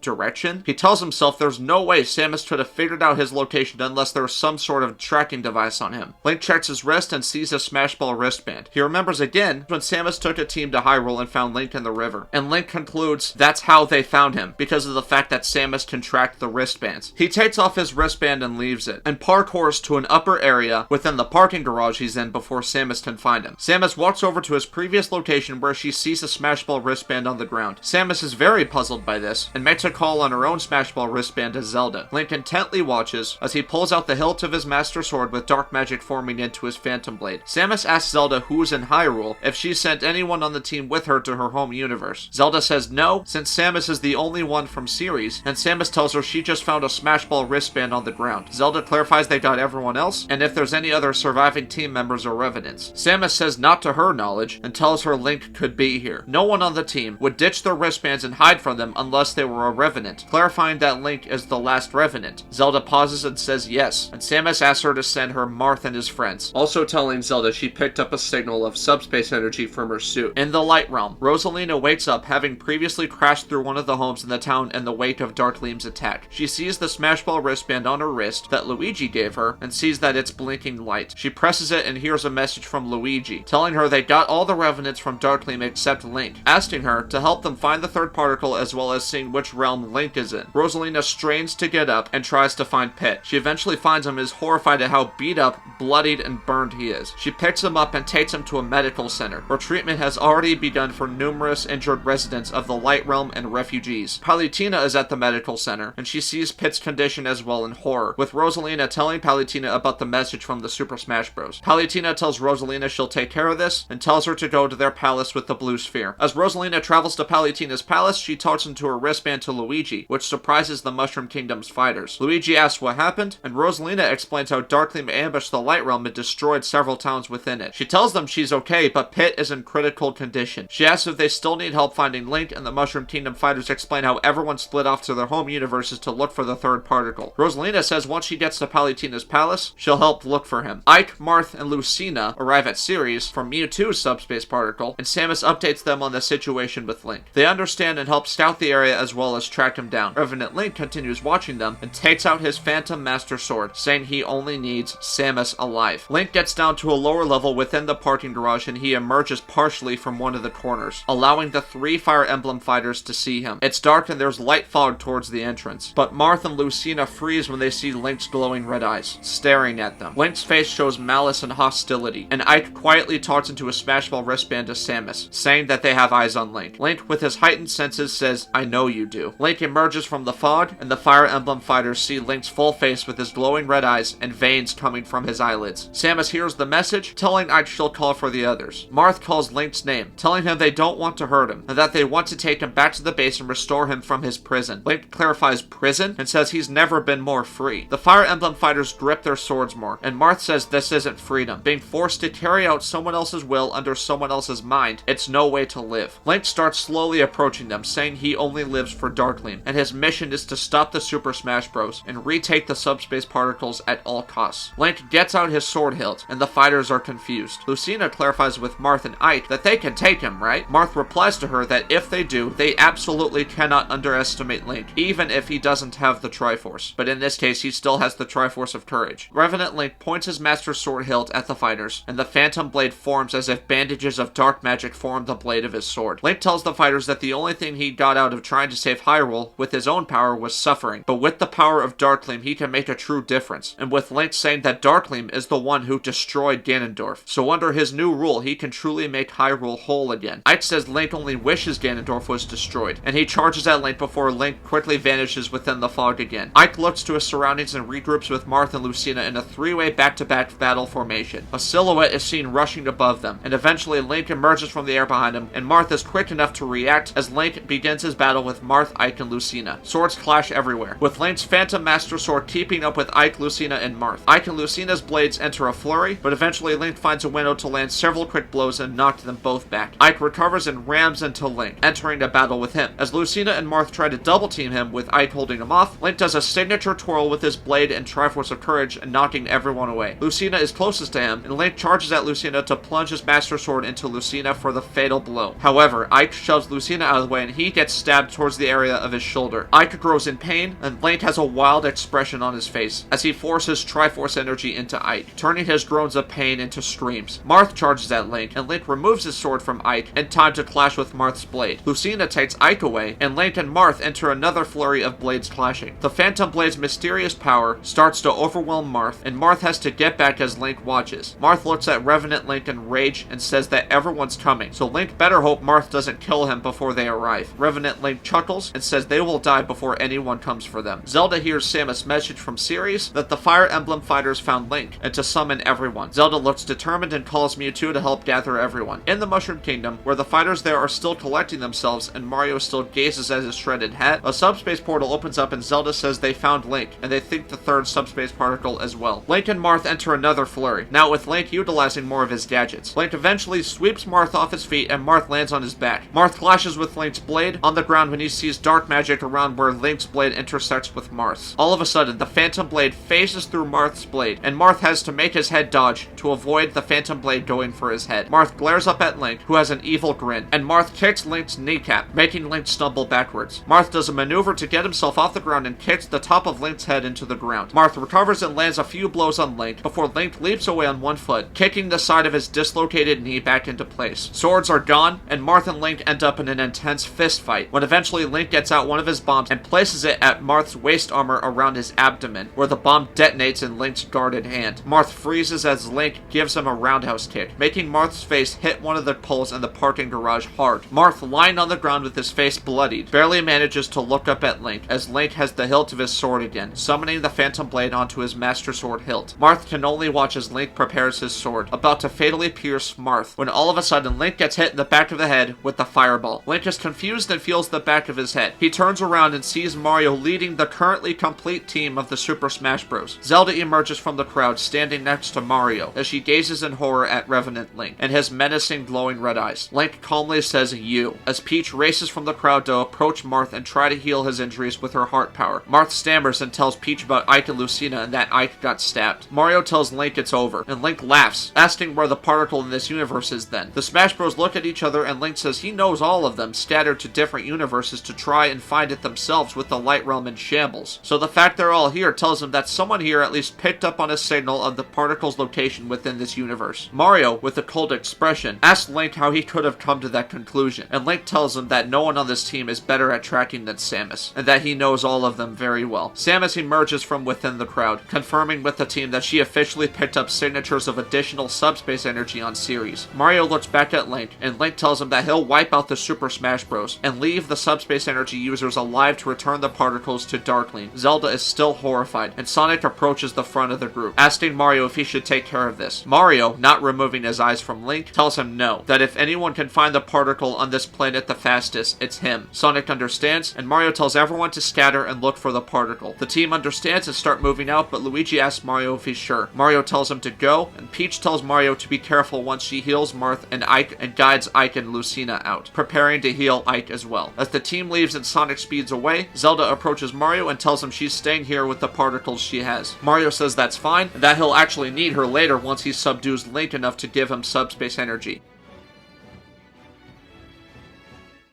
direction?" He tells himself there's no way Samus could have figured out his location unless there was some sort of tracking device on him. Link checks his wrist and sees a Smash Ball wristband. He remembers again when Samus took a team to Hyrule and found Link in the river, and Link concludes that's how they found him, because of the fact that Samus can track the wristbands. He takes off his wristband and leaves it, and parkours to an upper area within the parking garage he's in before Samus can find him. Samus walks over to his previous location where she sees a Smash Ball wristband on the ground. Samus is very puzzled by this, and makes a call on her own Smash Ball wristband to Zelda. Link intently watches as he pulls out the hilt of his Master Sword with dark magic forming into his Phantom Blade. Samus asks Zelda who's in Hyrule if she sent anyone on the team with her to her home universe. Zelda says no, since Samus is the only one from Ceres, and Samus tells her she just found a Smash Ball wristband on the ground. Zelda clarifies they got everyone else, and if there's any other surviving team members or Revenants. Samus says not to her knowledge, and tells her Link could be here. No one on the team would ditch their wristbands and hide from them unless they were a Revenant, clarifying that Link is the last Revenant. Zelda pauses and says yes, and Samus asks her to send her Marth and his friends, also telling Zelda she picked up a signal of subspace energy from her suit. In the Light Realm, Rosalina wakes up having previously crashed through one of the homes in the town in the wake of Dharkleem's attack. She sees the Smash Ball wristband on her wrist that Luigi gave her, and sees that it's blinking light. She presses it and hears a message from Luigi, telling her they got all the Revenants from Dharkleem except Link, asking her to help them find the third particle as well as seeing which realm Link is in. Rosalina strains to get up and tries to find Pit. She eventually finds him and is horrified at how beat up, bloodied, and burned he is. She picks him up and takes him to a medical center, where treatment has already begun for numerous injured residents of the Light Realm and refugees. Palutena is at the medical center, and she sees Pit's condition as well in horror, with Rosalina telling Palutena about the message from the Super Smash Bros. Palutena tells Rosalina she'll take care of this, and tells her to go to their palace with the blue sphere. As Rosalina travels to Palutena's palace, she talks into her wristband to Luigi, which surprises the Mushroom Kingdom's fighters. Luigi asks what happened, and Rosalina explains how Dharkleem ambushed the Light Realm and destroyed several towns within it. She tells them she's okay, but Pit is in critical condition. She asks if they still need help finding Link, and the Mushroom Kingdom fighters explain how everyone split off to their home universes to look for the third particle. Rosalina says once she gets to Palutena's palace, she'll help look for him. Ike, Marth, and Lucina arrive at Ceres from Mewtwo's subspace particle, and Samus updates them on the situation with Link. They understand and help scout the area as well as track him down. Revenant Link continues watching them and takes out his Phantom Master Sword, saying he only needs Samus alive. Link gets down to a lower level within the parking garage and he emerges partially from one of the corners, allowing the 3 Fire Emblem fighters to see him. It's dark and there's light fog towards the entrance, but Marth and Lucina freeze when they see Link's glowing red eyes, staring at them. Link's face shows malice and hostility, and Ike quietly talks into a Smashball wristband to Samus, saying that they have eyes on Link. Link, with his heightened senses, says, "I know you do." Link emerges from the fog, and the Fire Emblem fighters see Link's full face with his glowing red eyes and veins coming from his eyelids. Samus hears the message, telling Ike she'll call for the others. Marth calls Link's name, telling him they don't want to hurt him, and that they want to take him back to the base and restore him from his prison. Link clarifies prison and says he's never been more free. The Fire Emblem fighters grip their swords more, and Marth says this isn't freedom. Being forced to carry out someone else's will under someone else's mind, it's no way to live. Link starts slowly approaching them, saying he only lives for Dharkleem, and his mission is to stop the Super Smash Bros. And retake the subspace particles at all costs. Link gets out his sword hilt, and the fighters are confused. Lucina clarifies with Marth and Ike that they can take him, right? Marth replies to her that if they do, they absolutely cannot underestimate Link, even if he doesn't have the Triforce. But in this case, he still has the Triforce of Courage. Revenant Link points his Master Sword hilt at the fighters, and the Phantom Blade forms as if bandages of dark magic form the blade of his sword. Link tells the fighters that the only thing he got out of trying to save Hyrule with his own power was suffering, but with the power of Dharkleem, he can make a true difference. And with Link saying that Dharkleem is the one who destroyed Ganondorf, so under his new rule, he can truly make Hyrule whole again. Ike says Link only wishes Ganondorf was destroyed, and he charges at Link before Link quickly vanishes within the fog again. Ike looks to his surroundings and regroups with Marth and Lucina in a 3-way back-to-back battle formation. A silhouette is seen rushing above them, and eventually Link emerges from the air behind him, and Marth is quick enough to react as Link begins his battle with Marth, Ike, and Lucina. Swords clash everywhere, with Link's Phantom Master Sword keeping up with Ike, Lucina, and Marth. Ike and Lucina's blades enter a flurry, but eventually Link finds a window to land several quick blows and knock them both back. Ike recovers and rams into Link, entering a battle with him. As Lucina and Marth try to double team him with Ike holding him off, Link does a signature twirl with his blade and Triforce of Courage and knocking everyone away. Lucina is closest to him, and Link charges at Lucina to plunge his Master Sword into Lucina for the fatal blow. However, Ike shoves Lucina out of the way and he gets stabbed towards the area of his shoulder. Ike grows in pain, and Link has a wild expression on his face as he forces Triforce energy into Ike, turning his groans of pain into screams. Marth charges at Link, and Link removes his sword from Ike in time to clash with Marth's blade. Lucina takes Ike away, and Link and Marth enter another flurry of blades clashing. The Phantom Blade's mysterious power starts to overwhelm Marth, and Marth has to get back as Link watches. Marth looks at Revenant Link in rage and says that everyone's coming, so Link better hope Marth doesn't kill him before they arrive. Revenant Link chuckles and says they will die before anyone comes for them. Zelda hears Samus' message from Ceres that the Fire Emblem fighters found Link and to summon everyone. Zelda looks determined and calls Mewtwo to help gather everyone. In the Mushroom Kingdom, where the fighters there are still collecting themselves and Mario still gazes at his shredded hat, a subspace portal opens up and Zelda says they found Link, and they think the third subspace particle as well. Link and Marth enter another flurry, now with Link utilizing more of his gadgets. Link eventually sweeps Marth off his feet and Marth lands on his back. Marth clashes with Link's blade on the ground when he sees dark magic around where Link's blade intersects with Marth's. All of a sudden, the Phantom Blade phases through Marth's blade, and Marth has to make his head dodge to avoid the Phantom Blade going for his head. Marth glares up at Link, who has an evil grin, and Marth kicks Link's kneecap, making Link stumble backwards. Marth does a maneuver to get himself off the ground and kicks the top of Link's head into the ground. Marth recovers and lands a few blows on Link before Link leaps away on one foot, kicking the side of his dislocated knee back into place. Swords are gone, and Marth and Link end up in an intense fist fight, when eventually Link gets out one of his bombs and places it at Marth's waist armor around his abdomen, where the bomb detonates in Link's guarded hand. Marth freezes as Link gives him a roundhouse kick, making Marth's face hit one of the poles in the parking garage hard. Marth, lying on the ground with his face bloodied, barely manages to look up at Link, as Link has the hilt of his sword again, summoning the Phantom Blade onto his Master Sword hilt. Marth can only watch as Link prepares his sword, about to fatally pierce Marth, when all of a sudden Link gets hit in the back of the head with the fireball. Link is confused and feels the back of his head. He turns around and sees Mario leading the currently complete team of the Super Smash Bros. Zelda emerges from the crowd, standing next to Mario, as she gazes in horror at Revenant Link, and his menacing glowing red eyes. Link calmly says, "You," as Peach races from the crowd to approach Marth and try to heal his injuries with her heart power. Marth stammers and tells Peach about Ike and Lucina and that Ike got stabbed. Mario tells tells Link it's over, and Link laughs, asking where the particle in this universe is then. The Smash Bros look at each other, and Link says he knows all of them, scattered to different universes to try and find it themselves with the Light Realm in shambles. So the fact they're all here tells him that someone here at least picked up on a signal of the particle's location within this universe. Mario, with a cold expression, asks Link how he could have come to that conclusion, and Link tells him that no one on this team is better at tracking than Samus, and that he knows all of them very well. Samus emerges from within the crowd, confirming with the team that she officially picked up signatures of additional subspace energy on Ceres. Mario looks back at Link, and Link tells him that he'll wipe out the Super Smash Bros. And leave the subspace energy users alive to return the particles to Dharkleem. Zelda is still horrified, and Sonic approaches the front of the group, asking Mario if he should take care of this. Mario, not removing his eyes from Link, tells him no, that if anyone can find the particle on this planet the fastest, it's him. Sonic understands, and Mario tells everyone to scatter and look for the particle. The team understands and start moving out, but Luigi asks Mario if he's sure. Mario tells him to go, and Peach tells Mario to be careful once she heals Marth and Ike and guides Ike and Lucina out, preparing to heal Ike as well. As the team leaves and Sonic speeds away, Zelda approaches Mario and tells him she's staying here with the particles she has. Mario says that's fine, and that he'll actually need her later once he subdues Link enough to give him subspace energy.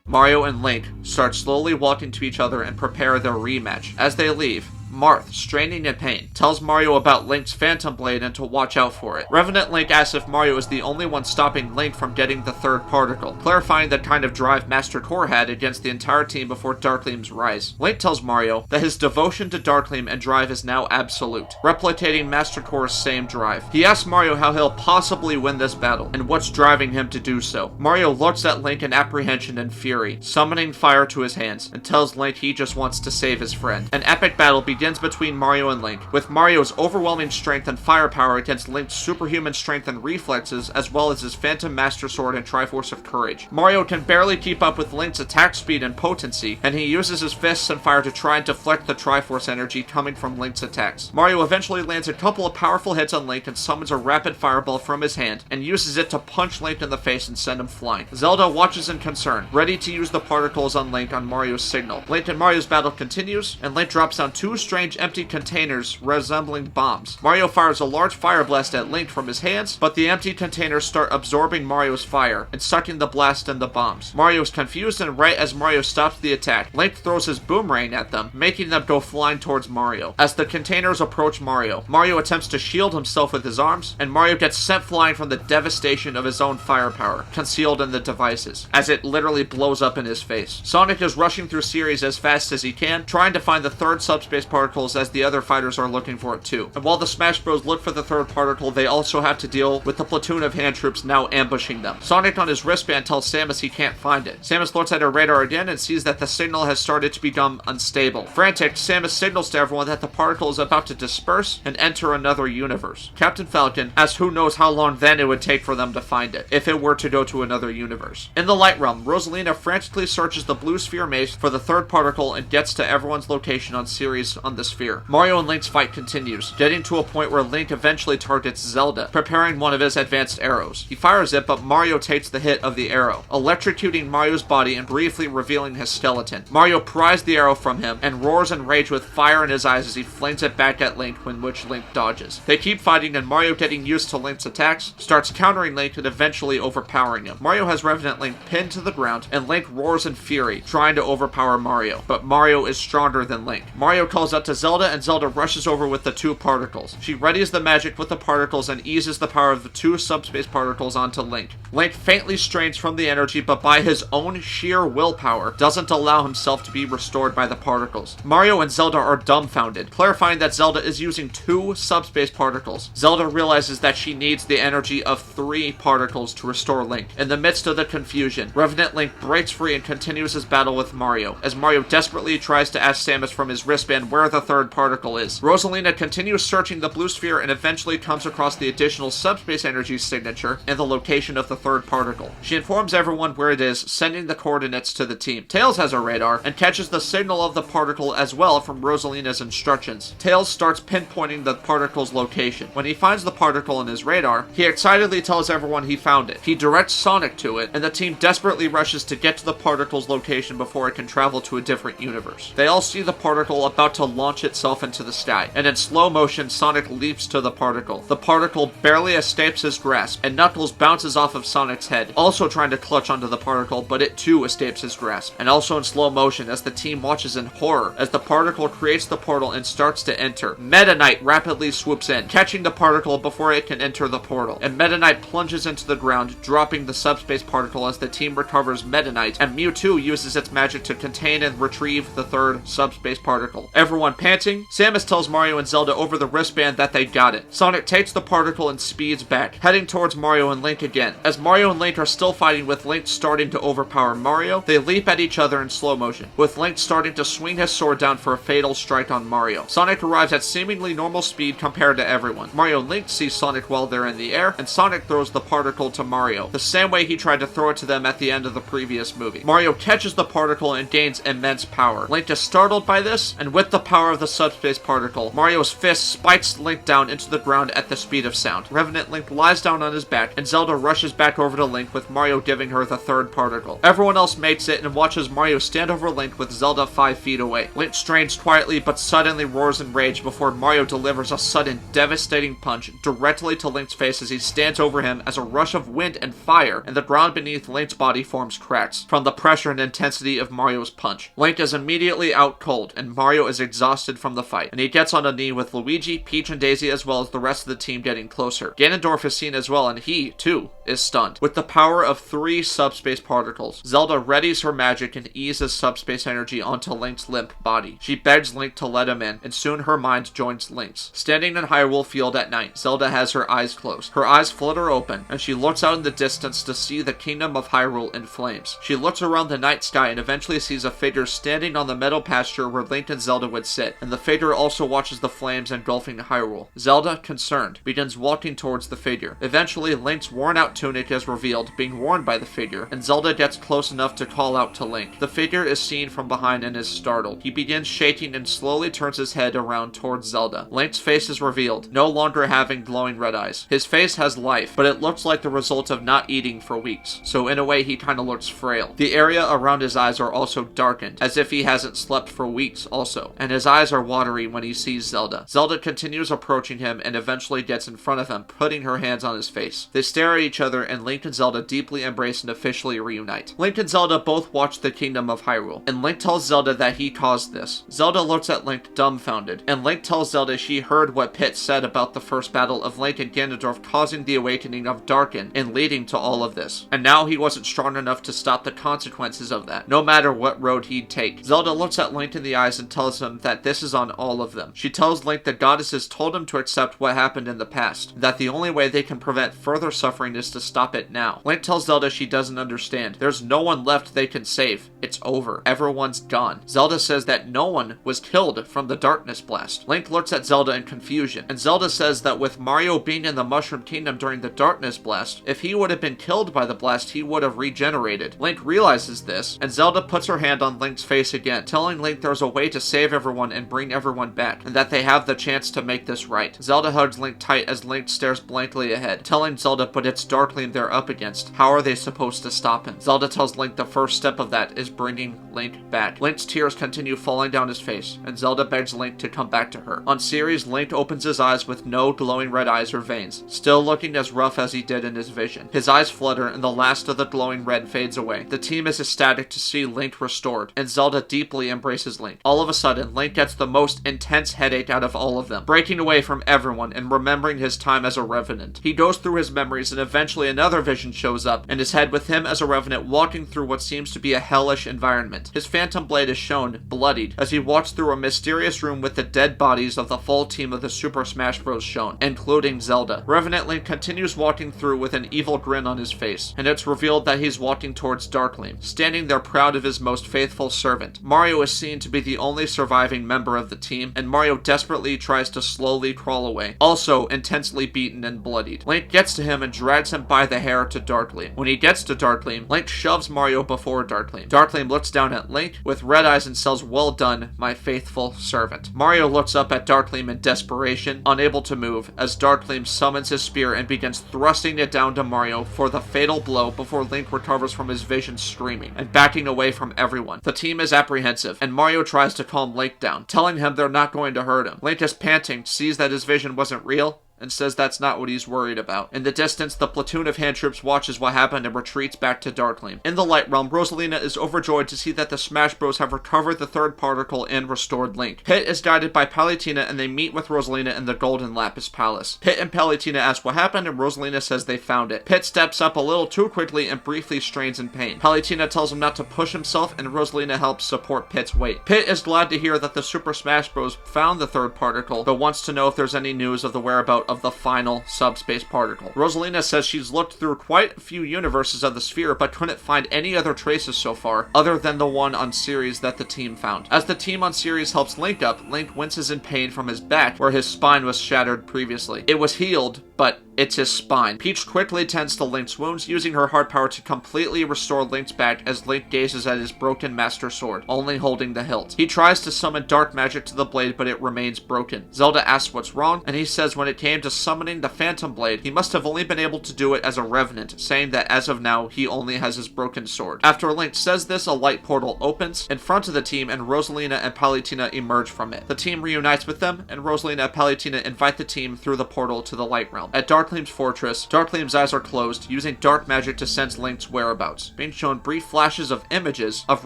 Mario and Link start slowly walking to each other and prepare their rematch. As they leave, Marth, straining in pain, tells Mario about Link's Phantom Blade and to watch out for it. Revenant Link asks if Mario is the only one stopping Link from getting the third particle, clarifying the kind of drive Master Core had against the entire team before Dharkleem's rise. Link tells Mario that his devotion to Dharkleem and drive is now absolute, replicating Master Core's same drive. He asks Mario how he'll possibly win this battle, and what's driving him to do so. Mario looks at Link in apprehension and fury, summoning fire to his hands, and tells Link he just wants to save his friend. An epic battle begins between Mario and Link, with Mario's overwhelming strength and firepower against Link's superhuman strength and reflexes, as well as his Phantom Master Sword and Triforce of Courage. Mario can barely keep up with Link's attack speed and potency, and he uses his fists and fire to try and deflect the Triforce energy coming from Link's attacks. Mario eventually lands a couple of powerful hits on Link and summons a rapid fireball from his hand, and uses it to punch Link in the face and send him flying. Zelda watches in concern, ready to use the particles on Link on Mario's signal. Link and Mario's battle continues, and Link drops down two strange empty containers resembling bombs. Mario fires a large fire blast at Link from his hands, but the empty containers start absorbing Mario's fire and sucking the blast and the bombs. Mario is confused, and right as Mario stops the attack, Link throws his boomerang at them, making them go flying towards Mario. As the containers approach Mario, Mario attempts to shield himself with his arms, and Mario gets sent flying from the devastation of his own firepower, concealed in the devices, as it literally blows up in his face. Sonic is rushing through Ceres as fast as he can, trying to find the third subspace particles as the other fighters are looking for it too. And while the Smash Bros look for the third particle, they also have to deal with the platoon of hand troops now ambushing them. Sonic on his wristband tells Samus he can't find it. Samus looks at her radar again and sees that the signal has started to become unstable. Frantic, Samus signals to everyone that the particle is about to disperse and enter another universe. Captain Falcon asks who knows how long then it would take for them to find it, if it were to go to another universe. In the Light Realm, Rosalina frantically searches the blue sphere maze for the third particle and gets to everyone's location on Ceres on the sphere. Mario and Link's fight continues, getting to a point where Link eventually targets Zelda, preparing one of his advanced arrows. He fires it, but Mario takes the hit of the arrow, electrocuting Mario's body and briefly revealing his skeleton. Mario pries the arrow from him and roars in rage with fire in his eyes as he flings it back at Link, when which Link dodges. They keep fighting, and Mario, getting used to Link's attacks, starts countering Link and eventually overpowering him. Mario has Revenant Link pinned to the ground, and Link roars in fury, trying to overpower Mario, but Mario is stronger than Link. Mario calls out to Zelda, and Zelda rushes over with the two particles. She readies the magic with the particles and eases the power of the two subspace particles onto Link. Link faintly strains from the energy, but by his own sheer willpower, doesn't allow himself to be restored by the particles. Mario and Zelda are dumbfounded, clarifying that Zelda is using two subspace particles. Zelda realizes that she needs the energy of three particles to restore Link. In the midst of the confusion, Revenant Link breaks free and continues his battle with Mario, as Mario desperately tries to ask Samus from his wristband where the third particle is. Rosalina continues searching the blue sphere and eventually comes across the additional subspace energy signature and the location of the third particle. She informs everyone where it is, sending the coordinates to the team. Tails has a radar and catches the signal of the particle as well from Rosalina's instructions. Tails starts pinpointing the particle's location. When he finds the particle in his radar, he excitedly tells everyone he found it. He directs Sonic to it, and the team desperately rushes to get to the particle's location before it can travel to a different universe. They all see the particle about to launch itself into the sky, and in slow motion, Sonic leaps to the particle. The particle barely escapes his grasp, and Knuckles bounces off of Sonic's head, also trying to clutch onto the particle, but it too escapes his grasp. And also in slow motion, as the team watches in horror, as the particle creates the portal and starts to enter, Meta Knight rapidly swoops in, catching the particle before it can enter the portal, and Meta Knight plunges into the ground, dropping the subspace particle as the team recovers Meta Knight, and Mewtwo uses its magic to contain and retrieve the third subspace particle. Everyone panting, Samus tells Mario and Zelda over the wristband that they got it. Sonic takes the particle and speeds back, heading towards Mario and Link again. As Mario and Link are still fighting with Link starting to overpower Mario, they leap at each other in slow motion, with Link starting to swing his sword down for a fatal strike on Mario. Sonic arrives at seemingly normal speed compared to everyone. Mario and Link see Sonic while they're in the air, and Sonic throws the particle to Mario, the same way he tried to throw it to them at the end of the previous movie. Mario catches the particle and gains immense power. Link is startled by this, and with the power of the subspace particle, Mario's fist spikes Link down into the ground at the speed of sound. Revenant Link lies down on his back, and Zelda rushes back over to Link with Mario giving her the third particle. Everyone else makes it and watches Mario stand over Link with Zelda 5 feet away. Link strains quietly but suddenly roars in rage before Mario delivers a sudden, devastating punch directly to Link's face as he stands over him as a rush of wind and fire and the ground beneath Link's body forms cracks from the pressure and intensity of Mario's punch. Link is immediately out cold, and Mario is exhausted from the fight, and he gets on a knee with Luigi, Peach, and Daisy as well as the rest of the team getting closer. Ganondorf is seen as well, and he, too, is stunned. With the power of 3 subspace particles, Zelda readies her magic and eases subspace energy onto Link's limp body. She begs Link to let him in, and soon her mind joins Link's. Standing in Hyrule Field at night, Zelda has her eyes closed. Her eyes flutter open, and she looks out in the distance to see the kingdom of Hyrule in flames. She looks around the night sky and eventually sees a figure standing on the meadow pasture where Link and Zelda would sit, and the figure also watches the flames engulfing Hyrule. Zelda, concerned, begins walking towards the figure. Eventually, Link's worn-out tunic is revealed, being worn by the figure, and Zelda gets close enough to call out to Link. The figure is seen from behind and is startled. He begins shaking and slowly turns his head around towards Zelda. Link's face is revealed, no longer having glowing red eyes. His face has life, but it looks like the result of not eating for weeks, so in a way he kinda looks frail. The area around his eyes are also darkened, as if he hasn't slept for weeks also, and his eyes are watery when he sees Zelda. Zelda continues approaching him and eventually gets in front of him, putting her hands on his face. They stare at each other, and Link and Zelda deeply embrace and officially reunite. Link and Zelda both watch the Kingdom of Hyrule, and Link tells Zelda that he caused this. Zelda looks at Link dumbfounded, and Link tells Zelda she heard what Pit said about the first battle of Link and Ganondorf causing the awakening of Dharkleem and leading to all of this. And now he wasn't strong enough to stop the consequences of that, no matter what road he'd take. Zelda looks at Link in the eyes and tells him that this is on all of them. She tells Link the goddesses told him to accept what happened in the past, that the only way they can prevent further suffering is to stop it now. Link tells Zelda she doesn't understand. There's no one left they can save. It's over. Everyone's gone. Zelda says that no one was killed from the darkness blast. Link looks at Zelda in confusion, and Zelda says that with Mario being in the Mushroom Kingdom during the darkness blast, if he would have been killed by the blast, he would have regenerated. Link realizes this, and Zelda puts her hand on Link's face again, telling Link there's a way to save everyone and bring everyone back, and that they have the chance to make this right. Zelda hugs Link tight as Link stares blankly ahead, telling Zelda but it's Dharkleem they're up against. How are they supposed to stop him? Zelda tells Link the first step of that is bringing Link back. Link's tears continue falling down his face, and Zelda begs Link to come back to her. On Ceres, Link opens his eyes with no glowing red eyes or veins, still looking as rough as he did in his vision. His eyes flutter, and the last of the glowing red fades away. The team is ecstatic to see Link restored, and Zelda deeply embraces Link. All of a sudden, Link gets the most intense headache out of all of them, breaking away from everyone and remembering his time as a Revenant. He goes through his memories, and eventually another vision shows up, and is head with him as a Revenant walking through what seems to be a hellish environment. His Phantom Blade is shown, bloodied, as he walks through a mysterious room with the dead bodies of the full team of the Super Smash Bros. Shown, including Zelda. Revenant Link continues walking through with an evil grin on his face, and it's revealed that he's walking towards Dharkleem, standing there proud of his most faithful servant. Mario is seen to be the only surviving member of the team, and Mario desperately tries to slowly crawl away, also intensely beaten and bloodied. Link gets to him and drags him by the hair to Dharkleem. When he gets to Dharkleem, Link shoves Mario before Dharkleem. Dharkleem looks down at Link with red eyes and says, "Well done, my faithful servant." Mario looks up at Dharkleem in desperation, unable to move, as Dharkleem summons his spear and begins thrusting it down to Mario for the fatal blow before Link recovers from his vision screaming and backing away from everyone. The team is apprehensive, and Mario tries to calm Link down, telling him they're not going to hurt him. Link is panting, sees that his vision wasn't real, and says that's not what he's worried about. In the distance, the platoon of hand troops watches what happened and retreats back to Dharkleem. In the Light Realm, Rosalina is overjoyed to see that the Smash Bros have recovered the third particle and restored Link. Pit is guided by Palutena and they meet with Rosalina in the Golden Lapis Palace. Pit and Palutena ask what happened and Rosalina says they found it. Pit steps up a little too quickly and briefly strains in pain. Palutena tells him not to push himself and Rosalina helps support Pit's weight. Pit is glad to hear that the Super Smash Bros found the third particle, but wants to know if there's any news of the whereabouts of the final subspace particle. Rosalina says she's looked through quite a few universes of the sphere but couldn't find any other traces so far other than the one on Ceres that the team found. As the team on Ceres helps Link up, Link winces in pain from his back where his spine was shattered previously. It was healed, but it's his spine. Peach quickly tends to Link's wounds, using her heart power to completely restore Link's back as Link gazes at his broken Master Sword, only holding the hilt. He tries to summon dark magic to the blade, but it remains broken. Zelda asks what's wrong, and he says when it came to summoning the Phantom Blade, he must have only been able to do it as a revenant, saying that as of now, he only has his broken sword. After Link says this, a light portal opens in front of the team, and Rosalina and Palutena emerge from it. The team reunites with them, and Rosalina and Palutena invite the team through the portal to the Light Realm. At Dharkleem's fortress, Dharkleem's eyes are closed, using dark magic to sense Link's whereabouts, being shown brief flashes of images of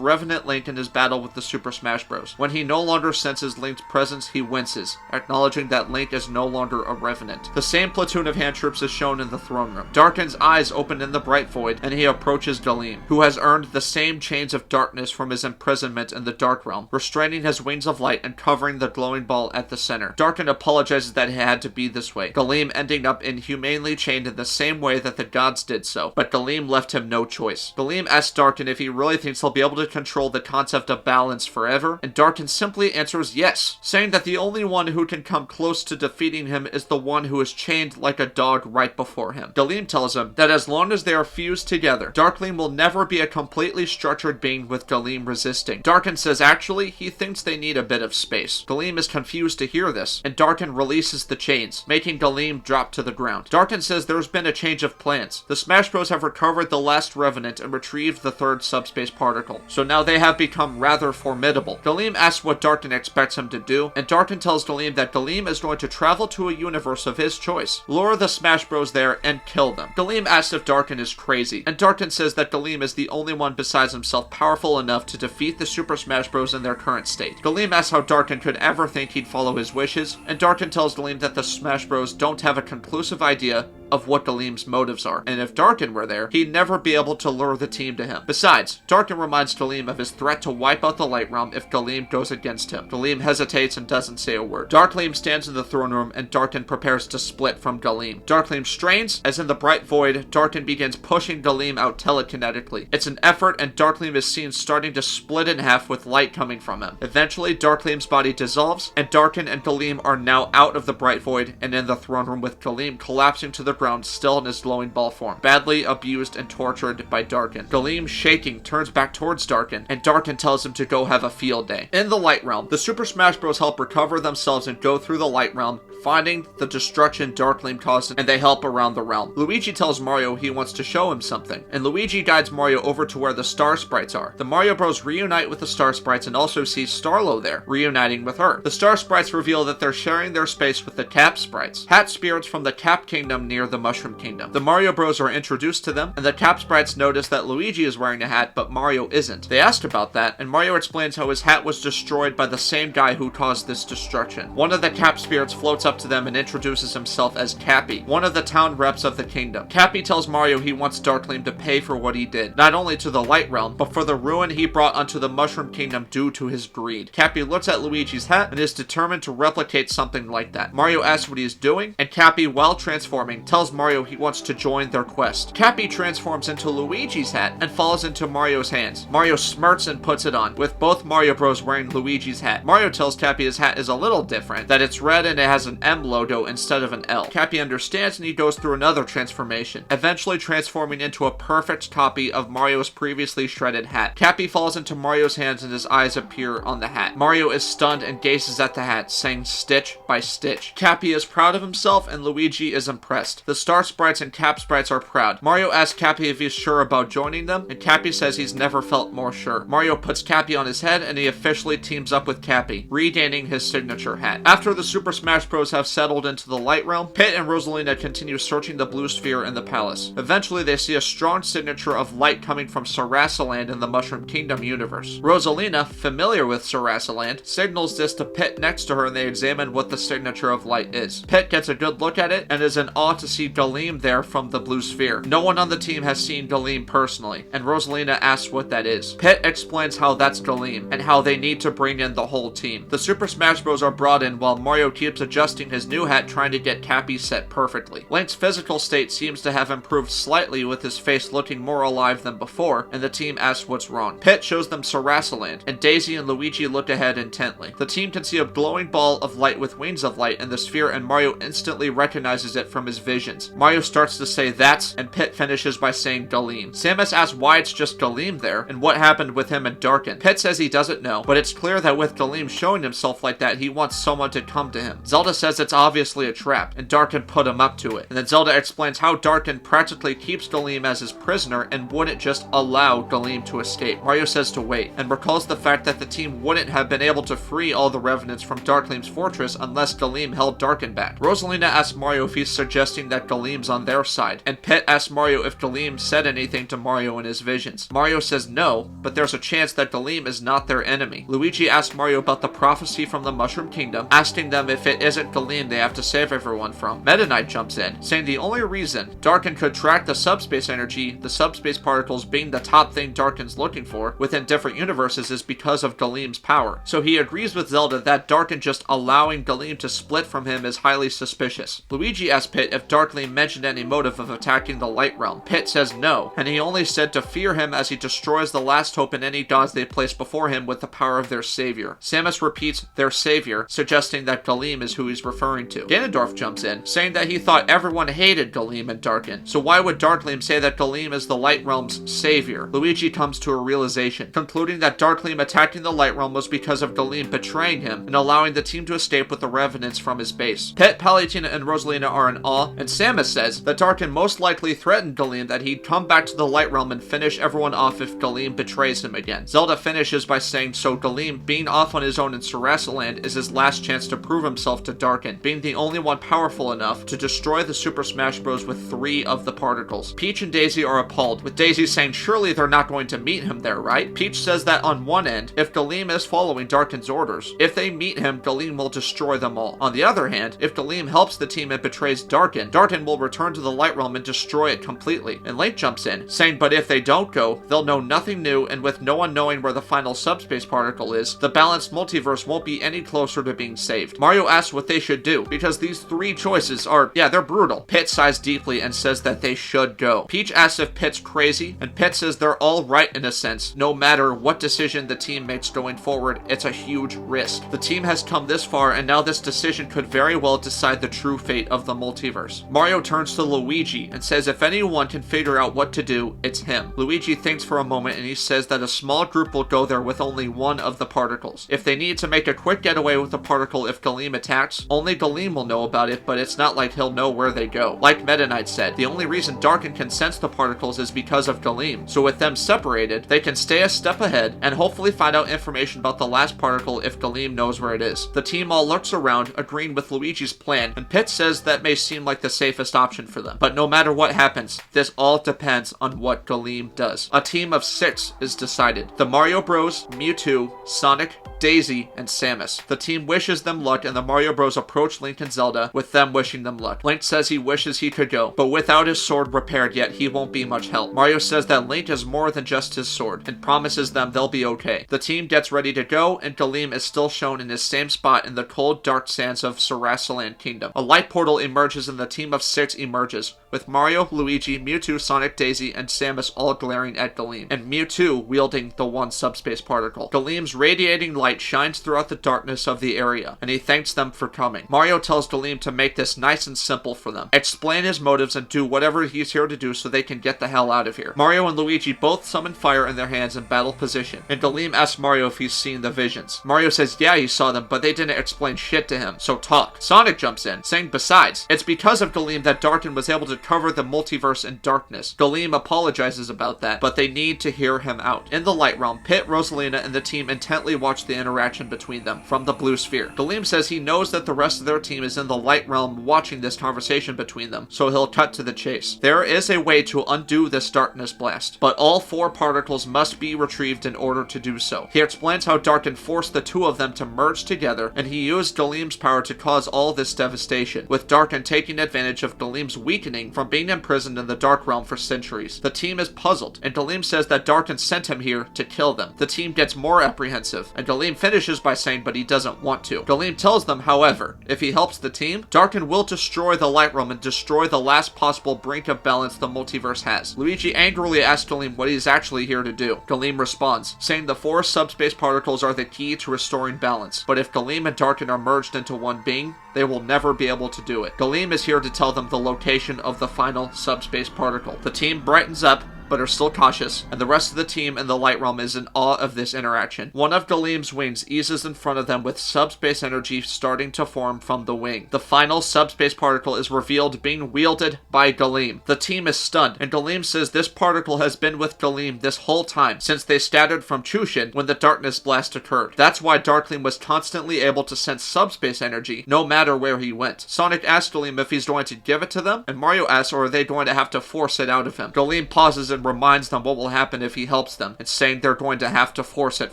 Revenant Link in his battle with the Super Smash Bros. When he no longer senses Link's presence, he winces, acknowledging that Link is no longer a Revenant. The same platoon of hand troops is shown in the throne room. Darken's eyes open in the bright void, and he approaches Dharkleem, who has earned the same chains of darkness from his imprisonment in the Dark Realm, restraining his wings of light and covering the glowing ball at the center. Darken apologizes that it had to be this way, Dharkleem ending up inhumanely chained in the same way that the gods did so, but Dharkleem left him no choice. Dharkleem asks Darken if he really thinks he'll be able to control the concept of balance forever, and Darken simply answers yes, saying that the only one who can come close to defeating him is the one who is chained like a dog right before him. Dharkleem tells him that as long as they are fused together, Dharkleem will never be a completely structured being with Dharkleem resisting. Darken says actually he thinks they need a bit of space. Dharkleem is confused to hear this, and Darken releases the chains, making Dharkleem drop to the ground. Darken says there's been a change of plans. The Smash Bros have recovered the last Revenant and retrieved the third subspace particle, so now they have become rather formidable. Dharkleem asks what Darken expects him to do, and Darken tells Dharkleem that Dharkleem is going to travel to a universe of his choice, lure the Smash Bros there, and kill them. Dharkleem asks if Darken is crazy, and Darken says that Dharkleem is the only one besides himself powerful enough to defeat the Super Smash Bros in their current state. Dharkleem asks how Darken could ever think he'd follow his wishes, and Darken tells Dharkleem that the Smash Bros don't have a conclusive idea of what Dharkleem's motives are, and if Darken were there, he'd never be able to lure the team to him. Besides, Darken reminds Dharkleem of his threat to wipe out the Light Realm if Dharkleem goes against him. Dharkleem hesitates and doesn't say a word. Dharkleem stands in the throne room, and Darken prepares to split from Dharkleem. Dharkleem strains, as in the bright void, Darken begins pushing Dharkleem out telekinetically. It's an effort, and Dharkleem is seen starting to split in half with light coming from him. Eventually, Dharkleem's body dissolves, and Darken and Dharkleem are now out of the bright void and in the throne room with Dharkleem collapsing to the ground, still in his glowing ball form, badly abused and tortured by Darken. Dharkleem, shaking, turns back towards Darken, and Darken tells him to go have a field day. In the Light Realm, the Super Smash Bros help recover themselves and go through the Light Realm, finding the destruction Dharkleem caused, and they help around the realm. Luigi tells Mario he wants to show him something, and Luigi guides Mario over to where the Star Sprites are. The Mario Bros reunite with the Star Sprites and also see Starlo there, reuniting with her. The Star Sprites reveal that they're sharing their space with the Cap Sprites, hat spirits from the Cap Kingdom near the Mushroom Kingdom. The Mario Bros are introduced to them, and the Cap Sprites notice that Luigi is wearing a hat, but Mario isn't. They ask about that, and Mario explains how his hat was destroyed by the same guy who caused this destruction. One of the Cap Spirits floats up to them and introduces himself as Cappy, one of the town reps of the kingdom. Cappy tells Mario he wants Dharkleem to pay for what he did, not only to the Light Realm, but for the ruin he brought unto the Mushroom Kingdom due to his greed. Cappy looks at Luigi's hat and is determined to replicate something like that. Mario asks what he is doing, and Cappy, while transforming, tells Mario he wants to join their quest. Cappy transforms into Luigi's hat and falls into Mario's hands. Mario smirks and puts it on, with both Mario Bros wearing Luigi's hat. Mario tells Cappy his hat is a little different, that it's red and it has a an M logo instead of an L. Cappy understands and he goes through another transformation, eventually transforming into a perfect copy of Mario's previously shredded hat. Cappy falls into Mario's hands and his eyes appear on the hat. Mario is stunned and gazes at the hat, saying stitch by stitch. Cappy is proud of himself and Luigi is impressed. The Star Sprites and Cap Sprites are proud. Mario asks Cappy if he's sure about joining them, and Cappy says he's never felt more sure. Mario puts Cappy on his head and he officially teams up with Cappy, regaining his signature hat. After the Super Smash Bros. Have settled into the Light Realm, Pit and Rosalina continue searching the blue sphere in the palace. Eventually, they see a strong signature of light coming from Sarasaland in the Mushroom Kingdom universe. Rosalina, familiar with Sarasaland, signals this to Pit next to her and they examine what the signature of light is. Pit gets a good look at it and is in awe to see Dharkleem there from the blue sphere. No one on the team has seen Dharkleem personally, and Rosalina asks what that is. Pit explains how that's Dharkleem and how they need to bring in the whole team. The Super Smash Bros. Are brought in while Mario keeps adjusting his new hat, trying to get Cappy set perfectly. Link's physical state seems to have improved slightly, with his face looking more alive than before, and the team asks what's wrong. Pit shows them Sarasaland, and Daisy and Luigi look ahead intently. The team can see a glowing ball of light with wings of light in the sphere, and Mario instantly recognizes it from his visions. Mario starts to say that's, and Pit finishes by saying Dharkleem. Samus asks why it's just Dharkleem there, and what happened with him and Darkin. Pit says he doesn't know, but it's clear that with Dharkleem showing himself like that, he wants someone to come to him. Zelda says it's obviously a trap, and Darkin put him up to it. And then Zelda explains how Darkin practically keeps Dharkleem as his prisoner and wouldn't just allow Dharkleem to escape. Mario says to wait, and recalls the fact that the team wouldn't have been able to free all the revenants from Dharkleem's fortress unless Dharkleem held Darkin back. Rosalina asks Mario if he's suggesting that Dharkleem's on their side, and Pit asks Mario if Dharkleem said anything to Mario in his visions. Mario says no, but there's a chance that Dharkleem is not their enemy. Luigi asks Mario about the prophecy from the Mushroom Kingdom, asking them if it isn't Dharkleem they have to save everyone from. Meta Knight jumps in, saying the only reason Darkin could track the subspace energy, the subspace particles being the top thing Darkin's looking for, within different universes is because of Dharkleem's power. So he agrees with Zelda that Darkin just allowing Dharkleem to split from him is highly suspicious. Luigi asks Pit if Dharkleem mentioned any motive of attacking the Light Realm. Pit says no, and he only said to fear him as he destroys the last hope in any gods they place before him with the power of their savior. Samus repeats their savior, suggesting that Dharkleem is who he's referring to. Ganondorf jumps in, saying that he thought everyone hated Dharkleem and Darkin, so why would Dharkleem say that Dharkleem is the Light Realm's savior? Luigi comes to a realization, concluding that Dharkleem attacking the Light Realm was because of Dharkleem betraying him and allowing the team to escape with the revenants from his base. Pit, Palutena, and Rosalina are in awe, and Samus says that Darkin most likely threatened Dharkleem that he'd come back to the Light Realm and finish everyone off if Dharkleem betrays him again. Zelda finishes by saying so Dharkleem being off on his own in Sarasaland is his last chance to prove himself to Darkin, being the only one powerful enough to destroy the Super Smash Bros. With 3 of the particles. Peach and Daisy are appalled, with Daisy saying surely they're not going to meet him there, right? Peach says that on one end, if Dharkleem is following Darkin's orders, if they meet him, Dharkleem will destroy them all. On the other hand, if Dharkleem helps the team and betrays Darkin, Darkin will return to the Light Realm and destroy it completely. And Link jumps in, saying but if they don't go, they'll know nothing new, and with no one knowing where the final subspace particle is, the balanced multiverse won't be any closer to being saved. Mario asks what they should do, because these 3 choices are, yeah, they're brutal. Pit sighs deeply and says that they should go. Peach asks if Pit's crazy, and Pit says they're all right in a sense. No matter what decision the team makes going forward, it's a huge risk. The team has come this far, and now this decision could very well decide the true fate of the multiverse. Mario turns to Luigi and says if anyone can figure out what to do, it's him. Luigi thinks for a moment and he says that a small group will go there with only one of the particles. If they need to make a quick getaway with the particle if Dharkleem attacks, only Dharkleem will know about it, but it's not like he'll know where they go. Like Meta Knight said, the only reason Darkin can sense the particles is because of Dharkleem, so with them separated, they can stay a step ahead and hopefully find out information about the last particle if Dharkleem knows where it is. The team all looks around, agreeing with Luigi's plan, and Pit says that may seem like the safest option for them. But no matter what happens, this all depends on what Dharkleem does. A team of 6 is decided. The Mario Bros, Mewtwo, Sonic, Daisy, and Samus. The team wishes them luck, and the Mario Bros approach Link and Zelda, with them wishing them luck. Link says he wishes he could go, but without his sword repaired yet, he won't be much help. Mario says that Link is more than just his sword, and promises them they'll be okay. The team gets ready to go, and Dharkleem is still shown in his same spot in the cold, dark sands of Sarasaland Kingdom. A light portal emerges, and the team of 6 emerges, with Mario, Luigi, Mewtwo, Sonic, Daisy, and Samus all glaring at Dharkleem, and Mewtwo wielding the one subspace particle. Dharkleem's radiating light shines throughout the darkness of the area, and he thanks them for coming. Mario tells Daleem to make this nice and simple for them. Explain his motives and do whatever he's here to do so they can get the hell out of here. Mario and Luigi both summon fire in their hands in battle position, and Daleem asks Mario if he's seen the visions. Mario says yeah, he saw them, but they didn't explain shit to him, so talk. Sonic jumps in, saying besides, it's because of Daleem that Darkin was able to cover the multiverse in darkness. Daleem apologizes about that, but they need to hear him out. In the Light Realm, Pit, Rosalina, and the team intently watch the interaction between them from the blue sphere. Daleem says he knows that the rest of their team is in the Light Realm watching this conversation between them, so he'll cut to the chase. There is a way to undo this darkness blast, but all 4 particles must be retrieved in order to do so. He explains how Darkin forced the 2 of them to merge together, and he used Daleem's power to cause all this devastation, with Darkin taking advantage of Daleem's weakening from being imprisoned in the Dark Realm for centuries. The team is puzzled, and Daleem says that Darkin sent him here to kill them. The team gets more apprehensive, and Daleem finishes by saying but he doesn't want to. Daleem tells them, however, if he helps the team, Darkin will destroy the Light Realm and destroy the last possible brink of balance the multiverse has. Luigi angrily asks Daleem what he's actually here to do. Daleem responds, saying the 4 subspace particles are the key to restoring balance, but if Daleem and Darkin are merged into one being, they will never be able to do it. Daleem is here to tell them the location of the final subspace particle. The team brightens up, but are still cautious, and the rest of the team in the Light Realm is in awe of this interaction. One of Daleem's wings eases in front of them with subspace energy starting to form from the wing. The final subspace particle is revealed being wielded by Daleem. The team is stunned, and Daleem says this particle has been with Daleem this whole time, since they scattered from Chushin when the darkness blast occurred. That's why Dharkleem was constantly able to sense subspace energy, no matter where he went. Sonic asks Daleem if he's going to give it to them, and Mario asks, or are they going to have to force it out of him? Daleem pauses and reminds them what will happen if he helps them, and saying they're going to have to force it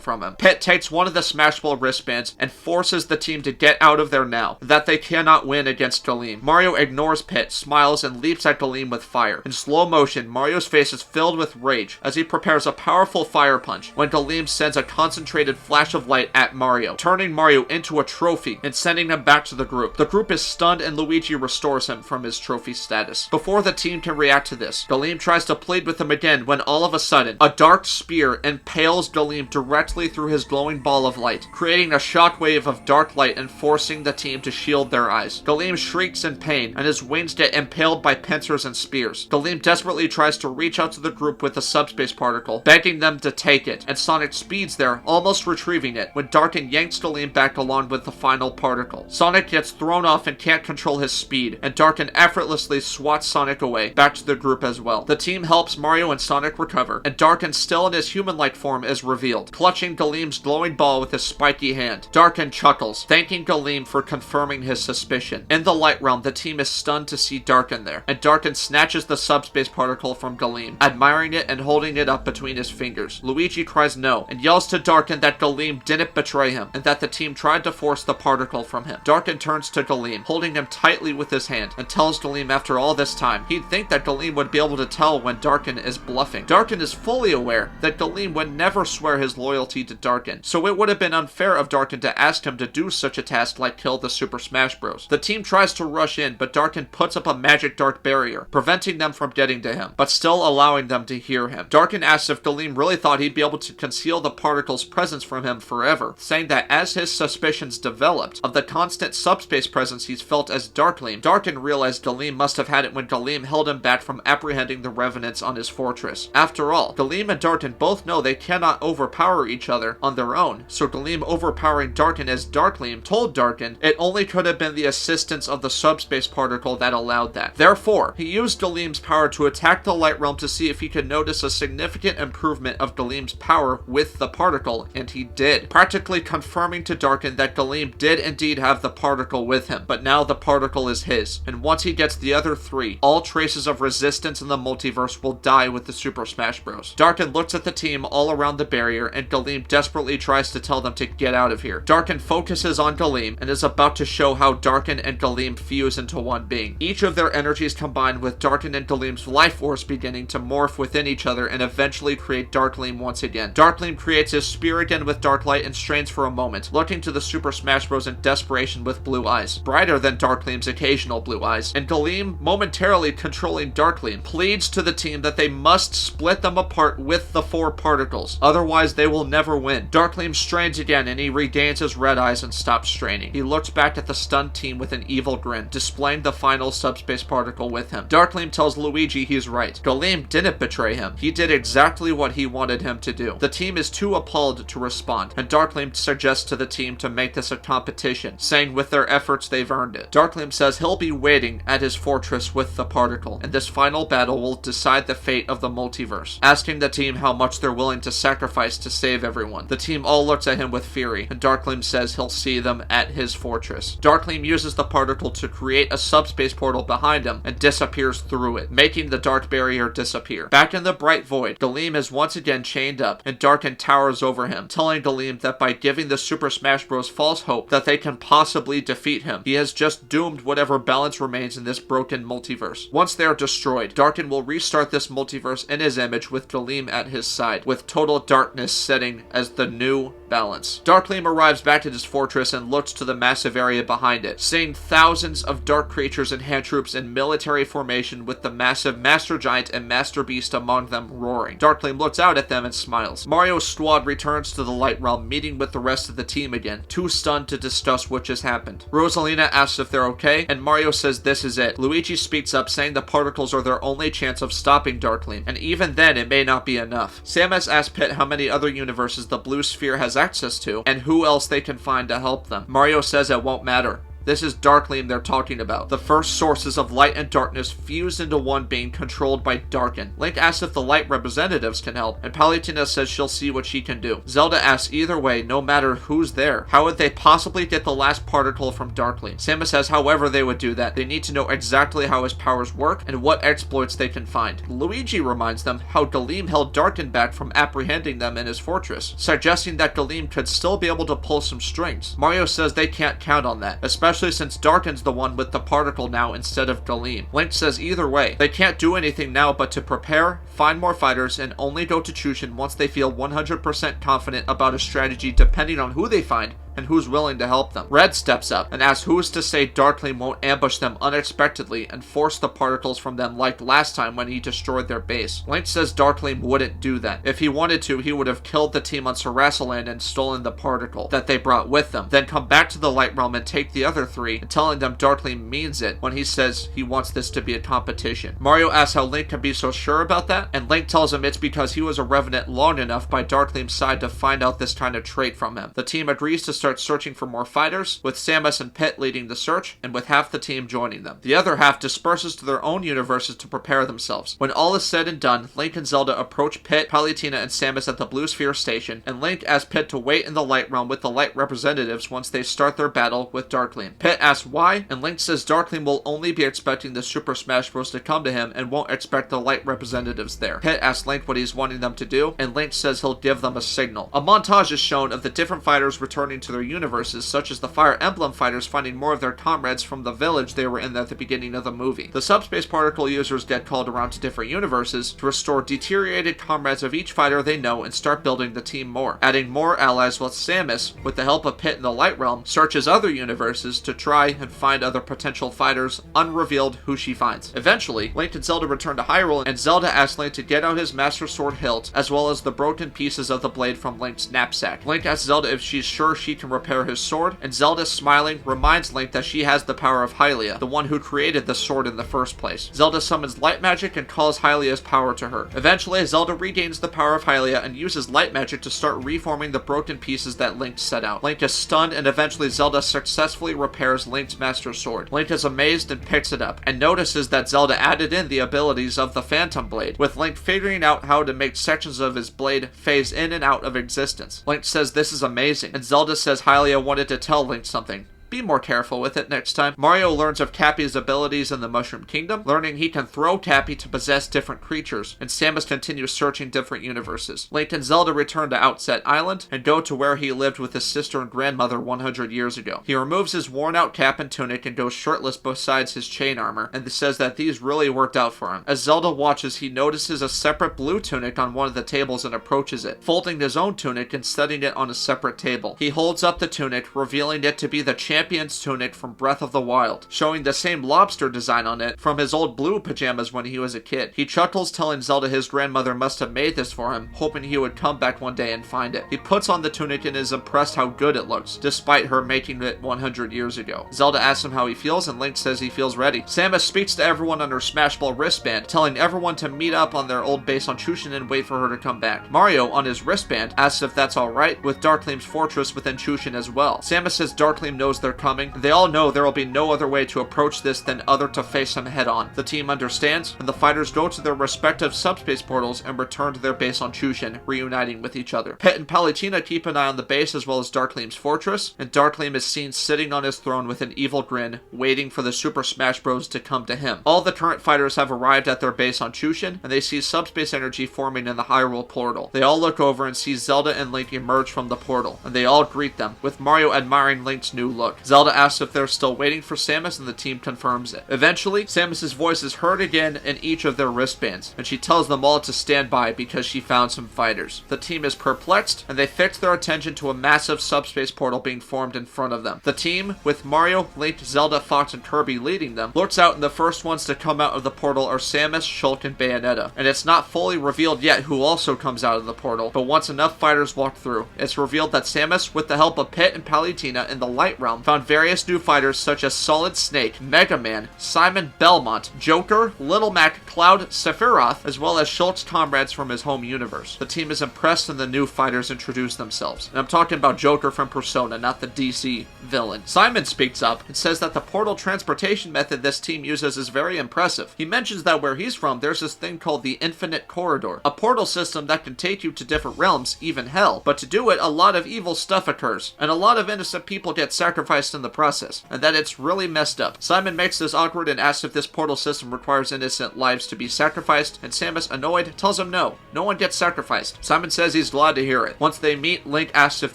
from him. Pit takes one of the Smashball wristbands and forces the team to get out of there now, that they cannot win against Daleem. Mario ignores Pit, smiles, and leaps at Daleem with fire. In slow motion, Mario's face is filled with rage as he prepares a powerful fire punch when Daleem sends a concentrated flash of light at Mario, turning Mario into a trophy and sending him back to the group. The group is stunned and Luigi restores him from his trophy status. Before the team can react to this, Daleem tries to plead with them again when all of a sudden, a dark spear impales Daleem directly through his glowing ball of light, creating a shockwave of dark light and forcing the team to shield their eyes. Daleem shrieks in pain, and his wings get impaled by pincers and spears. Daleem desperately tries to reach out to the group with the subspace particle, begging them to take it, and Sonic speeds there, almost retrieving it, when Darkin yanks Daleem back along with the final particle. Sonic gets thrown off and can't control his speed, and Darkin effortlessly swats Sonic away, back to the group as well. The team helps Mario and Sonic recover, and Darkin, still in his human-like form, is revealed, clutching Daleem's glowing ball with his spiky hand. Darkin chuckles, thanking Daleem for confirming his suspicion. In the Light Realm, the team is stunned to see Darkin there, and Darkin snatches the subspace particle from Daleem, admiring it and holding it up between his fingers. Luigi cries no, and yells to Darkin that Daleem didn't betray him, and that the team tried to force the particle from him. Darkin turns to Daleem, holding him tightly with his hand, and tells Daleem after all this time, he'd think that Daleem would be able to tell when Darkin is bluffing. Darkin is fully aware that Daleem would never swear his loyalty to Darkin, so it would have been unfair of Darkin to ask him to do such a task like kill the Super Smash Bros. The team tries to rush in, but Darkin puts up a magic dark barrier, preventing them from getting to him, but still allowing them to hear him. Darkin asks if Daleem really thought he'd be able to conceal the particle's presence from him forever, saying that as his suspicions developed of the constant subspace presence he's felt as Dharkleem, Darkin realized Daleem must have had it when Daleem held him back from apprehending the revenants on his fortress. After all, Daleem and Darkin both know they cannot overpower each other on their own, so Daleem overpowering Darkin as Dharkleem told Darkin it only could have been the assistance of the subspace particle that allowed that. Therefore, he used Daleem's power to attack the Light Realm to see if he could notice a significant improvement of Daleem's power with the particle, and he did, practically confirming to Darkin that Daleem did indeed have the particle with him, but now the particle is his, and once he gets the other 3, all traces of resistance in the multiverse will die with the Super Smash Bros. Darkin looks at the team all around the barrier, and Daleem desperately tries to tell them to get out of here. Darkin focuses on Daleem and is about to show how Darkin and Daleem fuse into one being. Each of their energies combined with Darkin and Daleem's life force beginning to morph within each other and eventually create Dharkleem once again. Dharkleem creates his spear again with dark light and strains for a moment, looking to the Super Smash Bros. In desperation with blue eyes, brighter than Dharkleem's occasional blue eyes, and Daleem, momentarily controlling Dharkleem, pleads to the team that they must split them apart with the 4 particles, otherwise they will never win. Dharkleem strains again and he regains his red eyes and stops straining. He looks back at the stunned team with an evil grin, displaying the final subspace particle with him. Dharkleem tells Luigi he's right. Galeem didn't betray him. He did exactly what he wanted him to do. The team is too appalled to respond, and Dharkleem suggests to the team to make this a competition, saying with their efforts they've earned it. Dharkleem says he'll be waiting at his fortress with the particle, and this final battle will decide the fate of the multiverse, asking the team how much they're willing to sacrifice to save everyone. The team all looks at him with fury, and Dharkleem says he'll see them at his fortress. Dharkleem uses the particle to create a subspace portal behind him and disappears through it, making the dark barrier disappear. Back in the bright void, Galeem is once again chained up, and Darkin towers over him, telling Galeem that by giving the Super Smash Bros. False hope that they can possibly defeat him, he has just doomed whatever balance remains in this broken multiverse. Once they are destroyed, Darkin will restart this multiverse in his image with Galeem at his side, with total darkness setting as the new balance. Dharkleem arrives back at his fortress and looks to the massive area behind it, seeing thousands of dark creatures and hand troops in military formation with the massive Master Giant and Master Beast among them roaring. Dharkleem looks out at them and smiles. Mario's squad returns to the Light Realm, meeting with the rest of the team again, too stunned to discuss what just happened. Rosalina asks if they're okay, and Mario says this is it. Luigi speaks up, saying the particles are their only chance of stopping Dharkleem, and even then it may not be enough. Samus asks Pit how many other universes the blue sphere has access to, and who else they can find to help them. Mario says it won't matter. This is Dharkleem they're talking about. The first sources of light and darkness fused into one being controlled by Darkin. Link asks if the light representatives can help, and Palutena says she'll see what she can do. Zelda asks either way, no matter who's there, how would they possibly get the last particle from Dharkleem? Samus says however they would do that, they need to know exactly how his powers work and what exploits they can find. Luigi reminds them how Galeem held Darkin back from apprehending them in his fortress, suggesting that Galeem could still be able to pull some strings. Mario says they can't count on that, especially since Darkin's the one with the particle now instead of Galeem. Link says either way, they can't do anything now but to prepare, find more fighters, and only go to Chushin once they feel 100% confident about a strategy depending on who they find and who's willing to help them. Red steps up and asks who is to say Dharkleem won't ambush them unexpectedly and force the particles from them like last time when he destroyed their base. Link says Dharkleem wouldn't do that. If he wanted to, he would have killed the team on Sarasaland and stolen the particle that they brought with them, then come back to the Light Realm and take the other 3, and telling them Dharkleem means it when he says he wants this to be a competition. Mario asks how Link can be so sure about that, and Link tells him it's because he was a Revenant long enough by Dharkleem's side to find out this kind of trait from him. The team agrees to start searching for more fighters, with Samus and Pit leading the search, and with half the team joining them. The other half disperses to their own universes to prepare themselves. When all is said and done, Link and Zelda approach Pit, Palutena, and Samus at the Blue Sphere station, and Link asks Pit to wait in the Light Realm with the Light representatives once they start their battle with Dharkleem. Pit asks why, and Link says Dharkleem will only be expecting the Super Smash Bros. To come to him and won't expect the Light representatives there. Pit asks Link what he's wanting them to do, and Link says he'll give them a signal. A montage is shown of the different fighters returning to their universes, such as the Fire Emblem fighters finding more of their comrades from the village they were in at the beginning of the movie. The Subspace Particle users get called around to different universes to restore deteriorated comrades of each fighter they know and start building the team more, adding more allies while Samus, with the help of Pit in the Light Realm, searches other universes to try and find other potential fighters, unrevealed who she finds. Eventually, Link and Zelda return to Hyrule, and Zelda asks Link to get out his Master Sword hilt, as well as the broken pieces of the blade from Link's knapsack. Link asks Zelda if she's sure she can repair his sword, and Zelda, smiling, reminds Link that she has the power of Hylia, the one who created the sword in the first place. Zelda summons light magic and calls Hylia's power to her. Eventually, Zelda regains the power of Hylia and uses light magic to start reforming the broken pieces that Link set out. Link is stunned, and eventually Zelda successfully repairs Link's Master Sword. Link is amazed and picks it up, and notices that Zelda added in the abilities of the Phantom Blade, with Link figuring out how to make sections of his blade phase in and out of existence. Link says this is amazing, and Zelda says Hylia wanted to tell Link something. Be more careful with it next time. Mario learns of Cappy's abilities in the Mushroom Kingdom, learning he can throw Cappy to possess different creatures, and Samus continues searching different universes. Link and Zelda return to Outset Island, and go to where he lived with his sister and grandmother 100 years ago. He removes his worn-out cap and tunic and goes shirtless besides his chain armor, and says that these really worked out for him. As Zelda watches, he notices a separate blue tunic on one of the tables and approaches it, folding his own tunic and setting it on a separate table. He holds up the tunic, revealing it to be the champion champion's tunic from Breath of the Wild, showing the same lobster design on it from his old blue pajamas when he was a kid. He chuckles, telling Zelda his grandmother must have made this for him, hoping he would come back one day and find it. He puts on the tunic and is impressed how good it looks, despite her making it 100 years ago. Zelda asks him how he feels, and Link says he feels ready. Samus speaks to everyone on her Smash Ball wristband, telling everyone to meet up on their old base on Chushin and wait for her to come back. Mario, on his wristband, asks if that's alright, with Dharkleem's fortress within Chushin as well. Samus says Dharkleem knows they're coming. They all know there will be no other way to approach this than other to face him head on. The team understands, and the fighters go to their respective subspace portals and return to their base on Chushin, reuniting with each other. Pit and Palutena keep an eye on the base as well as Dharkleem's fortress, and Dharkleem is seen sitting on his throne with an evil grin, waiting for the Super Smash Bros. To come to him. All the current fighters have arrived at their base on Chushin, and they see subspace energy forming in the Hyrule portal. They all look over and see Zelda and Link emerge from the portal, and they all greet them, with Mario admiring Link's new look. Zelda asks if they're still waiting for Samus, and the team confirms it. Eventually, Samus's voice is heard again in each of their wristbands, and she tells them all to stand by because she found some fighters. The team is perplexed, and they fix their attention to a massive subspace portal being formed in front of them. The team, with Mario, Link, Zelda, Fox, and Kirby leading them, looks out, and the first ones to come out of the portal are Samus, Shulk, and Bayonetta. And it's not fully revealed yet who also comes out of the portal, but once enough fighters walk through, it's revealed that Samus, with the help of Pit and Palutena in the Light Realm, found various new fighters such as Solid Snake, Mega Man, Simon Belmont, Joker, Little Mac, Cloud, Sephiroth, as well as Shulk's comrades from his home universe. The team is impressed and the new fighters introduce themselves. And I'm talking about Joker from Persona, not the DC villain. Simon speaks up and says that the portal transportation method this team uses is very impressive. He mentions that where he's from, there's this thing called the Infinite Corridor, a portal system that can take you to different realms, even hell. But to do it, a lot of evil stuff occurs, and a lot of innocent people get sacrificed in the process, and that it's really messed up. Simon makes this awkward and asks if this portal system requires innocent lives to be sacrificed, and Samus, annoyed, tells him no one gets sacrificed. Simon says he's glad to hear it. Once they meet, Link asks if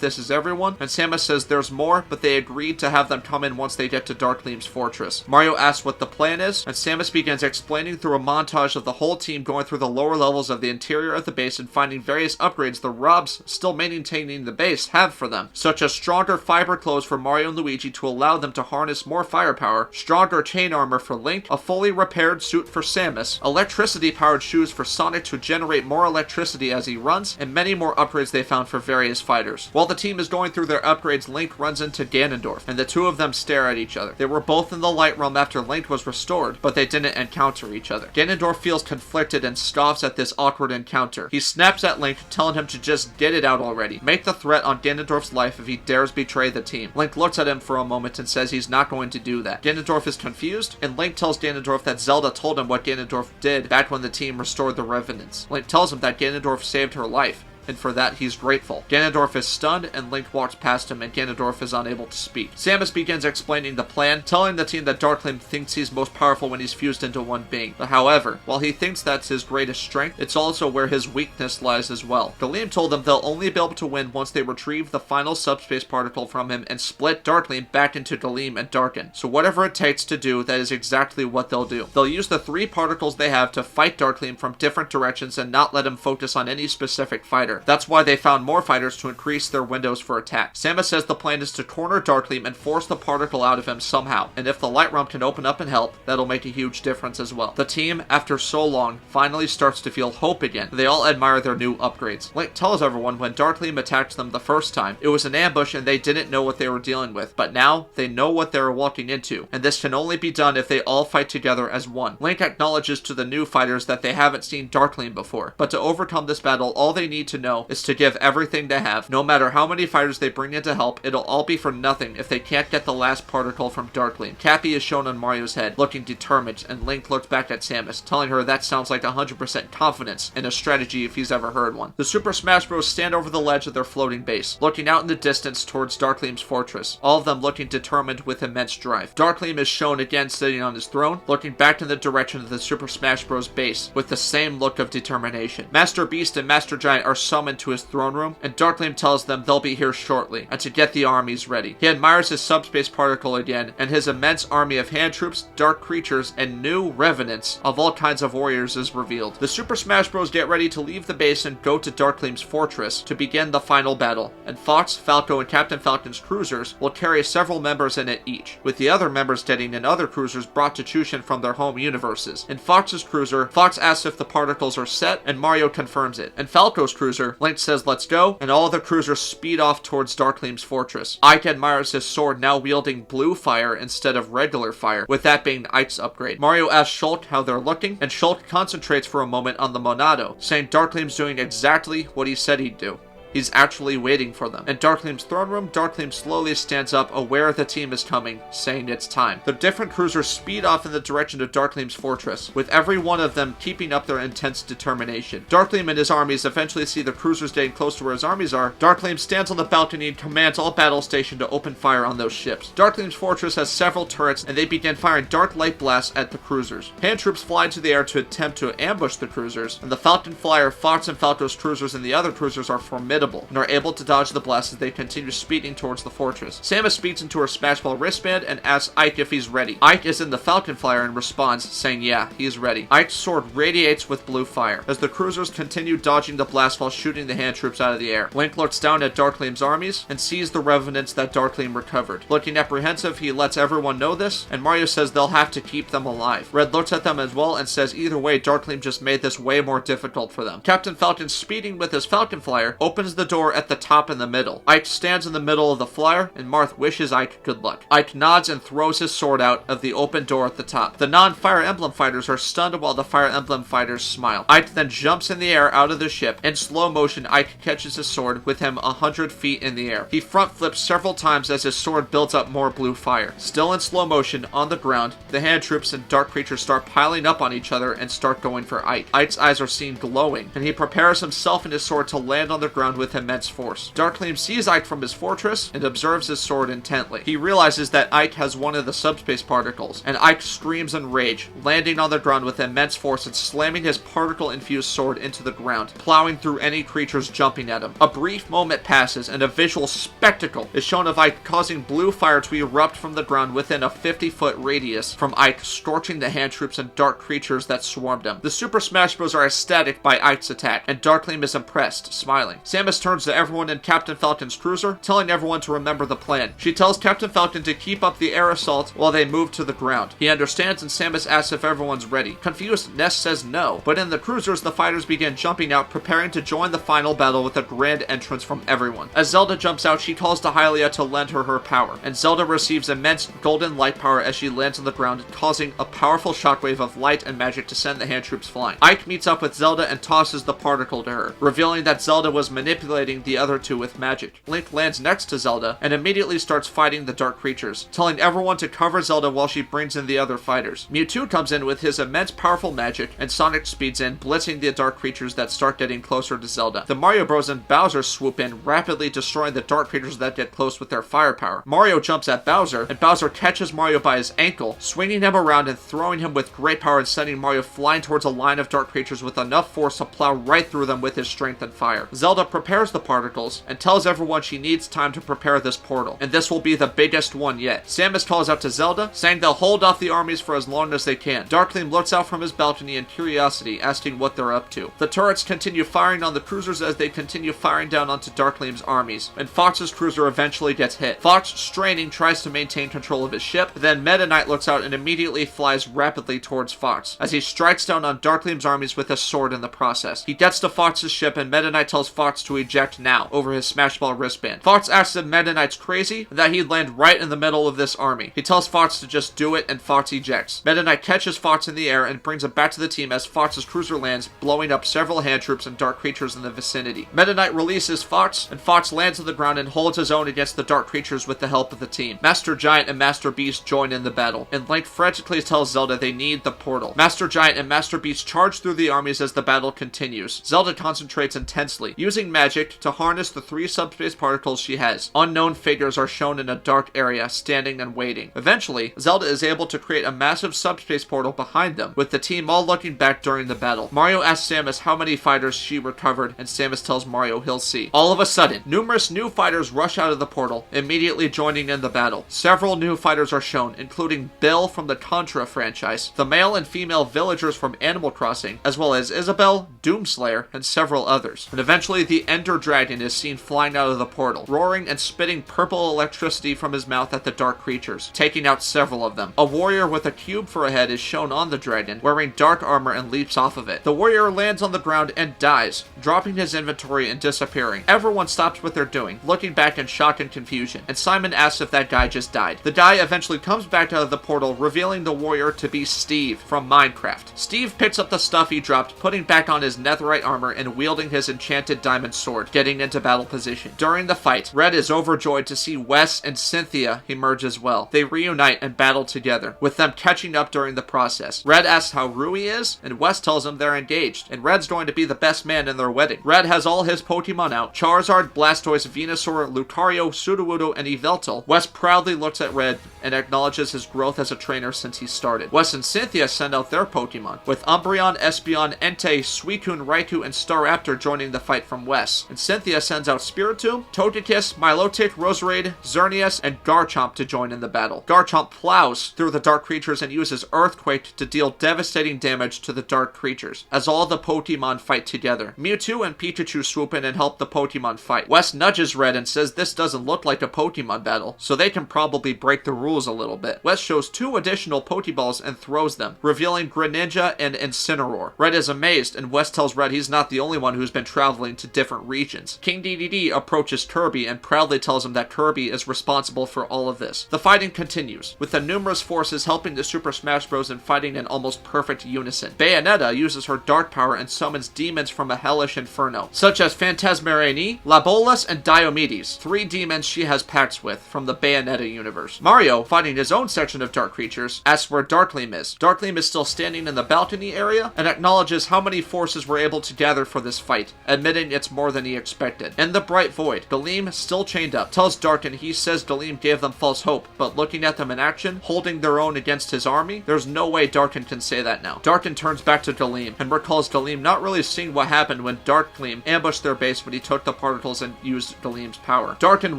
this is everyone, and Samus says there's more, but they agreed to have them come in once they get to Dharkleem's fortress. Mario asks what the plan is, and Samus begins explaining through a montage of the whole team going through the lower levels of the interior of the base and finding various upgrades the Robs, still maintaining the base, have for them, such as stronger fiber clothes for Mario and Luigi to allow them to harness more firepower, stronger chain armor for Link, a fully repaired suit for Samus, electricity-powered shoes for Sonic to generate more electricity as he runs, and many more upgrades they found for various fighters. While the team is going through their upgrades, Link runs into Ganondorf, and the two of them stare at each other. They were both in the Light Realm after Link was restored, but they didn't encounter each other. Ganondorf feels conflicted and scoffs at this awkward encounter. He snaps at Link, telling him to just get it out already. Make the threat on Ganondorf's life if he dares betray the team. Link looks at him for a moment and says he's not going to do that. Ganondorf is confused, and Link tells Ganondorf that Zelda told him what Ganondorf did back when the team restored the Revenants. Link tells him that Ganondorf saved her life, and for that he's grateful. Ganondorf is stunned, and Link walks past him, and Ganondorf is unable to speak. Samus begins explaining the plan, telling the team that Dharkleem thinks he's most powerful when he's fused into one being. But however, while he thinks that's his greatest strength, it's also where his weakness lies as well. Dharkleem told them they'll only be able to win once they retrieve the final subspace particle from him and split Dharkleem back into Dharkleem and Darkin. So whatever it takes to do, that is exactly what they'll do. They'll use the 3 particles they have to fight Dharkleem from different directions and not let him focus on any specific fighter. That's why they found more fighters to increase their windows for attack. Samus says the plan is to corner Dharkleem and force the particle out of him somehow, and if the Light Realm can open up and help, that'll make a huge difference as well. The team, after so long, finally starts to feel hope again. They all admire their new upgrades. Link tells everyone when Dharkleem attacked them the first time, it was an ambush and they didn't know what they were dealing with, but now they know what they were walking into, and this can only be done if they all fight together as one. Link acknowledges to the new fighters that they haven't seen Dharkleem before, but to overcome this battle, all they need to know is to give everything they have. No matter how many fighters they bring in to help, it'll all be for nothing if they can't get the last particle from Dharkleem. Cappy is shown on Mario's head, looking determined, and Link looks back at Samus, telling her that sounds like 100% confidence in a strategy if he's ever heard one. The Super Smash Bros. Stand over the ledge of their floating base, looking out in the distance towards Dharkleem's fortress, all of them looking determined with immense drive. Dharkleem is shown again sitting on his throne, looking back in the direction of the Super Smash Bros. Base with the same look of determination. Master Beast and Master Giant are so summoned to his throne room, and Dharkleem tells them they'll be here shortly, and to get the armies ready. He admires his subspace particle again, and his immense army of hand troops, dark creatures, and new revenants of all kinds of warriors is revealed. The Super Smash Bros. Get ready to leave the base and go to Dharkleem's fortress to begin the final battle, and Fox, Falco, and Captain Falcon's cruisers will carry several members in it each, with the other members getting in other cruisers brought to Chushin from their home universes. In Fox's cruiser, Fox asks if the particles are set, and Mario confirms it. In Falco's cruiser, Link says let's go, and all the cruisers speed off towards Dharkleem's fortress. Ike admires his sword now wielding blue fire instead of regular fire, with that being Ike's upgrade. Mario asks Shulk how they're looking, and Shulk concentrates for a moment on the Monado, saying Dharkleem's doing exactly what he said he'd do. He's actually waiting for them. In Dharkleem's throne room, Dharkleem slowly stands up, aware the team is coming, saying it's time. The different cruisers speed off in the direction of Dharkleem's fortress, with every one of them keeping up their intense determination. Dharkleem and his armies eventually see the cruisers getting close to where his armies are. Dharkleem stands on the balcony and commands all battle station to open fire on those ships. Dharkleem's fortress has several turrets, and they begin firing dark light blasts at the cruisers. Hand troops fly into the air to attempt to ambush the cruisers, and the Falcon Flyer, Fox, and Falco's cruisers and the other cruisers are formidable and are able to dodge the blasts as they continue speeding towards the fortress. Samus speeds into her Smash Ball wristband and asks Ike if he's ready. Ike is in the Falcon Flyer and responds, saying yeah, he's ready. Ike's sword radiates with blue fire as the cruisers continue dodging the blast while shooting the hand troops out of the air. Link looks down at Dharkleem's armies and sees the revenants that Dharkleem recovered. Looking apprehensive, he lets everyone know this, and Mario says they'll have to keep them alive. Red looks at them as well and says either way, Dharkleem just made this way more difficult for them. Captain Falcon, speeding with his Falcon Flyer, opens the door at the top in the middle. Ike stands in the middle of the flyer, and Marth wishes Ike good luck. Ike nods and throws his sword out of the open door at the top. The non-Fire Emblem fighters are stunned while the Fire Emblem fighters smile. Ike then jumps in the air out of the ship. In slow motion, Ike catches his sword with him 100 feet in the air. He front flips several times as his sword builds up more blue fire. Still in slow motion, on the ground, the hand troops and dark creatures start piling up on each other and start going for Ike. Ike's eyes are seen glowing, and he prepares himself and his sword to land on the ground with immense force. Dharkleem sees Ike from his fortress and observes his sword intently. He realizes that Ike has one of the subspace particles, and Ike screams in rage, landing on the ground with immense force and slamming his particle-infused sword into the ground, plowing through any creatures jumping at him. A brief moment passes, and a visual spectacle is shown of Ike causing blue fire to erupt from the ground within a 50-foot radius from Ike, scorching the hand troops and dark creatures that swarmed him. The Super Smash Bros. Are ecstatic by Ike's attack, and Dharkleem is impressed, smiling. Samus turns to everyone in Captain Falcon's cruiser, telling everyone to remember the plan. She tells Captain Falcon to keep up the air assault while they move to the ground. He understands, and Samus asks if everyone's ready. Confused, Ness says no, but in the cruisers, the fighters begin jumping out, preparing to join the final battle with a grand entrance from everyone. As Zelda jumps out, she calls to Hylia to lend her her power, and Zelda receives immense golden light power as she lands on the ground, causing a powerful shockwave of light and magic to send the hand troops flying. Ike meets up with Zelda and tosses the particle to her, revealing that Zelda was manipulating the other two with magic. Link lands next to Zelda and immediately starts fighting the dark creatures, telling everyone to cover Zelda while she brings in the other fighters. Mewtwo comes in with his immense powerful magic, and Sonic speeds in, blitzing the dark creatures that start getting closer to Zelda. The Mario Bros. And Bowser swoop in, rapidly destroying the dark creatures that get close with their firepower. Mario jumps at Bowser, and Bowser catches Mario by his ankle, swinging him around and throwing him with great power and sending Mario flying towards a line of dark creatures with enough force to plow right through them with his strength and fire. Zelda prepares the particles and tells everyone she needs time to prepare this portal, and this will be the biggest one yet. Samus calls out to Zelda, saying they'll hold off the armies for as long as they can. Dharkleem looks out from his balcony in curiosity, asking what they're up to. The turrets continue firing on the cruisers as they continue firing down onto Dharkleem's armies, and Fox's cruiser eventually gets hit. Fox, straining, tries to maintain control of his ship, then Meta Knight looks out and immediately flies rapidly towards Fox, as he strikes down on Dharkleem's armies with a sword in the process. He gets to Fox's ship, and Meta Knight tells Fox to eject now, over his Smash Ball wristband. Fox asks if Meta Knight's crazy, and that he'd land right in the middle of this army. He tells Fox to just do it, and Fox ejects. Meta Knight catches Fox in the air and brings it back to the team as Fox's cruiser lands, blowing up several hand troops and dark creatures in the vicinity. Meta Knight releases Fox, and Fox lands on the ground and holds his own against the dark creatures with the help of the team. Master Giant and Master Beast join in the battle, and Link frantically tells Zelda they need the portal. Master Giant and Master Beast charge through the armies as the battle continues. Zelda concentrates intensely, using magic magic to harness the 3 subspace particles she has. Unknown figures are shown in a dark area, standing and waiting. Eventually, Zelda is able to create a massive subspace portal behind them, with the team all looking back during the battle. Mario asks Samus how many fighters she recovered, and Samus tells Mario he'll see. All of a sudden, numerous new fighters rush out of the portal, immediately joining in the battle. Several new fighters are shown, including Bill from the Contra franchise, the male and female villagers from Animal Crossing, as well as Isabelle, Doomslayer, and several others. And eventually, the Ender Dragon is seen flying out of the portal, roaring and spitting purple electricity from his mouth at the dark creatures, taking out several of them. A warrior with a cube for a head is shown on the dragon, wearing dark armor, and leaps off of it. The warrior lands on the ground and dies, dropping his inventory and disappearing. Everyone stops what they're doing, looking back in shock and confusion, and Simon asks if that guy just died. The guy eventually comes back out of the portal, revealing the warrior to be Steve from Minecraft. Steve picks up the stuff he dropped, putting back on his netherite armor and wielding his enchanted diamond sword, getting into battle position. During the fight, Red is overjoyed to see Wes and Cynthia emerge as well. They reunite and battle together, with them catching up during the process. Red asks how Rui is, and Wes tells him they're engaged, and Red's going to be the best man in their wedding. Red has all his Pokemon out: Charizard, Blastoise, Venusaur, Lucario, Sudowoodo, and Yveltal. Wes proudly looks at Red and acknowledges his growth as a trainer since he started. Wes and Cynthia send out their Pokemon, with Umbreon, Espeon, Entei, Suicune, Raikou, and Staraptor joining the fight from Wes. And Cynthia sends out Spiritomb, Togekiss, Milotic, Roserade, Xerneas, and Garchomp to join in the battle. Garchomp plows through the dark creatures and uses Earthquake to deal devastating damage to the dark creatures, as all the Pokemon fight together. Mewtwo and Pikachu swoop in and help the Pokemon fight. Wes nudges Red and says this doesn't look like a Pokemon battle, so they can probably break the rules a little bit. Wes shows 2 additional Pokeballs and throws them, revealing Greninja and Incineroar. Red is amazed, and Wes tells Red he's not the only one who's been traveling to different regions. King Dedede approaches Kirby and proudly tells him that Kirby is responsible for all of this. The fighting continues, with the numerous forces helping the Super Smash Bros. And fighting in almost perfect unison. Bayonetta uses her dark power and summons demons from a hellish inferno, such as Phantasmarene, Labolas, and Diomedes, 3 demons she has pacts with from the Bayonetta universe. Mario, fighting his own section of dark creatures, asks where Dharkleem is. Dharkleem is still standing in the balcony area and acknowledges how many forces were able to gather for this fight, admitting it's more than he expected. In the bright void, Dhalem, still chained up, tells Darkin he says Dhalem gave them false hope, but looking at them in action, holding their own against his army, there's no way Darkin can say that now. Darkin turns back to Dhalem and recalls Dhalem not really seeing what happened when Dharkleem ambushed their base when he took the particles and used Dhalem's power. Darkin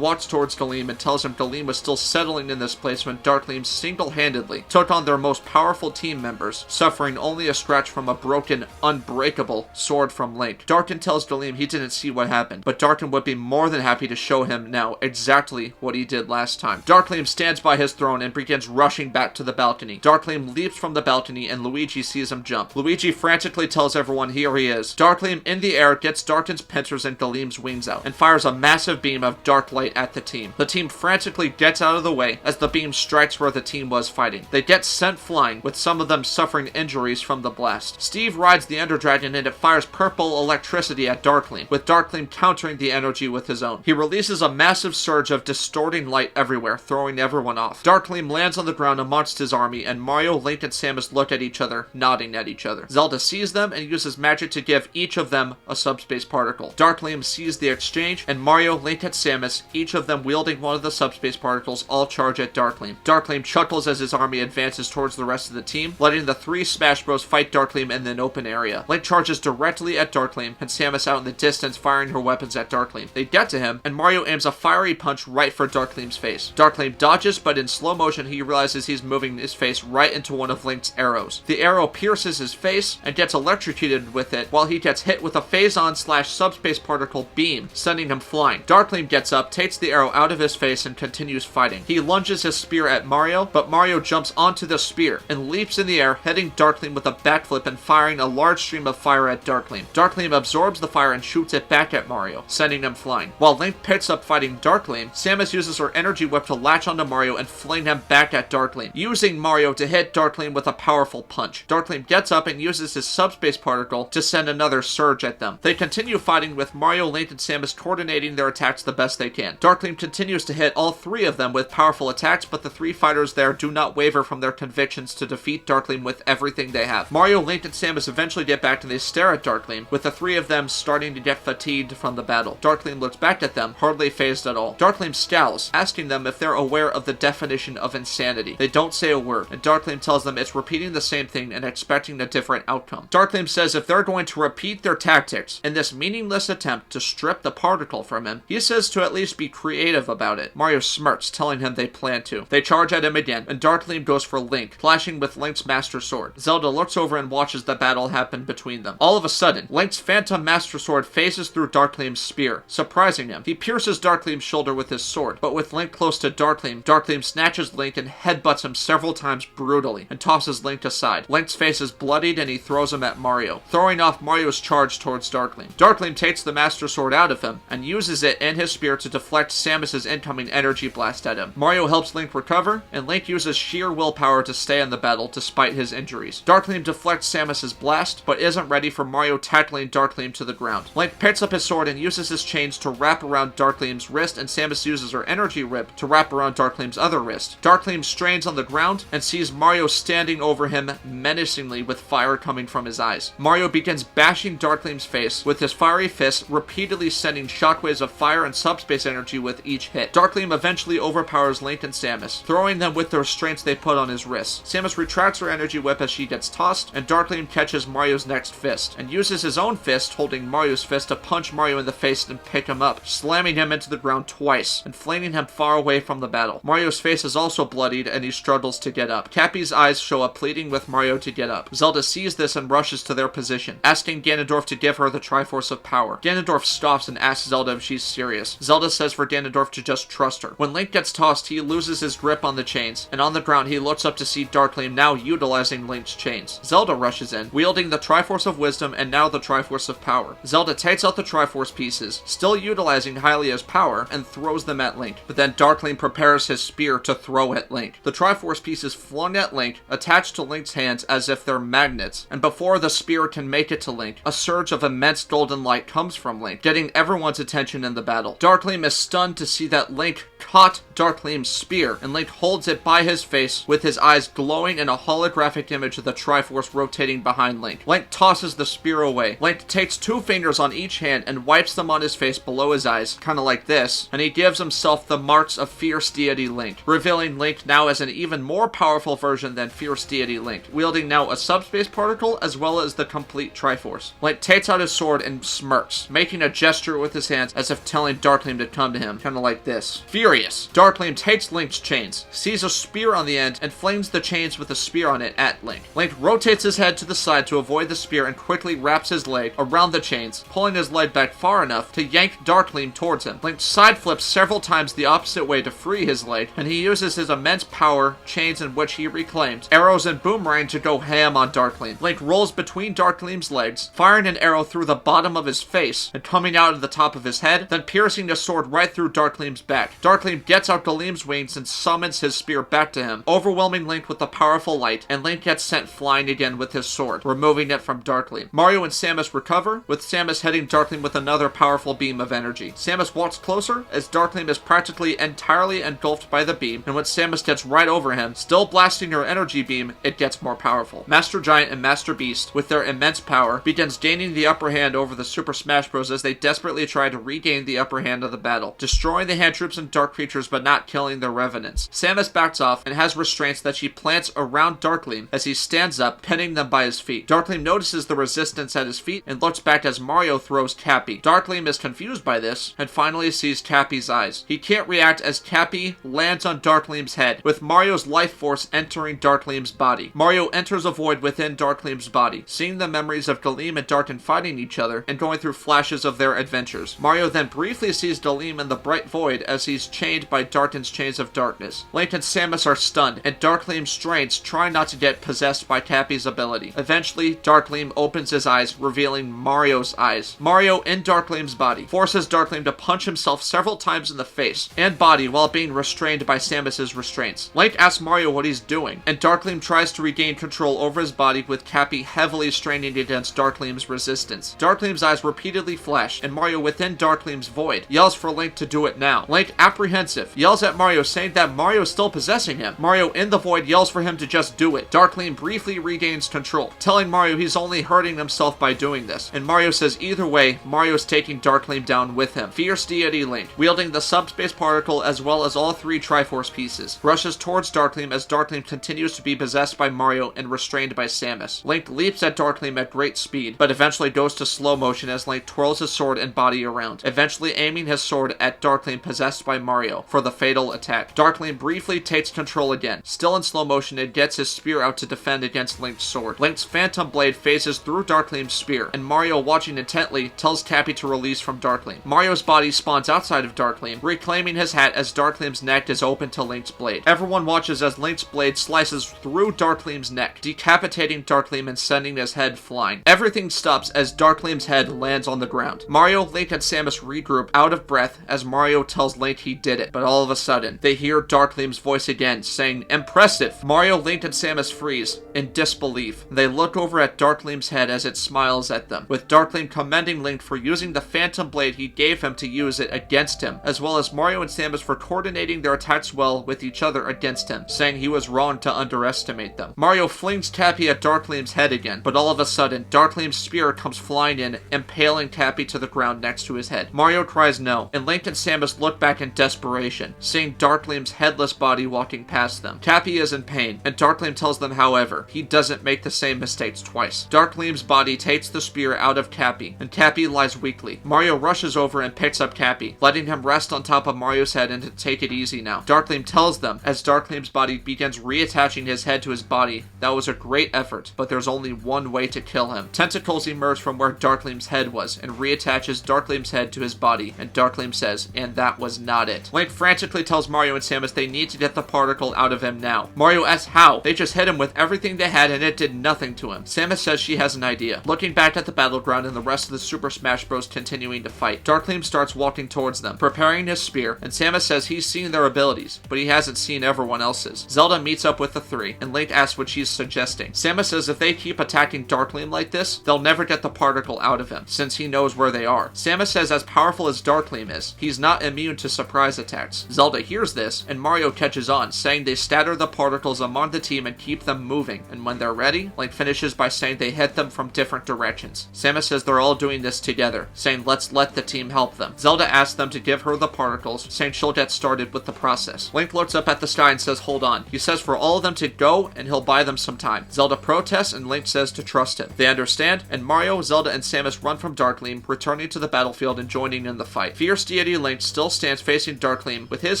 walks towards Dhalem and tells him Dhalem was still settling in this place when Dharkleem single-handedly took on their most powerful team members, suffering only a scratch from a broken, unbreakable sword from Link. Darkin tells Dhalem he didn't see what happened, but Darkin would be more than happy to show him now exactly what he did last time. Dharkleem stands by his throne and begins rushing back to the balcony. Dharkleem leaps from the balcony and Luigi sees him jump. Luigi frantically tells everyone here he is. Dharkleem in the air gets Darkin's pincers and Dhalem's wings out and fires a massive beam of dark light at the team. The team frantically gets out of the way as the beam strikes where the team was fighting. They get sent flying, with some of them suffering injuries from the blast. Steve rides the Ender Dragon and it fires purple electricity at Dharkleem, with Dharkleem countering the energy with his own. He releases a massive surge of distorting light everywhere, throwing everyone off. Dharkleem lands on the ground amongst his army, and Mario, Link, and Samus look at each other, nodding at each other. Zelda sees them and uses magic to give each of them a subspace particle. Dharkleem sees the exchange, and Mario, Link, and Samus, each of them wielding one of the subspace particles, all charge at Dharkleem. Dharkleem chuckles as his army advances towards the rest of the team, letting the 3 Smash Bros fight Dharkleem in an open area. Link charges directly at Dharkleem, and Samus out in the distance firing her weapons at Dharkleem. They get to him, and Mario aims a fiery punch right for Dharkleem's face. Dharkleem dodges, but in slow motion he realizes he's moving his face right into one of Link's arrows. The arrow pierces his face and gets electrocuted with it, while he gets hit with a phazon/subspace particle beam, sending him flying. Dharkleem gets up, takes the arrow out of his face, and continues fighting. He lunges his spear at Mario, but Mario jumps onto the spear and leaps in the air, hitting Dharkleem with a backflip and firing a large stream of fire at Dharkleem. Dharkleem absorbs the fire and shoots it back at Mario, sending him flying. While Link picks up fighting Dharkleem, Samus uses her energy whip to latch onto Mario and fling him back at Dharkleem, using Mario to hit Dharkleem with a powerful punch. Dharkleem gets up and uses his subspace particle to send another surge at them. They continue fighting, with Mario, Link, and Samus coordinating their attacks the best they can. Dharkleem continues to hit all 3 of them with powerful attacks, but the 3 fighters there do not waver from their convictions to defeat Dharkleem with everything they have. Mario, Link, and Samus eventually get back and they stare at Dharkleem, with the 3 of them starting to get fatigued from the battle. Dharkleem looks back at them, hardly fazed at all. Dharkleem scowls, asking them if they're aware of the definition of insanity. They don't say a word, and Dharkleem tells them it's repeating the same thing and expecting a different outcome. Dharkleem says if they're going to repeat their tactics in this meaningless attempt to strip the particle from him, he says to at least be creative about it. Mario smirks, telling him they plan to. They charge at him again, and Dharkleem goes for Link, clashing with Link's Master Sword. Zelda looks over and watches the battle happen between them. All of a sudden, Link's Phantom Master Sword phases through Dharkleem's spear, surprising him. He pierces Dharkleem's shoulder with his sword, but with Link close to Dharkleem, Dharkleem snatches Link and headbutts him several times brutally, and tosses Link aside. Link's face is bloodied and he throws him at Mario, throwing off Mario's charge towards Dharkleem. Dharkleem takes the Master Sword out of him, and uses it and his spear to deflect Samus's incoming energy blast at him. Mario helps Link recover, and Link uses sheer willpower to stay in the battle despite his injuries. Dharkleem deflects Samus's blast, but isn't ready for Mario tackling Dharkleem to the ground. Link picks up his sword and uses his chains to wrap around Dharkleem's wrist, and Samus uses her energy rip to wrap around Dharkleem's other wrist. Dharkleem strains on the ground and sees Mario standing over him menacingly with fire coming from his eyes. Mario begins bashing Dharkleem's face with his fiery fists, repeatedly sending shockwaves of fire and subspace energy with each hit. Dharkleem eventually overpowers Link and Samus, throwing them with the restraints they put on his wrists. Samus retracts her energy whip as she gets tossed, and Dharkleem catches Mario's next fist, and uses his own fist holding Mario's fist to punch Mario in the face and pick him up, slamming him into the ground twice, and flinging him far away from the battle. Mario's face is also bloodied, and he struggles to get up. Cappy's eyes show up pleading with Mario to get up. Zelda sees this and rushes to their position, asking Ganondorf to give her the Triforce of Power. Ganondorf scoffs and asks Zelda if she's serious. Zelda says for Ganondorf to just trust her. When Link gets tossed, he loses his grip on the chains, and on the ground he looks up to see Dharkleem now utilizing Link's chains. Zelda rushes in, wielding the Triforce of Wisdom and now the Triforce of Power. Zelda takes out the Triforce pieces, still utilizing Hylia's power, and throws them at Link, but then Dharkleem prepares his spear to throw at Link. The Triforce pieces flung at Link, attached to Link's hands as if they're magnets, and before the spear can make it to Link, a surge of immense golden light comes from Link, getting everyone's attention in the battle. Dharkleem is stunned to see that Link caught Dharkleem's spear, and Link holds it by his face with his eyes glowing in a holographic image of the Triforce rotating behind Link. Link tosses the spear away. Link takes 2 fingers on each hand and wipes them on his face below his eyes, kinda like this, and he gives himself the marks of Fierce Deity Link, revealing Link now as an even more powerful version than Fierce Deity Link, wielding now a subspace particle as well as the complete Triforce. Link takes out his sword and smirks, making a gesture with his hands as if telling Dharkleem to come to him, kinda like this. Furious, Dharkleem takes Link's chains, sees a spear on the end, and flings the chains with a spear on it at Link. Link rotates his head to the side to avoid the spear and quickly wraps his leg around the chains, pulling his leg back far enough to yank Dharkleem towards him. Link side flips several times the opposite way to free his leg, and he uses his immense power, chains in which he reclaims, arrows and boomerang to go ham on Dharkleem. Link rolls between Dharkleem's legs, firing an arrow through the bottom of his face and coming out of the top of his head, then piercing the sword right through Dharkleem's back. Dharkleem gets out Galeem's wings and summons his spear back to him, overwhelming Link with the powerful light, and Link gets sent flying again with his sword, removing it from Dharkleem. Mario and Samus recover, with Samus hitting Dharkleem with another powerful beam of energy. Samus walks closer, as Dharkleem is practically entirely engulfed by the beam, and when Samus gets right over him, still blasting her energy beam, it gets more powerful. Master Giant and Master Beast, with their immense power, begins gaining the upper hand over the Super Smash Bros. As they desperately try to regain the upper hand of the battle, destroying the hand troops and dark creatures but not killing their revenants. Samus backs off and has restraints that she plants around Dharkleem as he stands up, pinning them by his feet. Dharkleem notices the resistance at his feet and looks back as Mario throws Cappy. Dharkleem is confused by this and finally sees Cappy's eyes. He can't react as Cappy lands on Dharkleem's head, with Mario's life force entering Dharkleem's body. Mario enters a void within Dharkleem's body, seeing the memories of Galeem and Darkin fighting each other and going through flashes of their adventures. Mario then briefly sees Galeem in the bright void as he's chained by Darkin's chains of darkness. Link and Samus are stunned, and Dharkleem strains, trying not to get possessed by Cappy's ability. Eventually, Dharkleem opens his eyes, revealing Mario's eyes. Mario, in Dharkleem's body, forces Dharkleem to punch himself several times in the face and body while being restrained by Samus's restraints. Link asks Mario what he's doing, and Dharkleem tries to regain control over his body, with Cappy heavily straining against Dharkleem's resistance. Dharkleem's eyes repeatedly flash, and Mario within Dharkleem's void yells for Link to do it now. Link, apprehensive, yells at Mario, saying that Mario is still possessing him. Mario in the void yells for him to just do it. Dharkleem briefly regains control, telling Mario he's only hurting himself by doing this, and Mario says either way way, Mario is taking Dharkleem down with him. Fierce Deity Link, wielding the Subspace Particle as well as all 3 Triforce pieces, rushes towards Dharkleem as Dharkleem continues to be possessed by Mario and restrained by Samus. Link leaps at Dharkleem at great speed, but eventually goes to slow motion as Link twirls his sword and body around, eventually aiming his sword at Dharkleem possessed by Mario for the fatal attack. Dharkleem briefly takes control again. Still in slow motion, and gets his spear out to defend against Link's sword. Link's Phantom Blade phases through Dharkleem's spear, and Mario, watching intently, tells Cappy to release from Dharkleem. Mario's body spawns outside of Dharkleem, reclaiming his hat as Dharkleem's neck is open to Link's blade. Everyone watches as Link's blade slices through Dharkleem's neck, decapitating Dharkleem and sending his head flying. Everything stops as Dharkleem's head lands on the ground. Mario, Link, and Samus regroup, out of breath, as Mario tells Link he did it, but all of a sudden, they hear Dharkleem's voice again, saying, "Impressive!" Mario, Link, and Samus freeze in disbelief. They look over at Dharkleem's head as it smiles at them, with Dharkleem commending Link for using the Phantom Blade he gave him to use it against him, as well as Mario and Samus for coordinating their attacks well with each other against him, saying he was wrong to underestimate them. Mario flings Cappy at Dharkleem's head again, but all of a sudden, Dharkleem's spear comes flying in, impaling Cappy to the ground next to his head. Mario cries no, and Link and Samus look back in desperation, seeing Dharkleem's headless body walking past them. Cappy is in pain, and Dharkleem tells them, however, he doesn't make the same mistakes twice. Dharkleem's body takes the spear out of Cappy, and Cappy lies weakly. Mario rushes over and picks up Cappy, letting him rest on top of Mario's head and to take it easy now. Dharkleem tells them, as Dharkleem's body begins reattaching his head to his body, that was a great effort, but there's only one way to kill him. Tentacles emerge from where Dharkleem's head was, and reattaches Dharkleem's head to his body, and Dharkleem says, and that was not it. Link frantically tells Mario and Samus they need to get the particle out of him now. Mario asks how. They just hit him with everything they had and it did nothing to him. Samus says she has an idea. Looking back at the battleground and the rest of the Super Smash Bros. Continuing to fight, Dharkleem starts walking towards them, preparing his spear, and Samus says he's seen their abilities, but he hasn't seen everyone else's. Zelda meets up with the 3, and Link asks what she's suggesting. Samus says if they keep attacking Dharkleem like this, they'll never get the particle out of him, since he knows where they are. Samus says as powerful as Dharkleem is, he's not immune to surprise attacks. Zelda hears this, and Mario catches on, saying they scatter the particles among the team and keep them moving, and when they're ready, Link finishes by saying they hit them from different directions. Samus says they're all doing this together, saying let's let the team help them. Zelda asks them to give her the particles, saying she'll get started with the process. Link looks up at the sky and says hold on. He says for all of them to go, and he'll buy them some time. Zelda protests, and Link says to trust him. They understand, and Mario, Zelda, and Samus run from Dharkleem, returning to the battlefield and joining in the fight. Fierce Deity Link still stands facing Dharkleem with his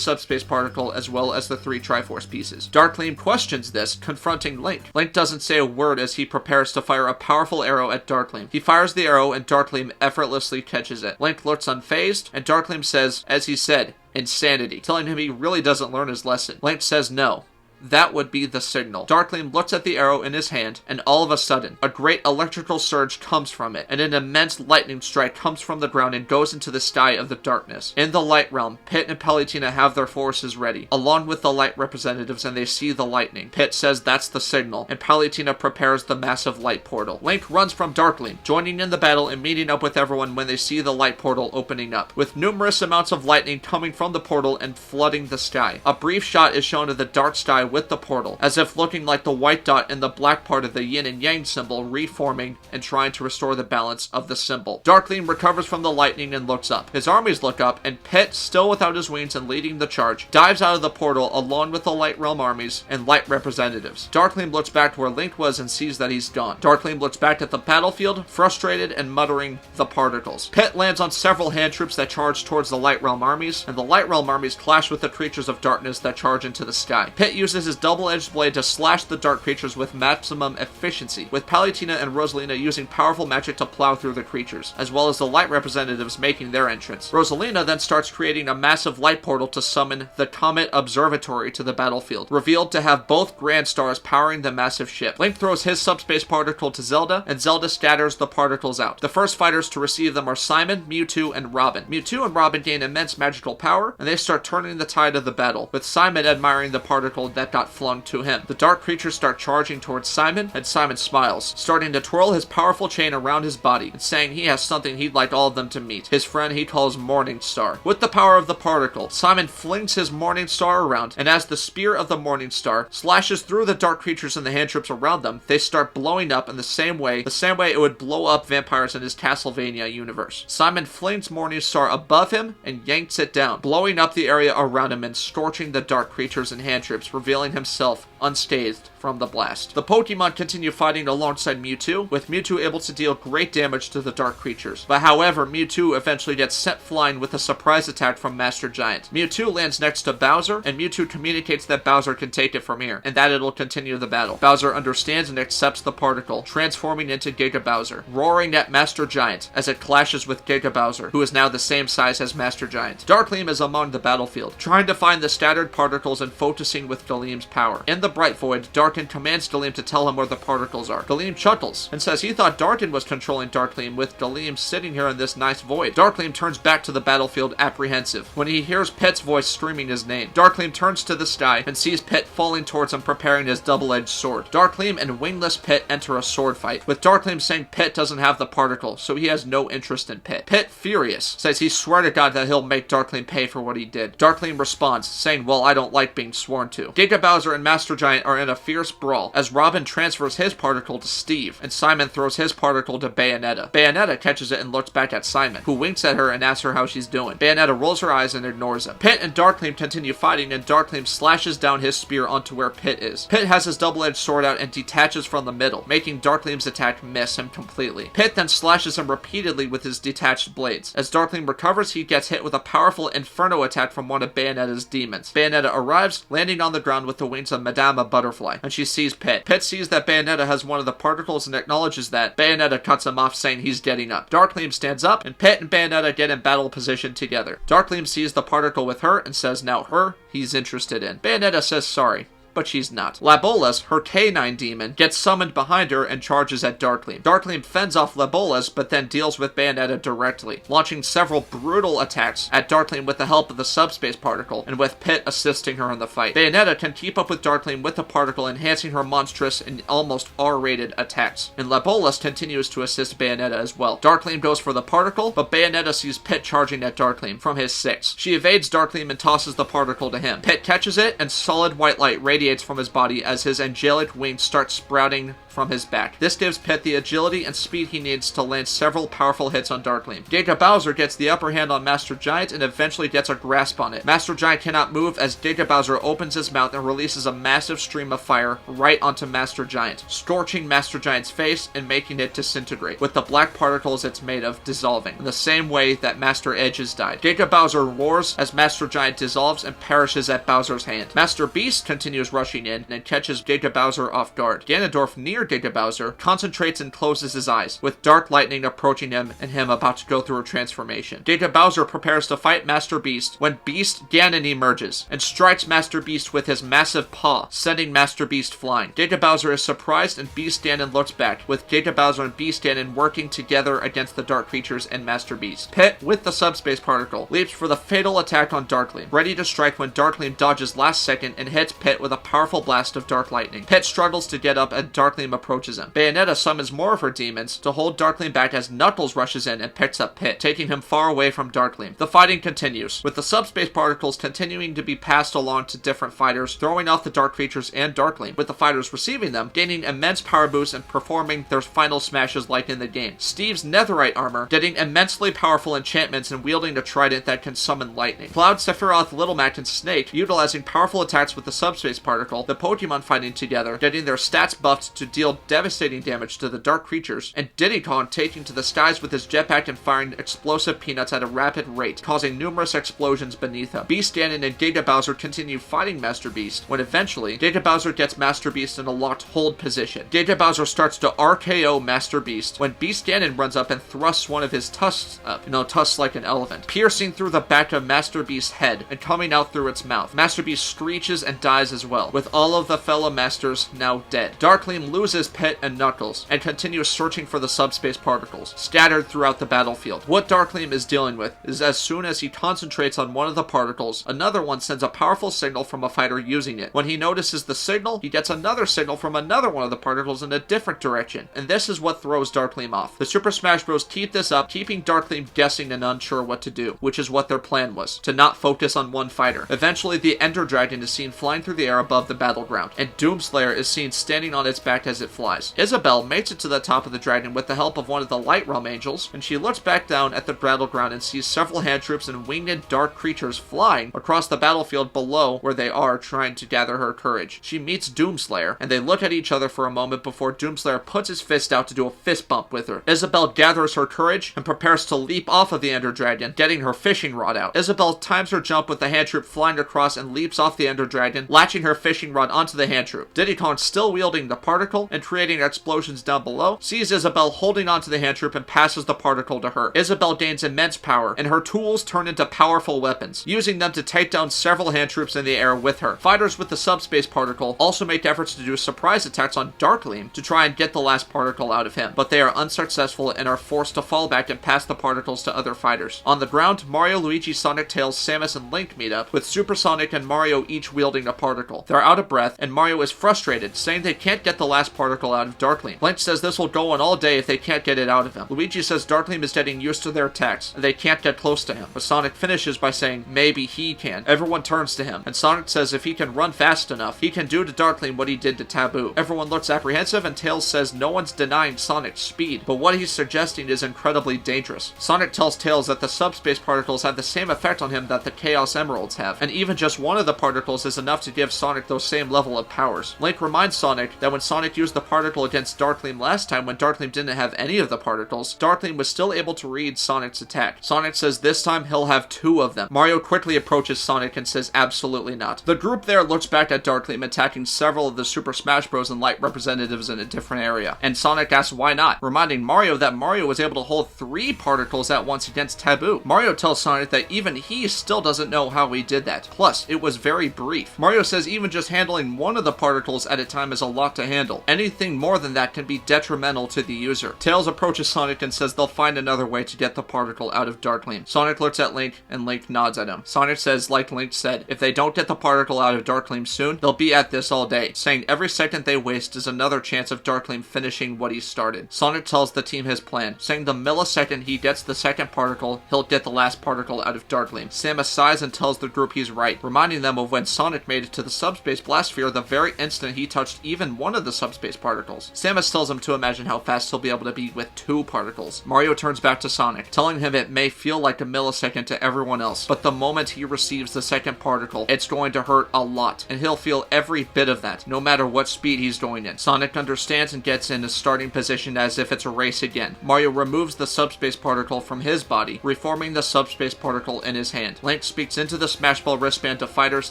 Subspace Particle as well as the 3 Triforce pieces. Dharkleem questions this, confronting Link. Link doesn't say a word as he prepares to fire a powerful arrow at Dharkleem. He fires the arrow and Dharkleem effortlessly catches it. Link looks unfazed, and Dharkleem says, as he said, insanity, telling him he really doesn't learn his lesson. Link says no. That would be the signal. Dharkleem looks at the arrow in his hand, and all of a sudden, a great electrical surge comes from it, and an immense lightning strike comes from the ground and goes into the sky of the darkness. In the Light Realm, Pit and Palutena have their forces ready, along with the light representatives, and they see the lightning. Pit says that's the signal, and Palutena prepares the massive light portal. Link runs from Dharkleem, joining in the battle and meeting up with everyone when they see the light portal opening up, with numerous amounts of lightning coming from the portal and flooding the sky. A brief shot is shown of the dark sky with the portal, as if looking like the white dot in the black part of the yin and yang symbol reforming and trying to restore the balance of the symbol. Dharkleem recovers from the lightning and looks up. His armies look up, and Pit, still without his wings and leading the charge, dives out of the portal along with the Light Realm armies and light representatives. Dharkleem looks back to where Link was and sees that he's gone. Dharkleem looks back at the battlefield, frustrated and muttering the particles. Pit lands on several hand troops that charge towards the Light Realm armies, and the Light Realm armies clash with the creatures of darkness that charge into the sky. Pit uses his double-edged blade to slash the dark creatures with maximum efficiency, with Palutena and Rosalina using powerful magic to plow through the creatures, as well as the light representatives making their entrance. Rosalina then starts creating a massive light portal to summon the Comet Observatory to the battlefield, revealed to have both Grand Stars powering the massive ship. Link throws his Subspace Particle to Zelda, and Zelda scatters the particles out. The first fighters to receive them are Simon, Mewtwo, and Robin. Mewtwo and Robin gain immense magical power, and they start turning the tide of the battle, with Simon admiring the particle that got flung to him. The dark creatures start charging towards Simon, and Simon smiles, starting to twirl his powerful chain around his body and saying he has something he'd like all of them to meet. His friend he calls Morning Star. With the power of the particle, Simon flings his Morning Star around, and as the spear of the Morning Star slashes through the dark creatures and the hand troops around them, they start blowing up in the same way it would blow up vampires in his Castlevania universe. Simon flings Morning Star above him and yanks it down, blowing up the area around him and scorching the dark creatures and hand troops, revealing himself unscathed from the blast. The Pokemon continue fighting alongside Mewtwo, with Mewtwo able to deal great damage to the dark creatures. But however, Mewtwo eventually gets sent flying with a surprise attack from Master Giant. Mewtwo lands next to Bowser, and Mewtwo communicates that Bowser can take it from here, and that it'll continue the battle. Bowser understands and accepts the particle, transforming into Giga Bowser, roaring at Master Giant as it clashes with Giga Bowser, who is now the same size as Master Giant. Dharkleem is among the battlefield, trying to find the scattered particles and focusing with Galeem's power. In the bright void, Darkin commands Galeem to tell him where the particles are. Galeem chuckles and says he thought Darkin was controlling Dharkleem, with Galeem sitting here in this nice void. Dharkleem turns back to the battlefield apprehensive when he hears Pit's voice screaming his name. Dharkleem turns to the sky and sees Pit falling towards him, preparing his double-edged sword. Dharkleem and wingless Pit enter a sword fight, with Dharkleem saying Pit doesn't have the particle, so he has no interest in Pit. Pit, furious, says he swear to God that he'll make Dharkleem pay for what he did. Dharkleem responds, saying, well, I don't like being sworn to. Giga Bowser and Master Giant are in a fierce brawl as Robin transfers his particle to Steve, and Simon throws his particle to Bayonetta. Bayonetta catches it and looks back at Simon, who winks at her and asks her how she's doing. Bayonetta rolls her eyes and ignores him. Pit and Dharkleem continue fighting, and Dharkleem slashes down his spear onto where Pit is. Pit has his double-edged sword out and detaches from the middle, making Dharkleem's attack miss him completely. Pit then slashes him repeatedly with his detached blades. As Dharkleem recovers, he gets hit with a powerful Inferno attack from one of Bayonetta's demons. Bayonetta arrives, landing on the ground with the wings of Madama Butterfly, and she sees Pit. Pit sees that Bayonetta has one of the particles and acknowledges that. Bayonetta cuts him off, saying he's getting up. Dharkleem stands up, and Pit and Bayonetta get in battle position together. Dharkleem sees the particle with her and says now her he's interested in. Bayonetta says sorry, but she's not. Labolas, her canine demon, gets summoned behind her and charges at Dharkleem. Dharkleem fends off Labolas, but then deals with Bayonetta directly, launching several brutal attacks at Dharkleem with the help of the Subspace particle, and with Pit assisting her in the fight. Bayonetta can keep up with Dharkleem with the particle, enhancing her monstrous and almost R-rated attacks. And Labolas continues to assist Bayonetta as well. Dharkleem goes for the particle, but Bayonetta sees Pit charging at Dharkleem from his 6. She evades Dharkleem and tosses the particle to him. Pit catches it, and solid white light radiates from his body as his angelic wings start sprouting from his back. This gives Pit the agility and speed he needs to land several powerful hits on Dharkleem. Giga Bowser gets the upper hand on Master Giant and eventually gets a grasp on it. Master Giant cannot move as Giga Bowser opens his mouth and releases a massive stream of fire right onto Master Giant, scorching Master Giant's face and making it disintegrate, with the black particles it's made of dissolving, in the same way that Master Edge has died. Giga Bowser roars as Master Giant dissolves and perishes at Bowser's hand. Master Beast continues rushing in and catches Giga Bowser off guard. Ganondorf, near Giga Bowser, concentrates and closes his eyes, with dark lightning approaching him and him about to go through a transformation. Giga Bowser prepares to fight Master Beast when Beast Ganon emerges and strikes Master Beast with his massive paw, sending Master Beast flying. Giga Bowser is surprised and Beast Ganon looks back, with Giga Bowser and Beast Ganon working together against the dark creatures and Master Beast. Pit, with the Subspace particle, leaps for the fatal attack on Dharkleem, ready to strike when Dharkleem dodges last second and hits Pit with a powerful blast of dark lightning. Pit struggles to get up and Dharkleem approaches him. Bayonetta summons more of her demons to hold Dharkleem back as Knuckles rushes in and picks up Pit, taking him far away from Dharkleem. The fighting continues, with the Subspace particles continuing to be passed along to different fighters, throwing off the dark creatures and Dharkleem, with the fighters receiving them, gaining immense power boosts and performing their final smashes like in the game. Steve's netherite armor, getting immensely powerful enchantments and wielding a trident that can summon lightning. Cloud, Sephiroth, Little Mac, and Snake utilizing powerful attacks with the Subspace particle, the Pokemon fighting together, getting their stats buffed to deal devastating damage to the dark creatures, and Diddy Kong taking to the skies with his jetpack and firing explosive peanuts at a rapid rate, causing numerous explosions beneath him. Beast Ganon and Giga Bowser continue fighting Master Beast, when eventually, Giga Bowser gets Master Beast in a locked hold position. Giga Bowser starts to RKO Master Beast, when Beast Ganon runs up and thrusts one of his tusks up, tusks like an elephant, piercing through the back of Master Beast's head and coming out through its mouth. Master Beast screeches and dies as well, with all of the fellow Masters now dead. Dharkleem loses chooses Pit and Knuckles, and continues searching for the subspace particles, scattered throughout the battlefield. What Dharkleem is dealing with is as soon as he concentrates on one of the particles, another one sends a powerful signal from a fighter using it. When he notices the signal, he gets another signal from another one of the particles in a different direction, and this is what throws Dharkleem off. The Super Smash Bros. Keep this up, keeping Dharkleem guessing and unsure what to do, which is what their plan was, to not focus on one fighter. Eventually, the Ender Dragon is seen flying through the air above the battleground, and Doomslayer is seen standing on its back as it flies. Isabelle makes it to the top of the dragon with the help of one of the Light Realm Angels, and she looks back down at the battleground and sees several hand troops and winged dark creatures flying across the battlefield below where they are, trying to gather her courage. She meets Doomslayer, and they look at each other for a moment before Doomslayer puts his fist out to do a fist bump with her. Isabelle gathers her courage and prepares to leap off of the Ender Dragon, getting her fishing rod out. Isabelle times her jump with the hand troop flying across and leaps off the Ender Dragon, latching her fishing rod onto the hand troop. Diddy Kong, still wielding the particle and creating explosions down below, sees Isabelle holding onto the hand troop and passes the particle to her. Isabelle gains immense power, and her tools turn into powerful weapons, using them to take down several hand troops in the air with her. Fighters with the subspace particle also make efforts to do surprise attacks on Dharkleem to try and get the last particle out of him, but they are unsuccessful and are forced to fall back and pass the particles to other fighters. On the ground, Mario, Luigi, Sonic, Tails, Samus, and Link meet up, with Super Sonic and Mario each wielding a particle. They're out of breath, and Mario is frustrated, saying they can't get the last particle out of Dharkleem. Link says this will go on all day if they can't get it out of him. Luigi says Dharkleem is getting used to their attacks, and they can't get close to him. But Sonic finishes by saying maybe he can. Everyone turns to him, and Sonic says if he can run fast enough, he can do to Dharkleem what he did to Taboo. Everyone looks apprehensive, and Tails says no one's denying Sonic's speed, but what he's suggesting is incredibly dangerous. Sonic tells Tails that the subspace particles have the same effect on him that the Chaos Emeralds have, and even just one of the particles is enough to give Sonic those same level of powers. Link reminds Sonic that when Sonic used the particle against Dharkleem last time, when Dharkleem didn't have any of the particles, Dharkleem was still able to read Sonic's attack. Sonic says this time he'll have 2 of them. Mario quickly approaches Sonic and says absolutely not. The group there looks back at Dharkleem attacking several of the Super Smash Bros. And Light representatives in a different area, and Sonic asks why not, reminding Mario that Mario was able to hold 3 particles at once against Taboo. Mario tells Sonic that even he still doesn't know how he did that. Plus, it was very brief. Mario says even just handling one of the particles at a time is a lot to handle. Anything more than that can be detrimental to the user. Tails approaches Sonic and says they'll find another way to get the particle out of Dharkleem. Sonic looks at Link, and Link nods at him. Sonic says, like Link said, if they don't get the particle out of Dharkleem soon, they'll be at this all day, saying every second they waste is another chance of Dharkleem finishing what he started. Sonic tells the team his plan, saying the millisecond he gets the second particle, he'll get the last particle out of Dharkleem. Samus sighs and tells the group he's right, reminding them of when Sonic made it to the subspace blasphere the very instant he touched even one of the subspace particles. Samus tells him to imagine how fast he'll be able to be with 2 particles. Mario turns back to Sonic, telling him it may feel like a millisecond to everyone else, but the moment he receives the second particle, it's going to hurt a lot, and he'll feel every bit of that, no matter what speed he's going in. Sonic understands and gets in a starting position as if it's a race again. Mario removes the subspace particle from his body, reforming the subspace particle in his hand. Link speaks into the Smash Ball wristband to fighters,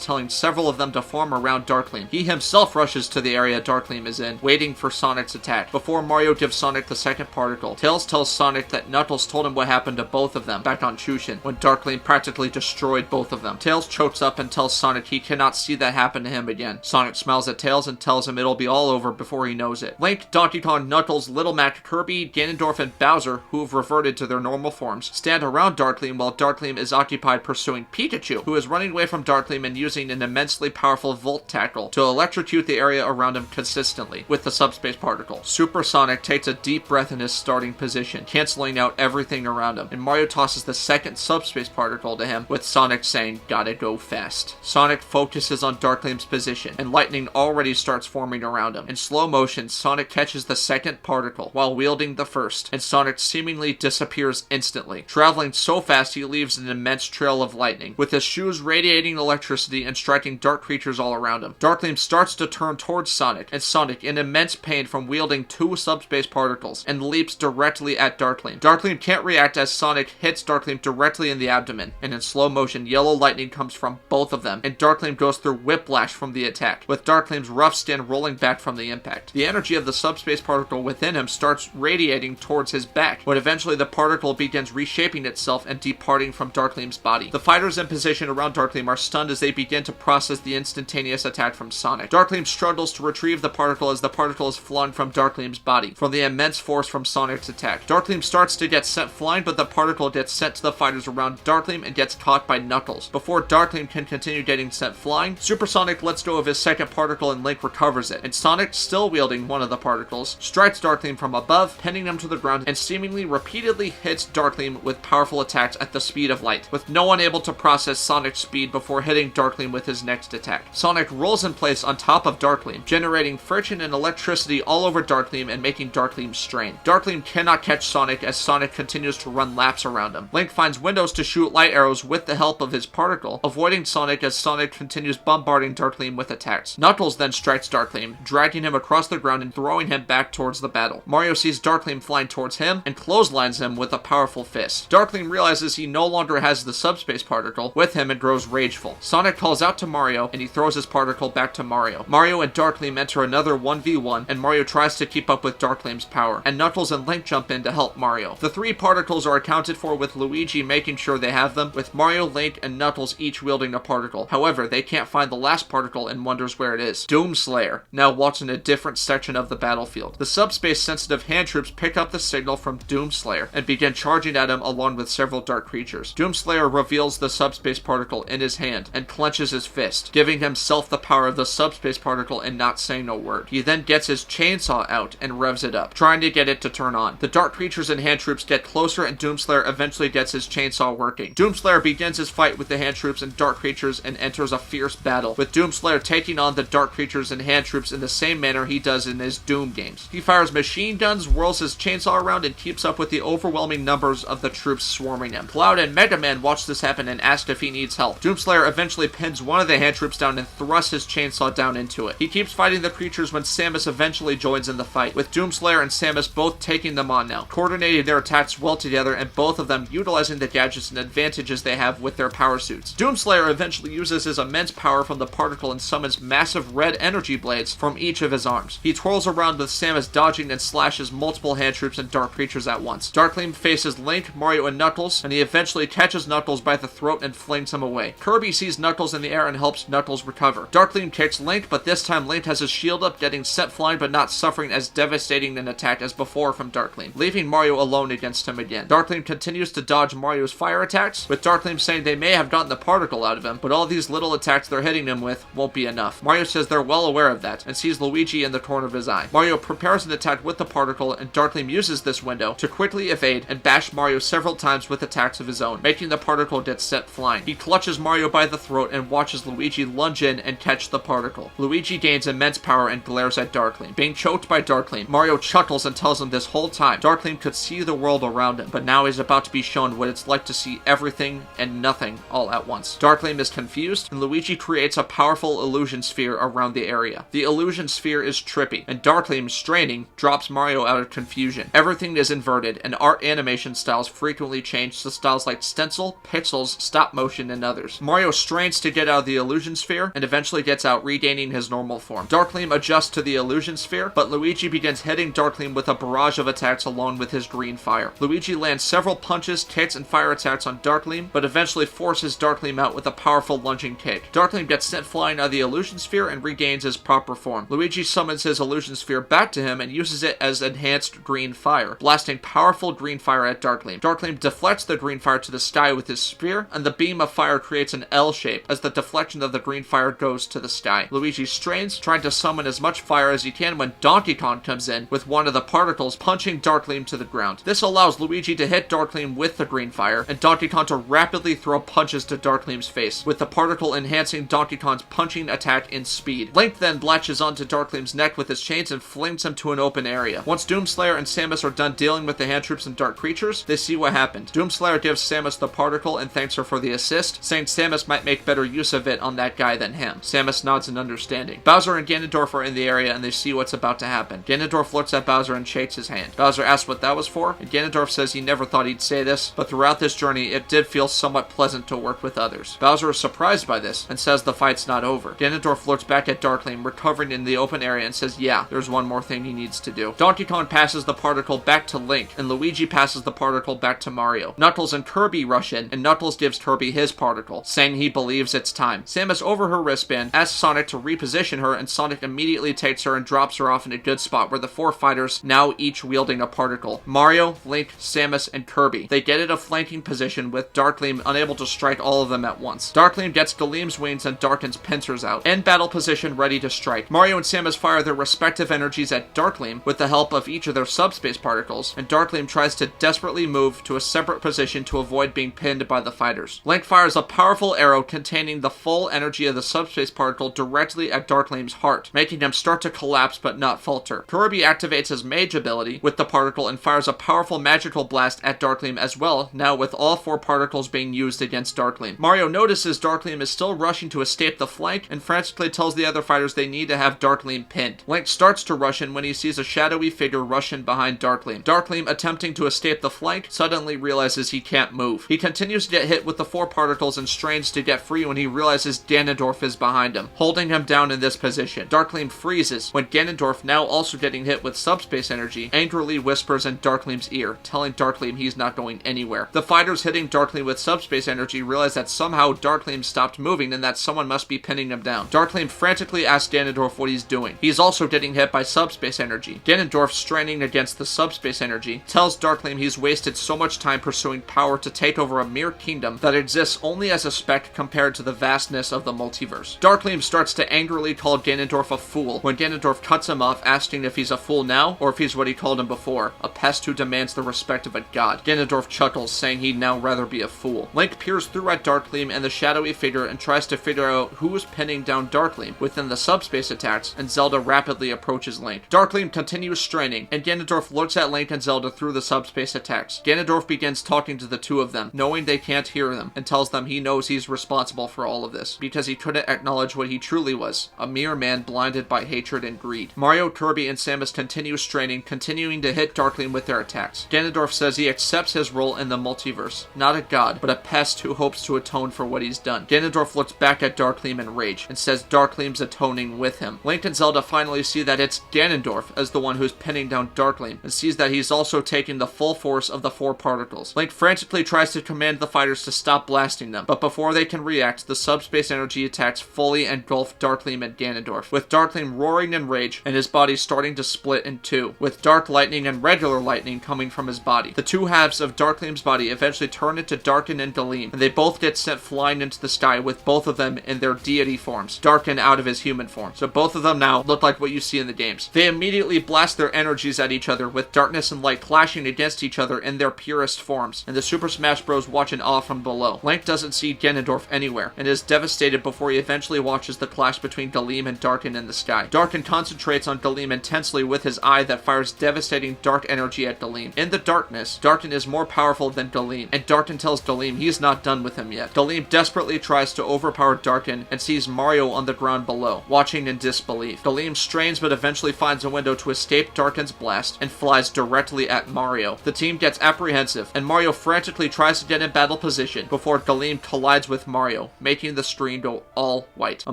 telling several of them to form around Dharkleem. He himself rushes to the area Dharkleem is in, waiting for Sonic's attack. Before Mario gives Sonic the second particle, Tails tells Sonic that Knuckles told him what happened to both of them back on Chushin, when Dharkleem practically destroyed both of them. Tails chokes up and tells Sonic he cannot see that happen to him again. Sonic smiles at Tails and tells him it'll be all over before he knows it. Link, Donkey Kong, Knuckles, Little Mac, Kirby, Ganondorf, and Bowser, who've reverted to their normal forms, stand around Dharkleem while Dharkleem is occupied pursuing Pikachu, who is running away from Dharkleem and using an immensely powerful Volt Tackle to electrocute the area around him consistently with the subspace particle. Super Sonic takes a deep breath in his starting position, canceling out everything around him, and Mario tosses the second subspace particle to him, with Sonic saying, "Gotta go fast." Sonic focuses on Dharkleem's position, and lightning already starts forming around him. In slow motion, Sonic catches the second particle while wielding the first, and Sonic seemingly disappears instantly, traveling so fast he leaves an immense trail of lightning, with his shoes radiating electricity and striking dark creatures all around him. Dharkleem starts to turn towards Sonic, and Sonic, in immense pain from wielding 2 subspace particles, and leaps directly at Dharkleem. Dharkleem can't react as Sonic hits Dharkleem directly in the abdomen, and in slow motion, yellow lightning comes from both of them, and Dharkleem goes through whiplash from the attack, with Dharkleem's rough skin rolling back from the impact. The energy of the subspace particle within him starts radiating towards his back, but eventually the particle begins reshaping itself and departing from Dharkleem's body. The fighters in position around Dharkleem are stunned as they begin to process the instantaneous attack from Sonic. Dharkleem struggles to retrieve the particle as the particle is flung from Dharkleem's body, from the immense force from Sonic's attack. Dharkleem starts to get sent flying, but the particle gets sent to the fighters around Dharkleem and gets caught by Knuckles. Before Dharkleem can continue getting sent flying, Super Sonic lets go of his second particle and Link recovers it, and Sonic, still wielding one of the particles, strikes Dharkleem from above, pinning him to the ground, and seemingly repeatedly hits Dharkleem with powerful attacks at the speed of light, with no one able to process Sonic's speed before hitting Dharkleem with his next attack. Sonic rolls in place on top of Dharkleem, generating friction and electricity all over Dharkleem and making Dharkleem strain. Dharkleem cannot catch Sonic as Sonic continues to run laps around him. Link finds windows to shoot light arrows with the help of his particle, avoiding Sonic as Sonic continues bombarding Dharkleem with attacks. Knuckles then strikes Dharkleem, dragging him across the ground and throwing him back towards the battle. Mario sees Dharkleem flying towards him and clotheslines him with a powerful fist. Dharkleem realizes he no longer has the subspace particle with him and grows rageful. Sonic calls out to Mario and he throws his particle back to Mario. Mario and Dharkleem enter another 1v1 and Mario tries to keep up with Dharkleem's power, and Knuckles and Link jump in to help Mario. The three particles are accounted for with Luigi making sure they have them, with Mario, Link, and Knuckles each wielding a particle. However, they can't find the last particle and wonders where it is. Doomslayer now walks in a different section of the battlefield. The subspace sensitive hand troops pick up the signal from Doomslayer and begin charging at him along with several dark creatures. Doomslayer reveals the subspace particle in his hand and clenches his fist, giving himself the power of the subspace particle and not saying a word. He then gets his chainsaw out and revs it up, trying to get it to turn on. The dark creatures and hand troops get closer and Doomslayer eventually gets his chainsaw working. Doomslayer begins his fight with the hand troops and dark creatures and enters a fierce battle, with Doomslayer taking on the dark creatures and hand troops in the same manner he does in his Doom games. He fires machine guns, whirls his chainsaw around, and keeps up with the overwhelming numbers of the troops swarming him. Cloud and Mega Man watch this happen and ask if he needs help. Doomslayer eventually pins one of the hand troops down and thrusts his chainsaw down into it. He keeps fighting the creatures when Samus eventually joins in the fight, with Doomslayer and Samus both taking them on now, coordinating their attacks well together and both of them utilizing the gadgets and advantages they have with their power suits. Doomslayer eventually uses his immense power from the particle and summons massive red energy blades from each of his arms. He twirls around with Samus dodging and slashes multiple hand troops and dark creatures at once. Dharkleem faces Link, Mario, and Knuckles, and he eventually catches Knuckles by the throat and flings him away. Kirby sees Knuckles in the air and helps Knuckles recover. Dharkleem kicks Link, but this time Link has his shield up, getting sent flying but not suffering as devastating an attack as before from Dharkleem, leaving Mario alone against him again. Dharkleem continues to dodge Mario's fire attacks, with Dharkleem saying they may have gotten the particle out of him, but all these little attacks they're hitting him with won't be enough. Mario says they're well aware of that, and sees Luigi in the corner of his eye. Mario prepares an attack with the particle, and Dharkleem uses this window to quickly evade and bash Mario several times with attacks of his own, making the particle get set flying. He clutches Mario by the throat and watches Luigi lunge in and catch the particle. Luigi gains immense power and glares at Dharkleem. Being choked by Dharkleem, Mario chuckles and tells him this whole time Dharkleem could see the world around him, but now he's about to be shown what it's like to see everything and nothing all at once. Dharkleem is confused, and Luigi creates a powerful illusion sphere around the area. The illusion sphere is trippy, and Dharkleem, straining, drops Mario out of confusion. Everything is inverted, and art animation styles frequently change to styles like stencil, pixels, stop motion, and others. Mario strains to get out of the illusion sphere, and eventually gets out, regaining his normal form. Dharkleem adjusts to the illusion sphere, but Luigi begins hitting Dharkleem with a barrage of attacks along with his green fire. Luigi lands several punches, kicks, and fire attacks on Dharkleem, but eventually forces Dharkleem out with a powerful lunging kick. Dharkleem gets sent flying out of the illusion sphere and regains his proper form. Luigi summons his illusion sphere back to him and uses it as enhanced green fire, blasting powerful green fire at Dharkleem. Dharkleem deflects the green fire to the sky with his spear, and the beam of fire creates an L shape as the deflection of the green fire goes to the sky. Luigi strains, trying to summon as much fire as he can when Donkey Kong comes in with one of the particles, punching Dharkleem to the ground. This allows Luigi to hit Dharkleem with the green fire, and Donkey Kong to rapidly throw punches to Dharkleem's face, with the particle enhancing Donkey Kong's punching attack in speed. Link then latches onto Dharkleem's neck with his chains and flings him to an open area. Once Doomslayer and Samus are done dealing with the hand troops and dark creatures, they see what happened. Doomslayer gives Samus the particle and thanks her for the assist, saying Samus might make better use of it on that guy than him. Samus nods in understanding. Bowser and Ganondorf are in the area and they see what's about to happen. Ganondorf looks at Bowser and shakes his hand. Bowser asks what that was for, and Ganondorf says he never thought he'd say this, but throughout this journey it did feel somewhat pleasant to work with others. Bowser is surprised by this and says the fight's not over. Ganondorf looks back at Dharkleem, recovering in the open area, and says yeah, there's one more thing he needs to do. Donkey Kong passes the particle back to Link, and Luigi passes the particle back to Mario. Knuckles and Kirby rush in, and Knuckles gives Kirby his particle, saying he believes it's time. Samus, over her wristband, asks Sonic to reposition her, and Sonic immediately takes activates her and drops her off in a good spot where the 4 fighters, now each wielding a particle. Mario, Link, Samus, and Kirby. They get into flanking position with Dharkleem unable to strike all of them at once. Dharkleem gets Daleem's wings and darkens pincers out. In battle position, ready to strike. Mario and Samus fire their respective energies at Dharkleem with the help of each of their subspace particles, and Dharkleem tries to desperately move to a separate position to avoid being pinned by the fighters. Link fires a powerful arrow containing the full energy of the subspace particle directly at Dharkleem's heart, making him start to collapse but not falter. Kirby activates his mage ability with the particle and fires a powerful magical blast at Dharkleem as well, now with all 4 particles being used against Dharkleem. Mario notices Dharkleem is still rushing to escape the flank and frantically tells the other fighters they need to have Dharkleem pinned. Link starts to rush in when he sees a shadowy figure rush in behind Dharkleem. Dharkleem, attempting to escape the flank, suddenly realizes he can't move. He continues to get hit with the 4 particles and strains to get free when he realizes Ganondorf is behind him, holding him down in this position. Dharkleem freezes when Ganondorf, now also getting hit with subspace energy, angrily whispers in Dharkleem's ear, telling Dharkleem he's not going anywhere. The fighters hitting Dharkleem with subspace energy realize that somehow Dharkleem stopped moving and that someone must be pinning him down. Dharkleem frantically asks Ganondorf what he's doing. He's also getting hit by subspace energy. Ganondorf, straining against the subspace energy, tells Dharkleem he's wasted so much time pursuing power to take over a mere kingdom that exists only as a speck compared to the vastness of the multiverse. Dharkleem starts to angrily call Ganondorf a fool when Ganondorf cuts him off, asking if he's a fool now or if he's what he called him before, a pest who demands the respect of a god. Ganondorf chuckles, saying he'd now rather be a fool. Link peers through at Dharkleem and the shadowy figure and tries to figure out who's pinning down Dharkleem within the subspace attacks, and Zelda rapidly approaches Link. Dharkleem continues straining, and Ganondorf looks at Link and Zelda through the subspace attacks. Ganondorf begins talking to the 2 of them, knowing they can't hear them, and tells them he knows he's responsible for all of this, because he couldn't acknowledge what he truly was, a mere man blinded by hatred and greed. Mario, Kirby, and Samus continue straining, continuing to hit Dharkleem with their attacks. Ganondorf says he accepts his role in the multiverse, not a god, but a pest who hopes to atone for what he's done. Ganondorf looks back at Dharkleem in rage, and says Dharkleem's atoning with him. Link and Zelda finally see that it's Ganondorf as the one who's pinning down Dharkleem, and sees that he's also taking the full force of the 4 particles. Link frantically tries to command the fighters to stop blasting them, but before they can react, the subspace energy attacks fully engulf Dharkleem and Ganondorf, with Dharkleem roaring in rage and his body starting to split in 2, with dark lightning and regular lightning coming from his body. The 2 halves of Dharkleem's body eventually turn into Darken and Daleem, and they both get sent flying into the sky with both of them in their deity forms, Darken out of his human form. So both of them now look like what you see in the games. They immediately blast their energies at each other, with darkness and light clashing against each other in their purest forms, and the Super Smash Bros. Watch in awe from below. Link doesn't see Ganondorf anywhere, and is devastated before he eventually watches the clash between Daleem and Darken in the sky. Darken concentrates on Daleem intensely with his eye that fires devastating dark energy at Daleem. In the darkness, Darken is more powerful than Daleem, and Darken tells Daleem he's not done with him yet. Daleem desperately tries to overpower Darken and sees Mario on the ground below, watching in disbelief. Daleem strains but eventually finds a window to escape Darken's blast and flies directly at Mario. The team gets apprehensive, and Mario frantically tries to get in battle position before Daleem collides with Mario, making the screen go all white. A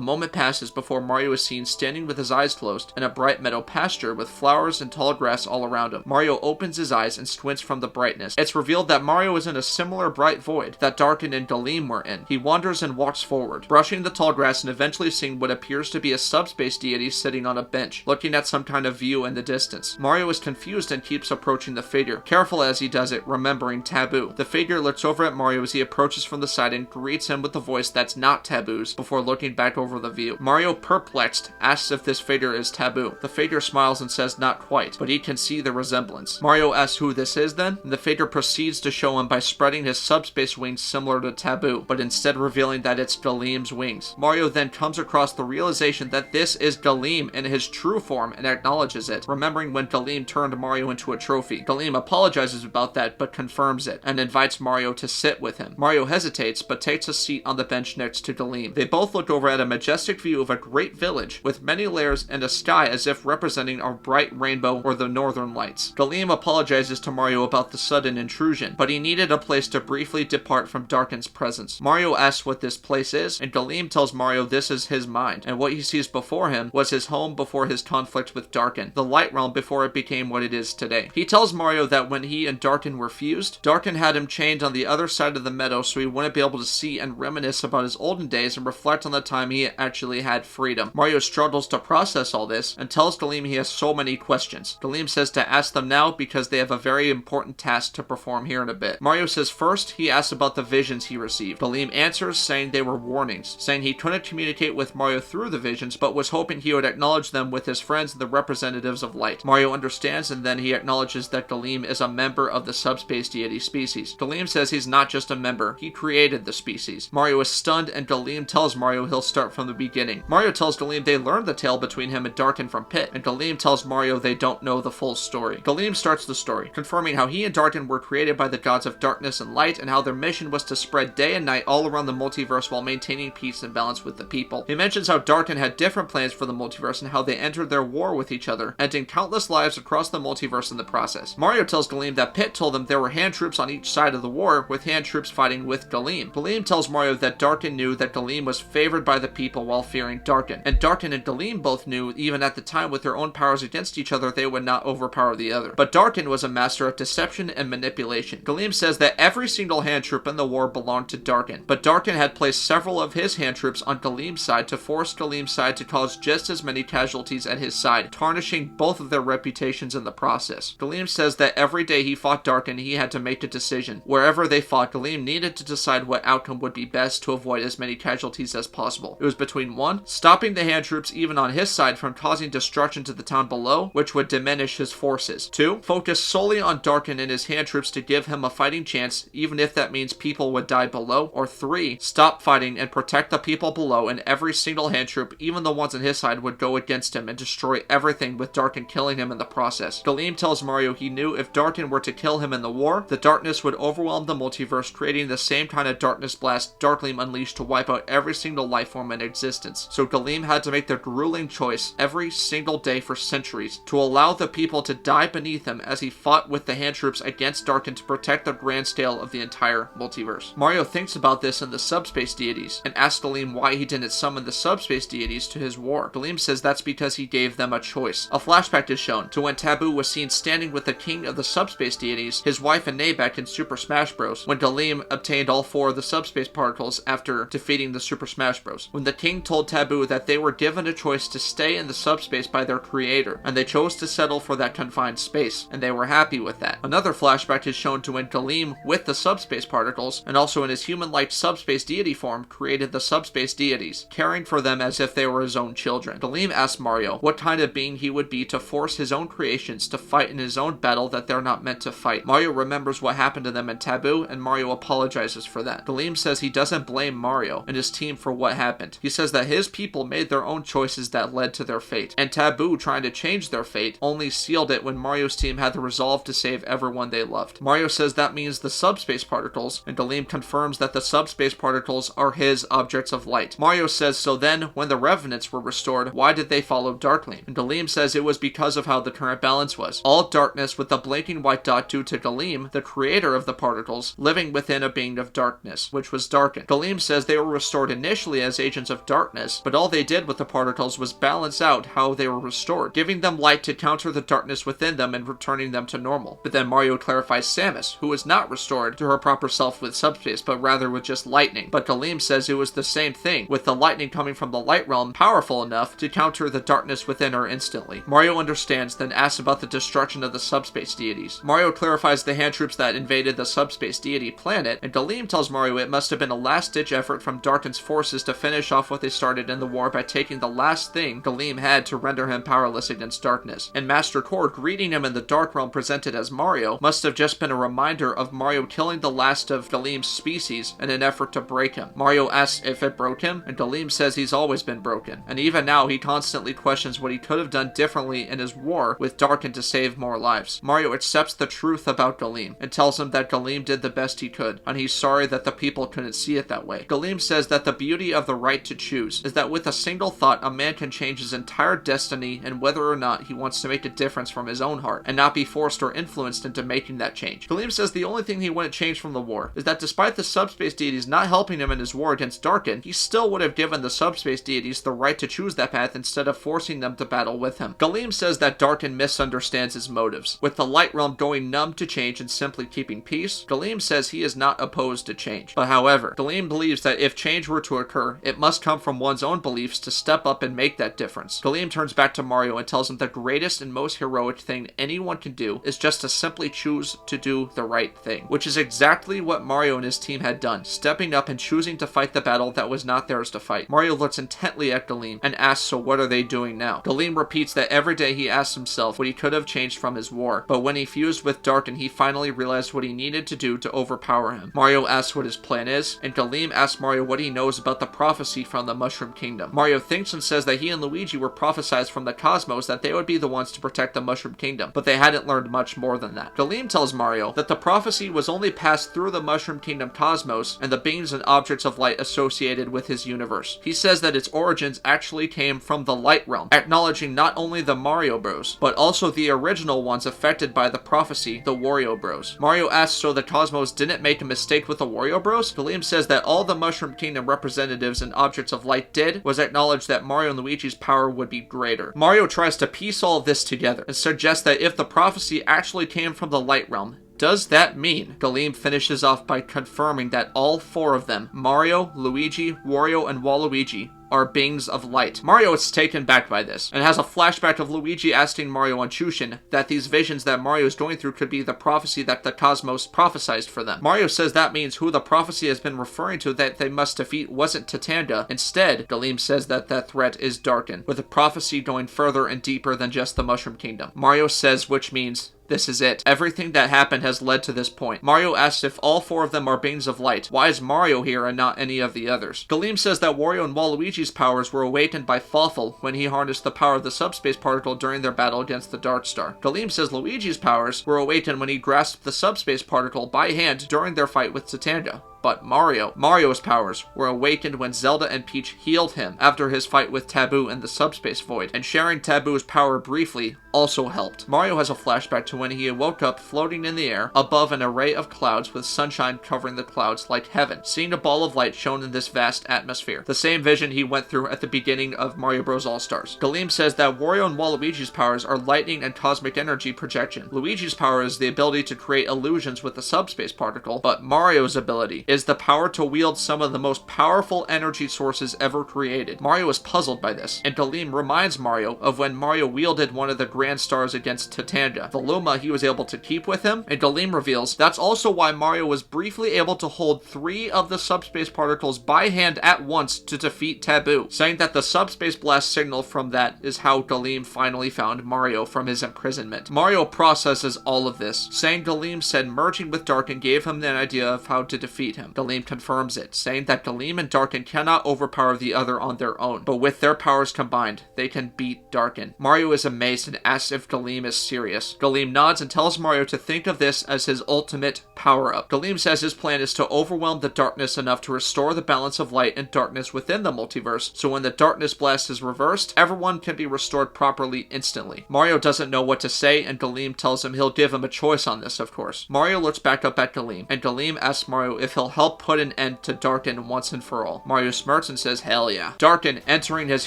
moment passes before Mario is seen standing with his eyes closed in a bright meadow pasture with flowers and tall grass all around him. Mario opens his eyes and squints from the brightness. It's revealed that Mario is in a similar bright void that Darken and Daleem were in. He wanders and walks forward, brushing the tall grass and eventually seeing what appears to be a subspace deity sitting on a bench, looking at some kind of view in the distance. Mario is confused and keeps approaching the figure, careful as he does it, remembering Taboo. The figure looks over at Mario as he approaches from the side and greets him with a voice that's not Taboo's before looking back over the view. Mario, perplexed, asks if this figure is Taboo. The figure smiles and says not quite, but he can see the resemblance. Mario asks who this is then, and the figure proceeds to show him by spreading his subspace wings similar to Taboo, but instead revealing that it's Daleem's wings. Mario then comes across the realization that this is Daleem in his true form and acknowledges it, remembering when Daleem turned Mario into a trophy. Daleem apologizes about that, but confirms it, and invites Mario to sit with him. Mario hesitates, but takes a seat on the bench next to Daleem. They both look over at a majestic view of a great village, with many layers and a sky as if representing a bright rainbow or the northern lights. Daleem apologizes to Mario about the sudden intrusion, but he needed a place to briefly depart from Darken's presence. Mario asks what this place is, and Daleem tells Mario this is his mind, and what he sees before him was his home before his conflict with Darken, the light realm before it became what it is today. He tells Mario that when he and Darken were fused, Darken had him chained on the other side of the meadow so he wouldn't be able to see and reminisce about his olden days and reflect on the time he actually had freedom. Mario struggles to process process all this and tells Dharkleem he has so many questions. Dharkleem says to ask them now because they have a very important task to perform here in a bit. Mario says first he asks about the visions he received. Dharkleem answers saying they were warnings, saying he couldn't communicate with Mario through the visions but was hoping he would acknowledge them with his friends, the representatives of light. Mario understands, and then he acknowledges that Dharkleem is a member of the Subspace deity species. Dharkleem says he's not just a member, he created the species. Mario is stunned, and Dharkleem tells Mario he'll start from the beginning. Mario tells Dharkleem they learned the tale between him and Dharkleem from Pit, and Dharkleem tells Mario they don't know the full story. Dharkleem starts the story, confirming how he and Dharkleem were created by the gods of darkness and light, and how their mission was to spread day and night all around the multiverse while maintaining peace and balance with the people. He mentions how Dharkleem had different plans for the multiverse and how they entered their war with each other, ending countless lives across the multiverse in the process. Mario tells Dharkleem that Pit told them there were hand troops on each side of the war, with hand troops fighting with Dharkleem. Dharkleem tells Mario that Dharkleem knew that Dharkleem was favored by the people while fearing Dharkleem, and Dharkleem and Dharkleem both knew, even at the time with their own powers against each other, they would not overpower the other. But Dharkleem was a master of deception and manipulation. Dharkleem says that every single hand troop in the war belonged to Dharkleem, but Dharkleem had placed several of his hand troops on Dharkleem's side to force Dharkleem's side to cause just as many casualties at his side, tarnishing both of their reputations in the process. Dharkleem says that every day he fought Dharkleem, he had to make a decision. Wherever they fought, Dharkleem needed to decide what outcome would be best to avoid as many casualties as possible. It was between 1, stopping the hand troops even on his side from causing destruction to the town below, which would diminish his forces. 2, focus solely on Dharkleem and his hand troops to give him a fighting chance, even if that means people would die below. Or 3, stop fighting and protect the people below, and every single hand troop, even the ones on his side, would go against him and destroy everything, with Dharkleem killing him in the process. Dharkleem tells Mario he knew if Dharkleem were to kill him in the war, the darkness would overwhelm the multiverse, creating the same kind of darkness blast Dharkleem unleashed to wipe out every single life form in existence. So Dharkleem had to make the grueling choice every single day for centuries to allow the people to die beneath him as he fought with the hand troops against Dharkleem to protect the grand scale of the entire multiverse. Mario thinks about this and the Subspace deities, and asks Dharkleem why he didn't summon the Subspace deities to his war. Dharkleem says that's because he gave them a choice. A flashback is shown to when Taboo was seen standing with the king of the Subspace deities, his wife and Namek in Super Smash Bros. When Dharkleem obtained all 4 of the Subspace particles after defeating the Super Smash Bros. When the king told Taboo that they were given a choice to stay in the subspace by their creator, and they chose to settle for that confined space, and they were happy with that. Another flashback is shown to when Dharkleem, with the subspace particles, and also in his human-like subspace deity form, created the subspace deities, caring for them as if they were his own children. Dharkleem asks Mario what kind of being he would be to force his own creations to fight in his own battle that they're not meant to fight. Mario remembers what happened to them in Taboo, and Mario apologizes for that. Dharkleem says he doesn't blame Mario and his team for what happened. He says that his people made their own choices that led to their fate, and Taboo trying to change their fate only sealed it when Mario's team had the resolve to save everyone they loved. Mario says that means the subspace particles, and Dharkleem confirms that the subspace particles are his objects of light. Mario says, so then, when the Revenants were restored, why did they follow Dharkleem? And Dharkleem says it was because of how the current balance was. All darkness with the blinking white dot due to Dharkleem, the creator of the particles, living within a being of darkness, which was darkened. Dharkleem says they were restored initially as agents of darkness, but all they did with the particles was balance out how they were restored, giving them light to counter the darkness within them and returning them to normal. But then Mario clarifies Samus, who was not restored to her proper self with subspace, but rather with just lightning. But Dharkleem says it was the same thing, with the lightning coming from the light realm powerful enough to counter the darkness within her instantly. Mario understands, then asks about the destruction of the subspace deities. Mario clarifies the hand troops that invaded the subspace deity planet, and Dharkleem tells Mario it must have been a last-ditch effort from Dharkleem's forces to finish off what they started in the war by taking the last thing Dharkleem had to render him powerless against darkness. And Master Core greeting him in the Dark Realm presented as Mario must have just been a reminder of Mario killing the last of Dharkleem's species in an effort to break him. Mario asks if it broke him, and Dharkleem says he's always been broken, and even now he constantly questions what he could have done differently in his war with Dharkleem to save more lives. Mario accepts the truth about Dharkleem and tells him that Dharkleem did the best he could, and he's sorry that the people couldn't see it that way. Dharkleem says that the beauty of the right to choose is that with a single thought a man can change his entire destiny and whether or not he wants to make a difference from his own heart and not be forced or influenced into making that change. Dharkleem says the only thing he wouldn't change from the war is that despite the subspace deities not helping him in his war against Dharkleem, he still would have given the subspace deities the right to choose that path instead of forcing them to battle with him. Dharkleem says that Dharkleem misunderstands his motives. With the light realm going numb to change and simply keeping peace, Dharkleem says he is not opposed to change. But however, Dharkleem believes that if change were to occur, it must come from one's own beliefs to step up and make that difference. Galeem turns back to Mario and tells him the greatest and most heroic thing anyone can do is just to simply choose to do the right thing, which is exactly what Mario and his team had done, stepping up and choosing to fight the battle that was not theirs to fight. Mario looks intently at Galeem and asks, so what are they doing now? Galeem repeats that every day he asks himself what he could have changed from his war, but when he fused with Darkin, he finally realized what he needed to do to overpower him. Mario asks what his plan is, and Galeem asks Mario what he knows about the prophecy from the Mushroom Kingdom. Mario thinks and says that he and Luigi were prophesized from the cosmos that they would be the ones to protect the Mushroom Kingdom, but they hadn't learned much more than that. Galeem tells Mario that the prophecy was only passed through the Mushroom Kingdom cosmos and the beings and objects of light associated with his universe. He says that its origins actually came from the Light Realm, acknowledging not only the Mario Bros, but also the original ones affected by the prophecy, the Wario Bros. Mario asks so the cosmos didn't make a mistake with the Wario Bros? Galeem says that all the Mushroom Kingdom representatives and objects of light did was acknowledge that Mario and Luigi's power would be greater. Mario tries to piece all of this together and suggests that if the prophecy actually came from the Light Realm, does that mean? Galeem finishes off by confirming that all four of them, Mario, Luigi, Wario, and Waluigi, are beings of light. Mario is taken back by this, and has a flashback of Luigi asking Mario on Chushin that these visions that Mario is going through could be the prophecy that the cosmos prophesized for them. Mario says that means who the prophecy has been referring to that they must defeat wasn't Tatanga. Instead, Galeem says that that threat is Darkin, with the prophecy going further and deeper than just the Mushroom Kingdom. Mario says which means this is it. Everything that happened has led to this point. Mario asks if all four of them are beings of light. Why is Mario here and not any of the others? Galeem says that Wario and Waluigi's powers were awakened by Fawful when he harnessed the power of the Subspace Particle during their battle against the Dark Star. Galeem says Luigi's powers were awakened when he grasped the Subspace Particle by hand during their fight with Tatanga. But Mario's powers were awakened when Zelda and Peach healed him after his fight with Taboo in the Subspace Void, and sharing Taboo's power briefly also helped. Mario has a flashback to when he woke up floating in the air above an array of clouds with sunshine covering the clouds like heaven, seeing a ball of light shown in this vast atmosphere. The same vision he went through at the beginning of Mario Bros. All-Stars. Galeem says that Wario and Waluigi's powers are lightning and cosmic energy projection. Luigi's power is the ability to create illusions with the Subspace Particle, but Mario's ability is the power to wield some of the most powerful energy sources ever created. Mario is puzzled by this, and Galeem reminds Mario of when Mario wielded one of the Grand Stars against Tatanga, the Luma he was able to keep with him, and Galeem reveals that's also why Mario was briefly able to hold 3 of the Subspace Particles by hand at once to defeat Taboo, saying that the Subspace Blast signal from that is how Galeem finally found Mario from his imprisonment. Mario processes all of this, saying Galeem said merging with Darkin gave him the idea of how to defeat him. Galeem confirms it, saying that Galeem and Darkin cannot overpower the other on their own, but with their powers combined, they can beat Darkin. Mario is amazed and asks if Galeem is serious. Galeem nods and tells Mario to think of this as his ultimate power-up. Galeem says his plan is to overwhelm the darkness enough to restore the balance of light and darkness within the multiverse, so when the darkness blast is reversed, everyone can be restored properly instantly. Mario doesn't know what to say, and Galeem tells him he'll give him a choice on this, of course. Mario looks back up at Galeem, and Galeem asks Mario if he'll help put an end to Darkin once and for all. Mario smirks and says, hell yeah. Darkin, entering his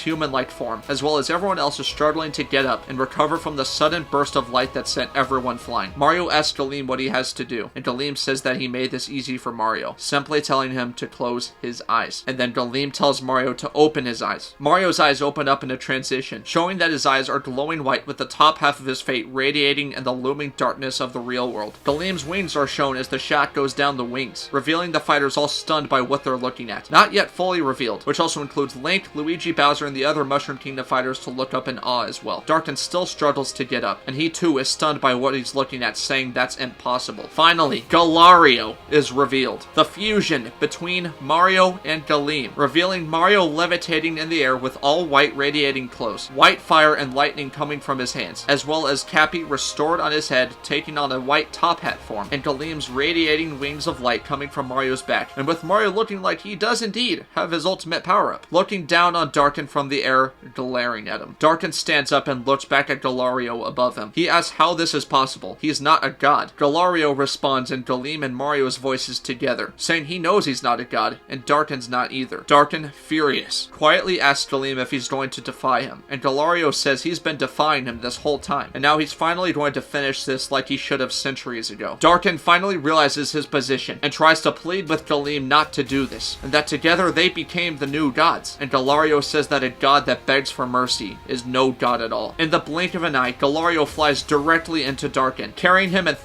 human-like form, as well as everyone else, is struggling to get up and recover from the sudden burst of light that sent everyone flying. Mario asks Galeem what he has to do, and Galeem says that he made this easy for Mario, simply telling him to close his eyes. And then Galeem tells Mario to open his eyes. Mario's eyes open up in a transition, showing that his eyes are glowing white with the top half of his face radiating in the looming darkness of the real world. Galeem's wings are shown as the shot goes down the wings, revealing the fighters all stunned by what they're looking at. Not yet fully revealed, which also includes Link, Luigi, Bowser, and the other Mushroom Kingdom fighters to look up in awe as well. Darkin still struggles to get up, and he too is stunned by what he's looking at, saying that's impossible. Finally, Galario is revealed. The fusion between Mario and Galeem, revealing Mario levitating in the air with all white radiating close, white fire and lightning coming from his hands, as well as Cappy restored on his head, taking on a white top hat form, and Galeem's radiating wings of light coming from Mario's back, and with Mario looking like he does indeed have his ultimate power-up, looking down on Darkin from the air, glaring at him. Darkin stands up and looks back at Galario above him. He asks how this is possible. He's not a god. Galario responds in Galeem and Mario's voices together, saying he knows he's not a god, and Darkin's not either. Darkin, furious, quietly asks Galeem if he's going to defy him, and Galario says he's been defying him this whole time, and now he's finally going to finish this like he should have centuries ago. Darkin finally realizes his position, and tries to plead with Galeem not to do this, and that together they became the new gods. And Galario says that a god that begs for mercy is no god at all. In the blink of an eye, Galario flies directly into Darkin, carrying him and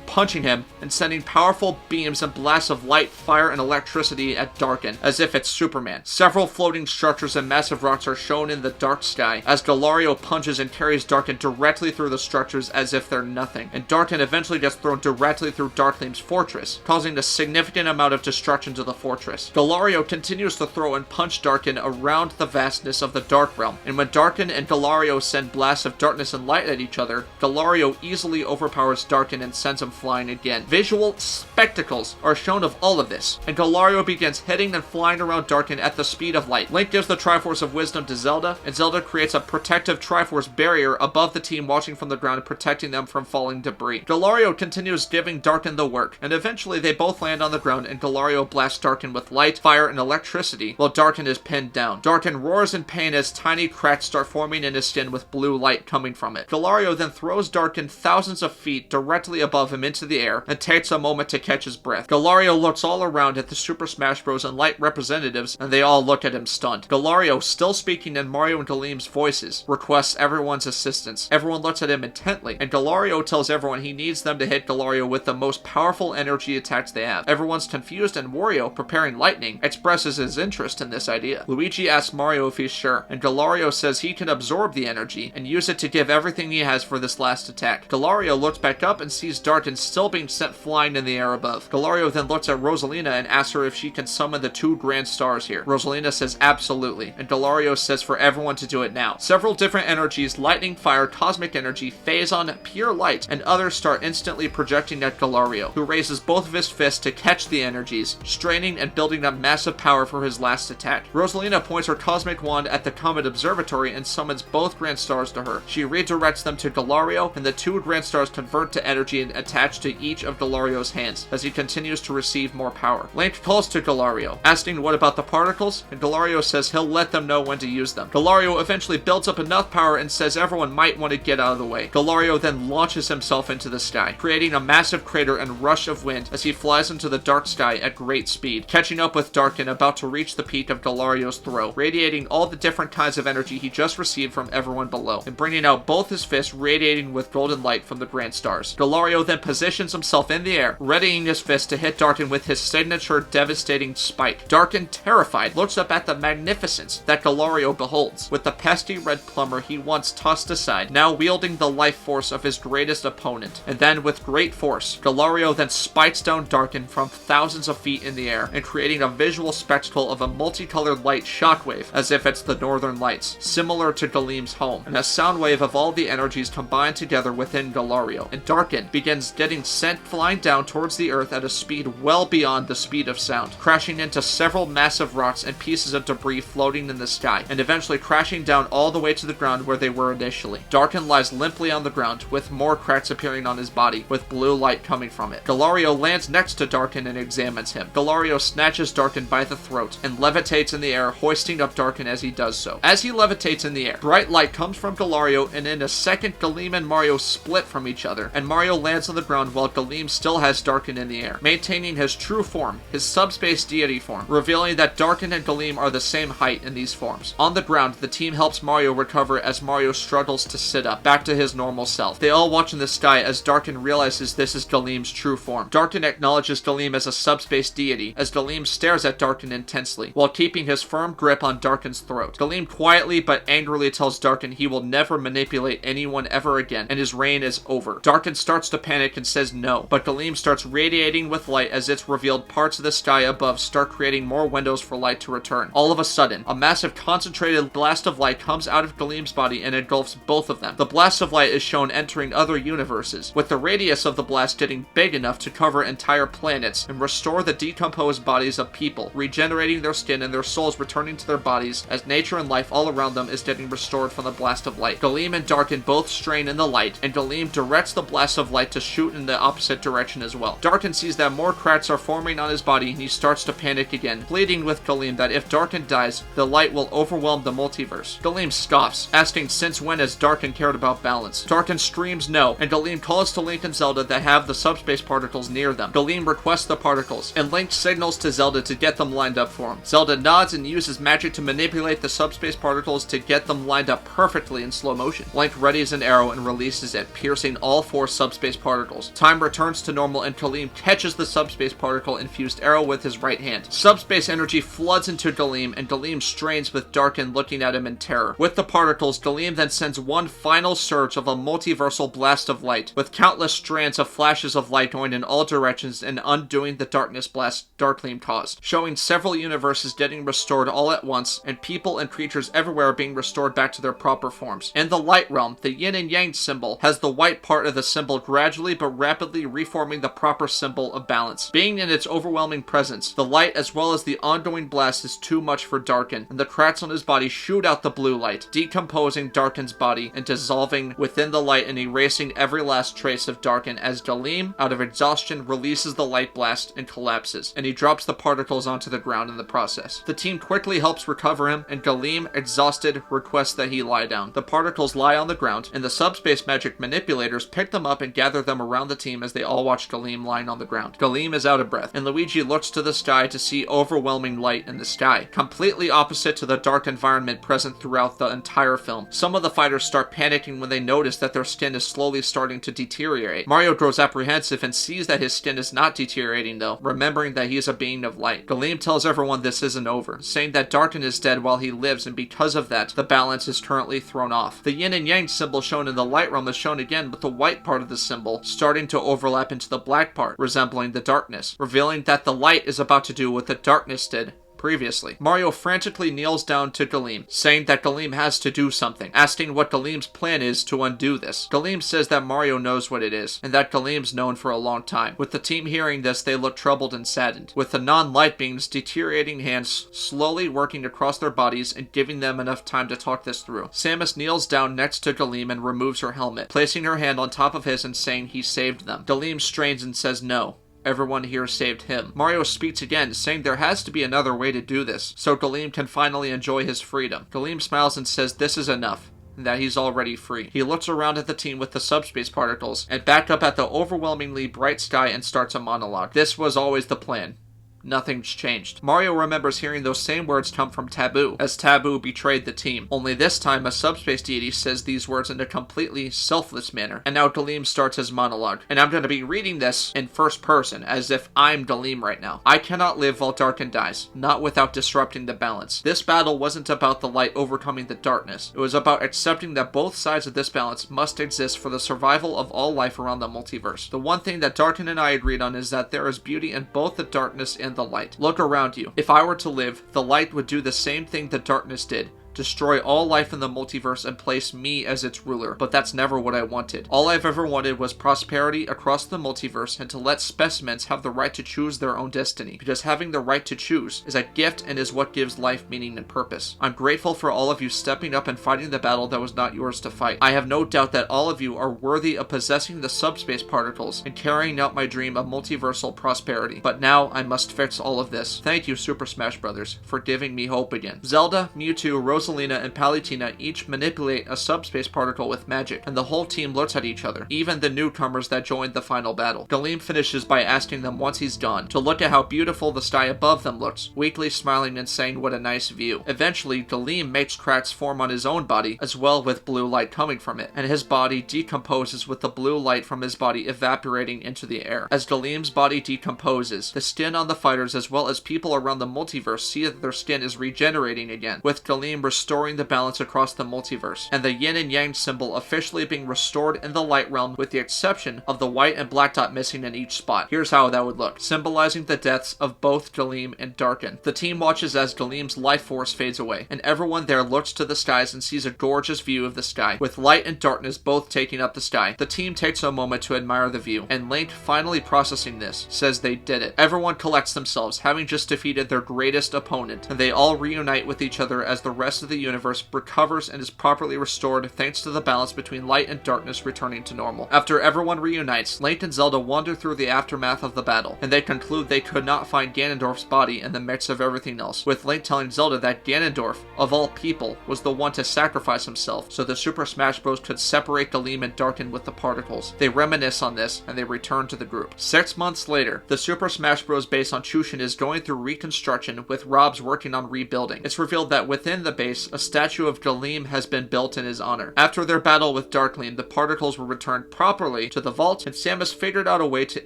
punching him, and sending powerful beams and blasts of light, fire, and electricity at Darkin, as if it's Superman. Several floating structures and massive rocks are shown in the dark sky, as Galario punches and carries Darkin directly through the structures as if they're nothing, and Darkin eventually gets thrown directly through Dharkleem's fortress, causing a significant amount of destruction to the fortress. Galario continues to throw and punch Darkin around the vastness of the Dark Realm, and when Darkin and Galario send blasts of darkness and light at each other, Galario easily overpowers Darkin and sends him flying again. Visual spectacles are shown of all of this, and Galario begins hitting and flying around Darkin at the speed of light. Link gives the Triforce of Wisdom to Zelda, and Zelda creates a protective Triforce barrier above the team watching from the ground, protecting them from falling debris. Galario continues giving Darkin the work, and eventually they both land on the ground, and Galario blasts Darkin with light, fire, and electricity, while Darkin is pinned down. Darkin roars in pain as tiny cracks start forming in his skin with blue light coming from it. Galario then throws Darkin thousands of feet directly above him into the air, and takes a moment to catch his breath. Galario looks all around at the Super Smash Bros. And Light representatives, and they all look at him stunned. Galario, still speaking in Mario and Galeem's voices, requests everyone's assistance. Everyone looks at him intently, and Galario tells everyone he needs them to hit Galario with the most powerful energy attacks they have. Everyone's confused, and Wario, preparing lightning, expresses his interest in this idea. Luigi asks Mario if he's sure, and Galario says he can absorb the energy and use it to give everything he has for this last attack. Galario looks back up and sees Darkin still being sent flying in the air above. Galario then looks at Rosalina and asks her if she can summon the 2 grand stars here. Rosalina says absolutely, and Galario says for everyone to do it now. Several different energies, lightning, fire, cosmic energy, phazon, pure light, and others start instantly projecting at Galario, who raises both of his fists to catch the energies, straining and building up massive power for his last attack. Rosalina points her cosmic wand at the Comet Observatory and summons both grand stars to her. She redirects them to Galario, and the 2 grand stars convert to energy and attach to each of Galario's hands, as he continues to receive more power. Link calls to Galario, asking what about the particles, and Galario says he'll let them know when to use them. Galario eventually builds up enough power and says everyone might want to get out of the way. Galario then launches himself into the sky, creating a massive crater and rush of wind as he flies into the dark sky at great speed, catching up with Darkin about to reach the peak of Galario's throw, radiating all the different kinds of energy he just received from everyone below, and bringing out both his fists radiating with golden light from the grand stars. Galario then positions himself in the air, readying his fist to hit Darkin with his signature devastating spike. Darkin, terrified, looks up at the magnificence that Galario beholds, with the pesky red plumber he once tossed aside, now wielding the life force of his greatest opponent. And then, with great force, Galario then spikes down Darkin from thousands of feet in the air, and creating a visual spectacle of a multicolored light shockwave, as if it's the Northern Lights, similar to Galeem's home, and a sound wave of all the energies combined together within Galario. And Darkin begins getting sent flying down towards the earth at a speed well beyond the speed of sound, crashing into several massive rocks and pieces of debris floating in the sky, and eventually crashing down all the way to the ground where they were initially. Darkin lies limply on the ground, with more cracks appearing on his body, with blue light coming from it. Galario lands next to Darkin and examines him. Galario snatches Darkin by the throat and levitates in the air, hoisting up Darkin as he does so. As he levitates in the air, bright light comes from Galario, and in a second Galeem and Mario split from each other, and Mario lands on the ground while Galeem still has Darkin in the air, maintaining his true form, his subspace deity form, revealing that Darkin and Galeem are the same height in these forms. On the ground, the team helps Mario recover as Mario struggles to sit up, back to his normal self. They all watch in the sky as Darkin realizes this is Galeem's true form. Darkin acknowledges Galeem as a subspace deity, as Galeem stares at Darkin intensely, while keeping his firm grip on Darkin's throat. Galeem quietly but angrily tells Darkin he will never manipulate anyone ever again, and his reign is over. Darkin starts to panic and says no, but Galeem starts radiating with light as its revealed parts of the sky above start creating more windows for light to return. All of a sudden, a massive concentrated blast of light comes out of Galeem's body and engulfs both of them. The blast of light is shown entering other universes, with the radius of the blast getting big enough to cover entire planets and restore the decomposed bodies of people, regenerating their skin and their souls returning to their bodies as nature and life all around them is getting restored from the blast of light. Galeem and Darkin both strain in the light, and Galeem directs the blast of light to shoot in the opposite direction as well. Darkin sees that more cracks are forming on his body, and he starts to panic again, pleading with Galeem that if Darkin dies, the light will overwhelm the multiverse. Galeem scoffs, asking since when has Darkin cared about balance. Darkin screams no, and Galeem calls to Link and Zelda that have the subspace particles near them. Galeem requests the particles, and Link signals to Zelda to get them lined up for him. Zelda nods and uses magic to manipulate the subspace particles to get them lined up perfectly in slow motion. Link readies an arrow and releases it, piercing all 4 subspace particles. Time returns to normal and Dharkleem catches the subspace particle-infused arrow with his right hand. Subspace energy floods into Dharkleem, and Dharkleem strains with Darkin looking at him in terror. With the particles, Dharkleem then sends one final surge of a multiversal blast of light, with countless strands of flashes of light going in all directions and undoing the darkness blast Dharkleem caused, showing several universes getting restored all at once, and people and creatures everywhere being restored back to their proper forms. In the light realm, the yin and yang symbol has the white part of the symbol gradually but rapidly reforming the proper symbol of balance. Being in its overwhelming presence, the light as well as the ongoing blast is too much for Darkin, and the cracks on his body shoot out the blue light, decomposing Darkin's body and dissolving within the light and erasing every last trace of Darkin as Dharkleem, out of exhaustion, releases the light blast and collapses, and he drops the particles onto the ground in the process. The team quickly helps recover him, and Dharkleem, exhausted, requests that he lie down. The particles lie on the ground, and the subspace magic manipulators pick them up and gather them around the team as they all watch Dharkleem lying on the ground. Dharkleem is out of breath, and Luigi looks to the sky to see overwhelming light in the sky, completely opposite to the dark environment present throughout the entire film. Some of the fighters start panicking when they notice that their skin is slowly starting to deteriorate. Mario grows apprehensive and sees that his skin is not deteriorating though, remembering that he is a being of light. Dharkleem tells everyone this isn't over, saying that Darkin is dead while he lives, and because of that, the balance is currently thrown off. The yin and yang symbol shown in the light realm is shown again, with the white part of the symbol starting to overlap into the black part, resembling the darkness, revealing that the light is about to do what the darkness did previously. Mario frantically kneels down to Dharkleem, saying that Dharkleem has to do something, asking what Dharkleem's plan is to undo this. Dharkleem says that Mario knows what it is, and that Dharkleem's known for a long time. With the team hearing this, they look troubled and saddened, with the non-light beings' deteriorating hands slowly working across their bodies and giving them enough time to talk this through. Samus kneels down next to Dharkleem and removes her helmet, placing her hand on top of his and saying he saved them. Dharkleem strains and says no. Everyone here saved him. Mario speaks again, saying there has to be another way to do this, so Dharkleem can finally enjoy his freedom. Dharkleem smiles and says this is enough, and that he's already free. He looks around at the team with the subspace particles, and back up at the overwhelmingly bright sky and starts a monologue. This was always the plan. Nothing's changed. Mario remembers hearing those same words come from Taboo, as Taboo betrayed the team. Only this time, a subspace deity says these words in a completely selfless manner. And now Dharkleem starts his monologue. And I'm going to be reading this in first person, as if I'm Dharkleem right now. I cannot live while Darkin dies, not without disrupting the balance. This battle wasn't about the light overcoming the darkness. It was about accepting that both sides of this balance must exist for the survival of all life around the multiverse. The one thing that Darkin and I agreed on is that there is beauty in both the darkness and the light. Look around you. If I were to live, the light would do the same thing the darkness did. Destroy all life in the multiverse and place me as its ruler, but that's never what I wanted. All I've ever wanted was prosperity across the multiverse and to let specimens have the right to choose their own destiny, because having the right to choose is a gift and is what gives life meaning and purpose. I'm grateful for all of you stepping up and fighting the battle that was not yours to fight. I have no doubt that all of you are worthy of possessing the subspace particles and carrying out my dream of multiversal prosperity, but now I must fix all of this. Thank you, Super Smash Bros., for giving me hope again. Zelda, Mewtwo, Rosalina, and Palutena each manipulate a subspace particle with magic, and the whole team looks at each other, even the newcomers that joined the final battle. Dharkleem finishes by asking them once he's done to look at how beautiful the sky above them looks, weakly smiling and saying what a nice view. Eventually, Dharkleem makes cracks form on his own body, as well with blue light coming from it, and his body decomposes with the blue light from his body evaporating into the air. As Dharkleem's body decomposes, the skin on the fighters as well as people around the multiverse see that their skin is regenerating again, with Dharkleem restoring the balance across the multiverse, and the yin and yang symbol officially being restored in the light realm with the exception of the white and black dot missing in each spot. Here's how that would look, symbolizing the deaths of both Dharkleem and Darkin. The team watches as Dharkleem's life force fades away, and everyone there looks to the skies and sees a gorgeous view of the sky, with light and darkness both taking up the sky. The team takes a moment to admire the view, and Link, finally processing this, says they did it. Everyone collects themselves, having just defeated their greatest opponent, and they all reunite with each other as the rest rest of the universe recovers and is properly restored thanks to the balance between light and darkness returning to normal. After everyone reunites, Link and Zelda wander through the aftermath of the battle, and they conclude they could not find Ganondorf's body in the midst of everything else, with Link telling Zelda that Ganondorf, of all people, was the one to sacrifice himself so the Super Smash Bros. Could separate Gleam and Darken with the particles. They reminisce on this, and they return to the group. 6 months later, the Super Smash Bros. Base on Chushin is going through reconstruction, with Robs working on rebuilding. It's revealed that within the base, a statue of Gleam has been built in his honor. After their battle with Dharkleem, the particles were returned properly to the vault, and Samus figured out a way to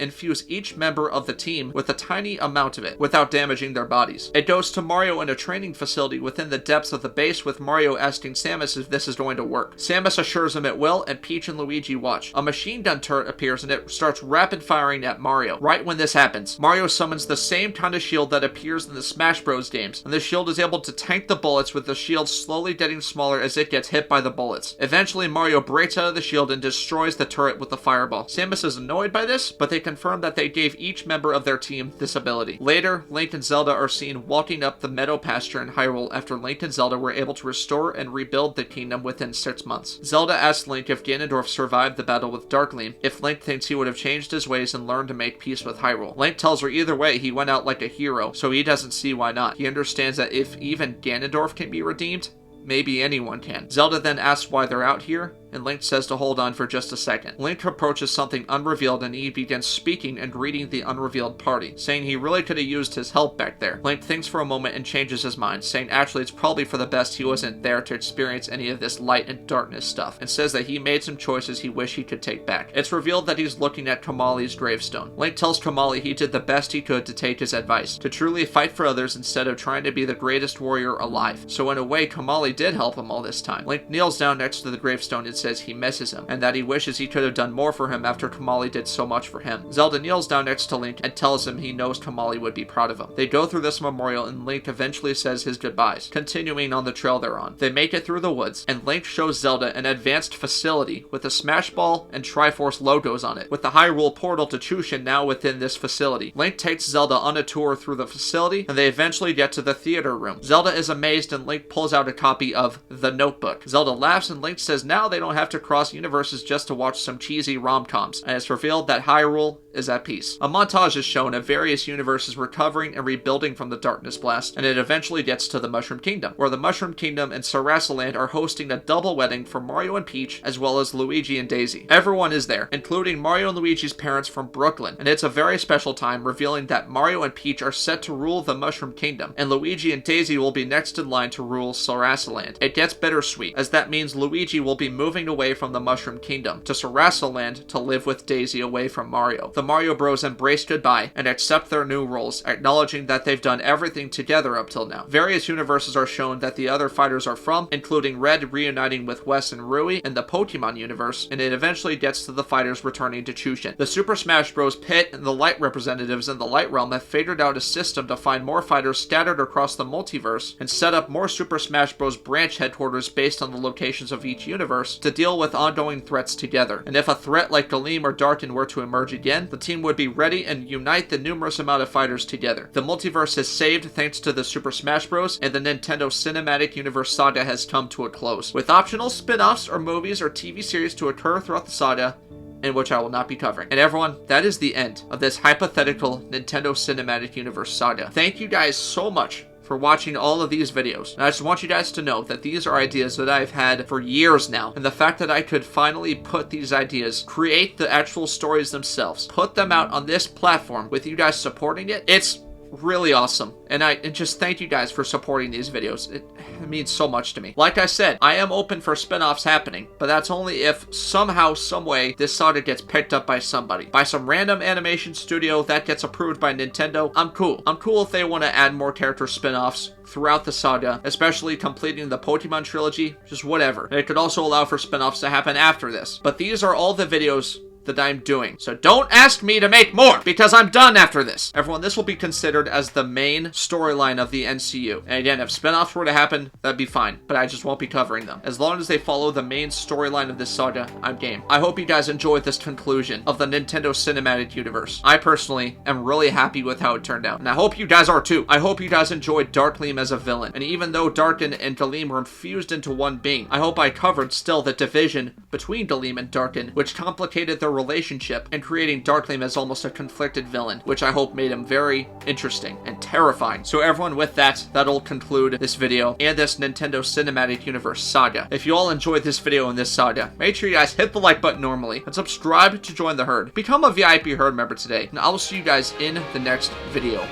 infuse each member of the team with a tiny amount of it, without damaging their bodies. It goes to Mario in a training facility within the depths of the base, with Mario asking Samus if this is going to work. Samus assures him it will, and Peach and Luigi watch. A machine gun turret appears and it starts rapid firing at Mario. Right when this happens, Mario summons the same kind of shield that appears in the Smash Bros. Games, and the shield is able to tank the bullets, with the shield slowly getting smaller as it gets hit by the bullets. Eventually, Mario breaks out of the shield and destroys the turret with the fireball. Samus is annoyed by this, but they confirm that they gave each member of their team this ability. Later, Link and Zelda are seen walking up the meadow pasture in Hyrule after Link and Zelda were able to restore and rebuild the kingdom within 6 months. Zelda asks Link if Ganondorf survived the battle with Dharkleem, if Link thinks he would have changed his ways and learned to make peace with Hyrule. Link tells her either way he went out like a hero, so he doesn't see why not. He understands that if even Ganondorf can be redeemed, maybe anyone can. Zelda then asks why they're out here, and Link says to hold on for just a second. Link approaches something unrevealed and he begins speaking and greeting the unrevealed party, saying he really could have used his help back there. Link thinks for a moment and changes his mind, saying actually it's probably for the best he wasn't there to experience any of this light and darkness stuff, and says that he made some choices he wished he could take back. It's revealed that he's looking at Kamali's gravestone. Link tells Kamali he did the best he could to take his advice, to truly fight for others instead of trying to be the greatest warrior alive. So in a way, Kamali did help him all this time. Link kneels down next to the gravestone and says he misses him, and that he wishes he could have done more for him after Kamali did so much for him. Zelda kneels down next to Link and tells him he knows Kamali would be proud of him. They go through this memorial and Link eventually says his goodbyes, continuing on the trail they're on. They make it through the woods, and Link shows Zelda an advanced facility with a Smash Ball and Triforce logos on it, with the Hyrule portal to Chushin now within this facility. Link takes Zelda on a tour through the facility, and they eventually get to the theater room. Zelda is amazed and Link pulls out a copy of The Notebook. Zelda laughs and Link says now they don't have to cross universes just to watch some cheesy rom-coms, and it's revealed that Hyrule is at peace. A montage is shown of various universes recovering and rebuilding from the Darkness Blast, and it eventually gets to the Mushroom Kingdom, where the Mushroom Kingdom and Sarasaland are hosting a double wedding for Mario and Peach, as well as Luigi and Daisy. Everyone is there, including Mario and Luigi's parents from Brooklyn, and it's a very special time, revealing that Mario and Peach are set to rule the Mushroom Kingdom, and Luigi and Daisy will be next in line to rule Sarasaland. It gets bittersweet, as that means Luigi will be moving away from the Mushroom Kingdom to Sarasaland to live with Daisy away from Mario. The Mario Bros embrace goodbye and accept their new roles, acknowledging that they've done everything together up till now. Various universes are shown that the other fighters are from, including Red reuniting with Wes and Rui in the Pokémon universe, and it eventually gets to the fighters returning to Chushin. The Super Smash Bros. Pit and the Light representatives in the Light Realm have figured out a system to find more fighters scattered across the multiverse and set up more Super Smash Bros. Branch headquarters based on the locations of each universe to deal with ongoing threats together. And if a threat like Gleam or Darken were to emerge again, the team would be ready and unite the numerous amount of fighters together. The multiverse is saved thanks to the Super Smash Bros. And the Nintendo Cinematic Universe saga has come to a close, with optional spin-offs or movies or TV series to occur throughout the saga, in which I will not be covering. And everyone, that is the end of this hypothetical Nintendo Cinematic Universe saga. Thank you guys so much for watching all of these videos. And I just want you guys to know that these are ideas that I've had for years now, and the fact that I could finally put these ideas, create the actual stories themselves, put them out on this platform with you guys supporting it, it's really awesome. And just thank you guys for supporting these videos. It means so much to me. Like I said, I am open for spin-offs happening, but that's only if somehow, someway, this saga gets picked up by somebody. By some random animation studio that gets approved by Nintendo, I'm cool. I'm cool if they want to add more character spin-offs throughout the saga, especially completing the Pokemon trilogy, just whatever. And it could also allow for spin-offs to happen after this. But these are all the videos that I'm doing. So don't ask me to make more, because I'm done after this. Everyone, this will be considered as the main storyline of the NCU. And again, if spin-offs were to happen, that'd be fine, but I just won't be covering them. As long as they follow the main storyline of this saga, I'm game. I hope you guys enjoyed this conclusion of the Nintendo Cinematic Universe. I personally am really happy with how it turned out, and I hope you guys are too. I hope you guys enjoyed Dharkleem as a villain, and even though Dharkin and Dharkleem were infused into one being, I hope I covered still the division between Dharkleem and Dharkin, which complicated their relationship and creating Dharkleem as almost a conflicted villain, which I hope made him very interesting and terrifying. So everyone, with that, that'll conclude this video and this Nintendo Cinematic Universe saga. If you all enjoyed this video and this saga, make sure you guys hit the like button normally and subscribe to join the herd. Become a VIP herd member today, and I will see you guys in the next video.